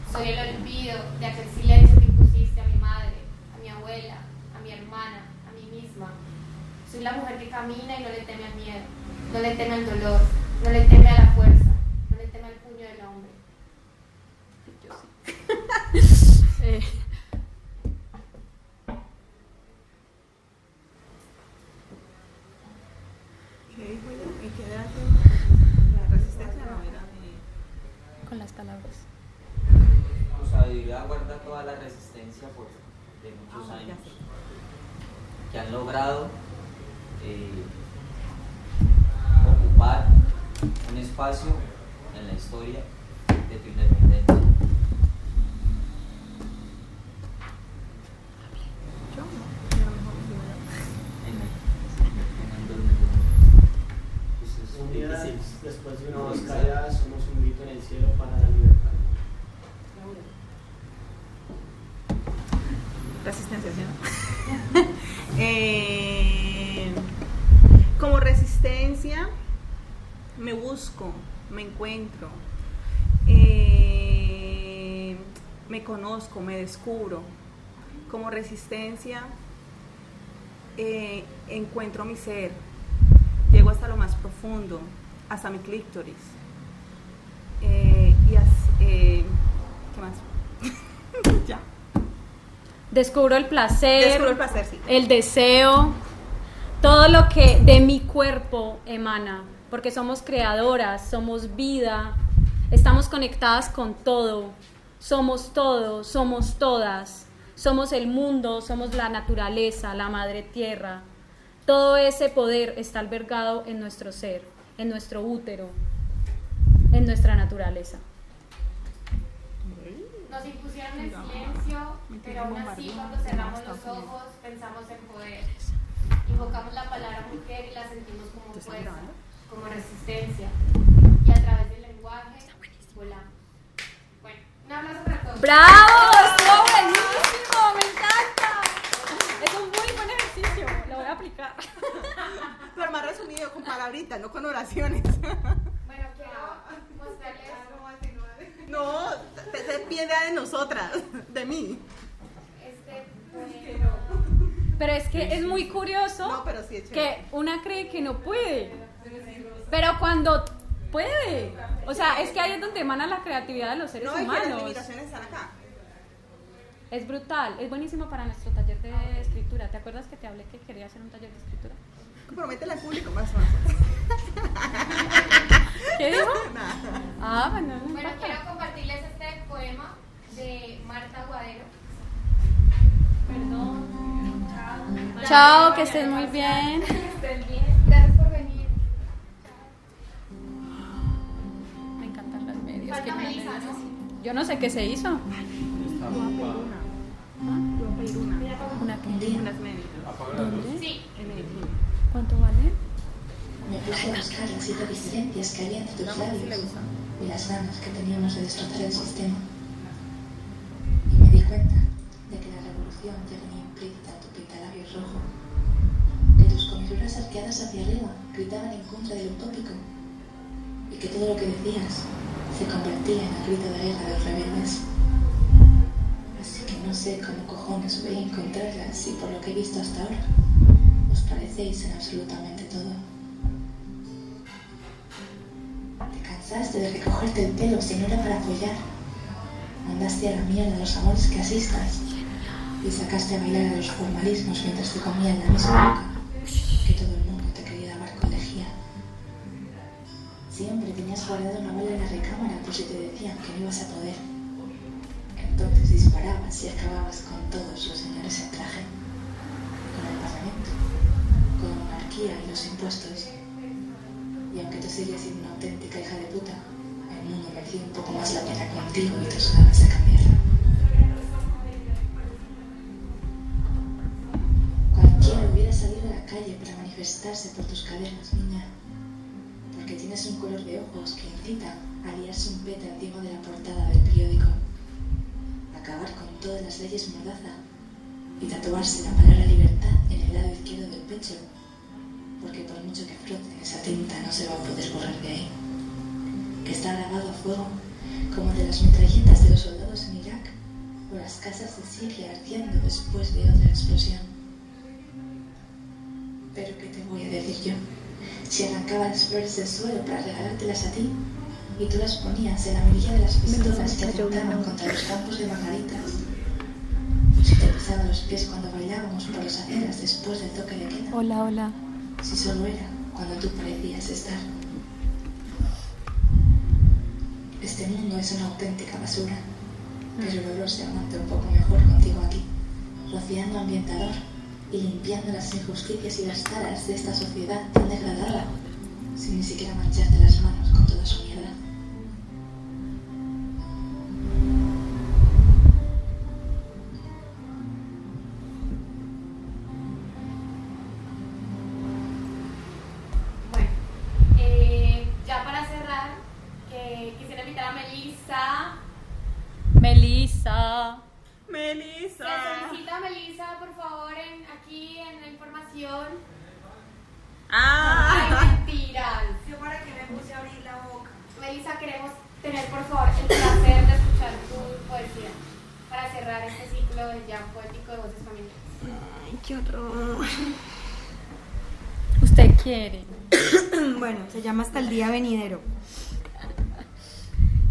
Speaker 1: Soy el olvido de aquel silencio que impusiste a mi madre, a mi abuela, a mi hermana, a mí misma. Soy la mujer que camina y no le teme al miedo, no le teme al dolor, no le teme a la fuerza, no le teme al puño del hombre. Yo sí.
Speaker 16: ¿Qué dijo ella? ¿En qué edad? La resistencia no era
Speaker 15: con las palabras.
Speaker 9: Tu sabiduría guarda toda la resistencia de muchos años que han logrado ocupar un espacio en la historia de tu independencia.
Speaker 7: Unidas después de una voz callada, somos un grito en el cielo para la libertad.
Speaker 16: Resistencia, ¿sí? Como resistencia me busco, me encuentro, me conozco, me descubro. Como resistencia encuentro mi ser, llego hasta lo más profundo, hasta mi clítoris. ¿Qué más? Ya.
Speaker 15: Descubro el placer,
Speaker 16: sí.
Speaker 15: El deseo, todo lo que de mi cuerpo emana, porque somos creadoras, somos vida, estamos conectadas con todo, somos todas, somos el mundo, somos la naturaleza, la madre tierra. Todo ese poder está albergado en nuestro ser, en nuestro útero, en nuestra naturaleza.
Speaker 1: Nos impusieron el silencio, pero aún así cuando cerramos los ojos pensamos en poder. Invocamos la palabra mujer y la sentimos como fuerza, como resistencia. Y a través del lenguaje volamos. Bueno, un abrazo para todos.
Speaker 15: ¡Bravo! ¡Estuvo buenísimo! ¡Me encanta! Es un muy buen ejercicio, lo voy a aplicar.
Speaker 16: Pero más resumido, con palabritas, no con oraciones.
Speaker 1: Bueno, quiero mostrarles.
Speaker 16: No, te piedra de nosotras, de mí.
Speaker 15: Pero es que es muy curioso que una cree que no puede, pero cuando puede, o sea, es que ahí es donde emana la creatividad de los seres humanos.
Speaker 16: No, y que las limitaciones están acá.
Speaker 15: Es brutal, es buenísimo para nuestro taller de escritura. ¿Te acuerdas que te hablé que quería hacer un taller de escritura?
Speaker 16: Comprométela al público, más.
Speaker 15: ¿Qué dijo?
Speaker 16: Nada.
Speaker 15: Ah, bueno.
Speaker 1: Bueno, quiero compartirles este poema de Marta Guadero.
Speaker 15: Chao, que estés muy bien.
Speaker 1: Gracias por venir.
Speaker 15: Me encantan las medias.
Speaker 1: Falta
Speaker 15: ¿Qué me
Speaker 1: Melissa,
Speaker 15: medias?
Speaker 1: ¿no?
Speaker 15: Yo no sé qué se hizo.
Speaker 12: Unas medias.
Speaker 15: ¿Dónde?
Speaker 1: Sí.
Speaker 12: En Medellín.
Speaker 15: ¿Cuánto vale?
Speaker 19: Me puse a buscar las 7 diferencias que había entre tus labios y las ganas que teníamos de destrozar el sistema. Y me di cuenta de que la revolución ya venía implícita en tu pintalabios rojo, que tus comisuras arqueadas hacia arriba gritaban en contra del utópico y que todo lo que decías se convertía en el grito de guerra de los rebeldes. Así que no sé cómo cojones voy a encontrarlas si por lo que he visto hasta ahora os parecéis en absolutamente todo. Te cansaste de recogerte el pelo si no era para apoyar. Mandaste a la mierda los amores que asistas y sacaste a bailar a los formalismos mientras te comían la misma boca que todo el mundo te quería dar con lejía. Siempre tenías guardado una bala en la recámara por si te decían que no ibas a poder. Entonces disparabas y acababas con todos los señores en traje, con el parlamento, con la monarquía y los impuestos. Y aunque tú seguías siendo una auténtica hija de puta, el mundo merecía un poco más la pena contigo y tus ganas de cambiar. Cualquiera hubiera salido a la calle para manifestarse por tus cadenas, niña, porque tienes un color de ojos que incita a liarse un peta encima de la portada del periódico, acabar con todas las leyes mordaza y tatuarse la palabra libertad en el lado izquierdo del pecho, porque por mucho que frote esa tinta no se va a poder borrar de ahí, que está grabado a fuego como de las metralletas de los soldados en Irak o las casas de Siria ardiendo después de otra explosión. Pero ¿qué te voy a decir yo? Si arrancaba las flores del suelo para regalártelas a ti y tú las ponías en la mirilla de las pistolas que apuntaban contra los campos de margaritas, si te pisaba los pies cuando bailábamos por las aceras después del toque de queda.
Speaker 15: Hola, hola.
Speaker 19: Si solo era cuando tú parecías estar. Este mundo es una auténtica basura, pero el olor se aguanta un poco mejor contigo aquí, rociando ambientador y limpiando las injusticias y las taras de esta sociedad tan degradada, sin ni siquiera mancharte las manos con toda su mierda.
Speaker 1: Ya para cerrar, quisiera invitar a Melissa.
Speaker 15: Melissa.
Speaker 1: Se solicita a Melissa, por favor, aquí en la información.
Speaker 16: Ah.
Speaker 1: Ay, mentiras.
Speaker 11: Yo para que me puse a abrir la boca.
Speaker 1: Melissa, queremos tener, por favor, el placer de escuchar tu poesía para cerrar este ciclo de jam poético de voces familiares.
Speaker 11: Ay, qué horror.
Speaker 15: ¿Usted quiere?
Speaker 11: Bueno, se llama Hasta el día venidero.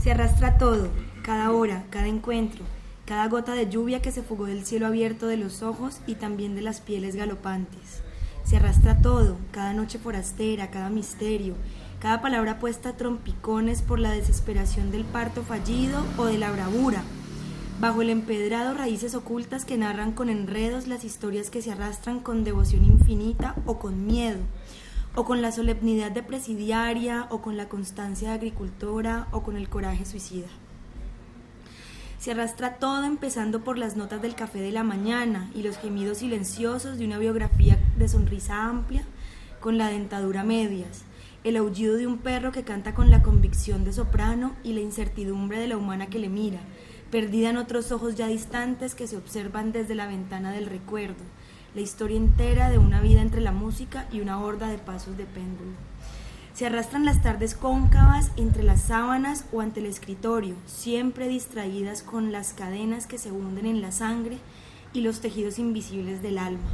Speaker 11: Se arrastra todo, cada hora, cada encuentro, cada gota de lluvia que se fugó del cielo abierto de los ojos y también de las pieles galopantes. Se arrastra todo, cada noche forastera, cada misterio, cada palabra puesta a trompicones por la desesperación del parto fallido o de la bravura. Bajo el empedrado, raíces ocultas que narran con enredos las historias que se arrastran con devoción infinita o con miedo, o con la solemnidad de presidiaria, o con la constancia de agricultora, o con el coraje suicida. Se arrastra todo, empezando por las notas del café de la mañana y los gemidos silenciosos de una biografía de sonrisa amplia con la dentadura a medias, el aullido de un perro que canta con la convicción de soprano y la incertidumbre de la humana que le mira, perdida en otros ojos ya distantes que se observan desde la ventana del recuerdo, la historia entera de una vida entre la música y una horda de pasos de péndulo. Se arrastran las tardes cóncavas entre las sábanas o ante el escritorio, siempre distraídas con las cadenas que se hunden en la sangre y los tejidos invisibles del alma.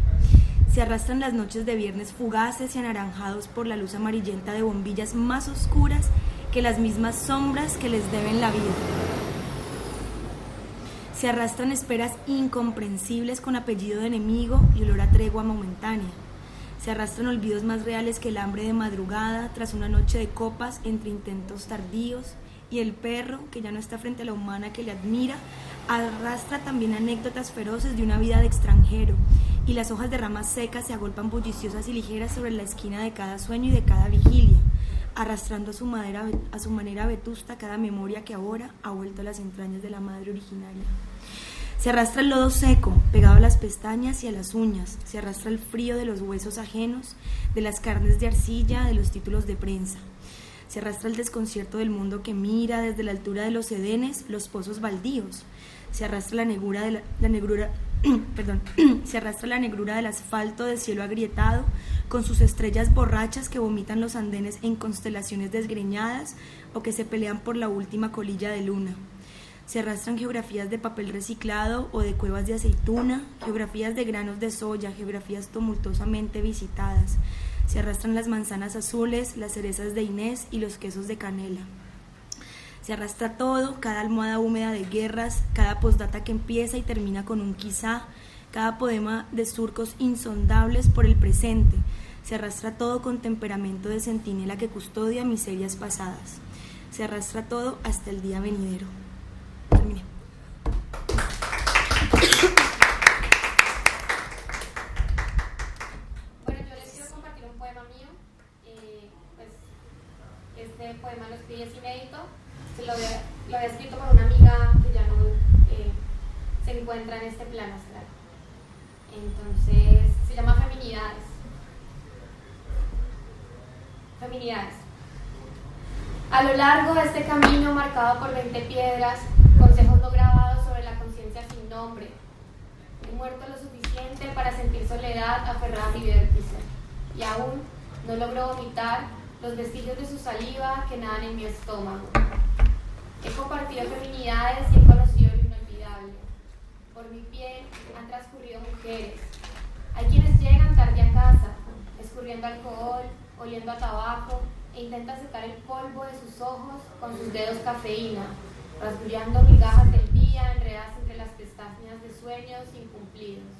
Speaker 11: Se arrastran las noches de viernes fugaces y anaranjados por la luz amarillenta de bombillas más oscuras que las mismas sombras que les deben la vida. Se arrastran esperas incomprensibles con apellido de enemigo y olor a tregua momentánea. Se arrastran olvidos más reales que el hambre de madrugada tras una noche de copas entre intentos tardíos y el perro, que ya no está frente a la humana que le admira, arrastra también anécdotas feroces de una vida de extranjero, y las hojas de ramas secas se agolpan bulliciosas y ligeras sobre la esquina de cada sueño y de cada vigilia, arrastrando a su manera vetusta cada memoria que ahora ha vuelto a las entrañas de la madre originaria. Se arrastra el lodo seco, pegado a las pestañas y a las uñas, se arrastra el frío de los huesos ajenos, de las carnes de arcilla, de los títulos de prensa. Se arrastra el desconcierto del mundo que mira desde la altura de los edenes, los pozos baldíos. Se arrastra la negrura se arrastra la negrura del asfalto de cielo agrietado, con sus estrellas borrachas que vomitan los andenes en constelaciones desgreñadas o que se pelean por la última colilla de luna. Se arrastran geografías de papel reciclado o de cuevas de aceituna, geografías de granos de soya, geografías tumultuosamente visitadas. Se arrastran las manzanas azules, las cerezas de Inés y los quesos de canela. Se arrastra todo, cada almohada húmeda de guerras, cada postdata que empieza y termina con un quizá, cada poema de surcos insondables por el presente. Se arrastra todo con temperamento de centinela que custodia miserias pasadas. Se arrastra todo hasta el día venidero. Terminé.
Speaker 1: Bueno, yo les quiero compartir un poema mío. Pues, este poema lo escribí, es inédito. Lo había escrito por una amiga que ya no se encuentra en este plano astral. Entonces, se llama Feminidades. Feminidades. A lo largo de este camino marcado por 20 piedras, consejos no grabados sobre la conciencia sin nombre. He muerto lo suficiente para sentir soledad aferrada a mi vértice, y aún no logro vomitar los vestigios de su saliva que nadan en mi estómago. He compartido feminidades y he conocido lo inolvidable. Por mi piel han transcurrido mujeres. Hay quienes llegan tarde a casa, escurriendo alcohol, oliendo a tabaco, e intentan secar el polvo de sus ojos con sus dedos cafeína, rasguñando migajas del día enredadas entre las pestañas de sueños incumplidos.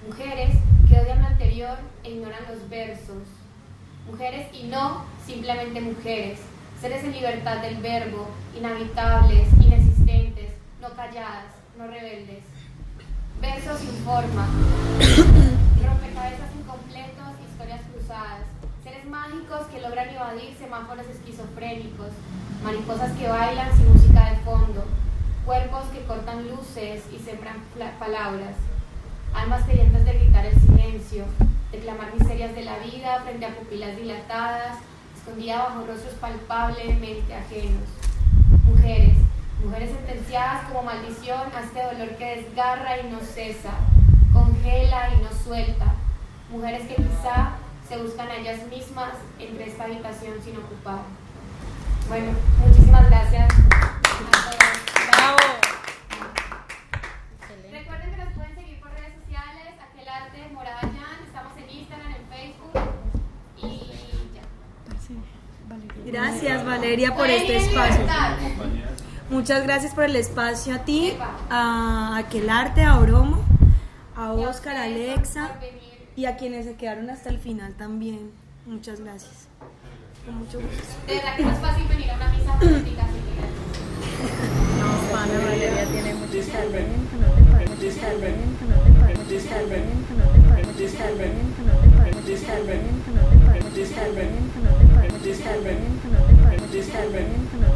Speaker 1: Mujeres que odian lo anterior e ignoran los versos. Mujeres y no simplemente mujeres, seres en libertad del verbo, inhabitables, inexistentes, no calladas, no rebeldes. Versos sin forma, rompecabezas incompletos, historias cruzadas, seres mágicos que logran evadir semáforos esquizofrénicos, mariposas que bailan sin música de fondo, cuerpos que cortan luces y sembran palabras, almas sedientas de gritar el silencio, de clamar miserias de la vida frente a pupilas dilatadas, escondida bajo rostros palpablemente ajenos. Mujeres sentenciadas como maldición a este dolor que desgarra y no cesa, congela y no suelta. Mujeres que quizá se buscan a ellas mismas entre esta habitación sin ocupar. Bueno, muchísimas gracias a todos.
Speaker 15: ¡Bravo!
Speaker 1: Recuerden que nos pueden seguir por redes sociales, Aquelarte Morada Jan, estamos en Instagram, en Facebook y ya.
Speaker 11: Gracias, Valeria, por este espacio. Muchas gracias por el espacio a ti, a Aquelarte, a Oromo, a Oscar, a Alexa y a quienes se quedaron hasta el final también. Muchas gracias. Con mucho gusto.
Speaker 1: De verdad que no es fácil venir a una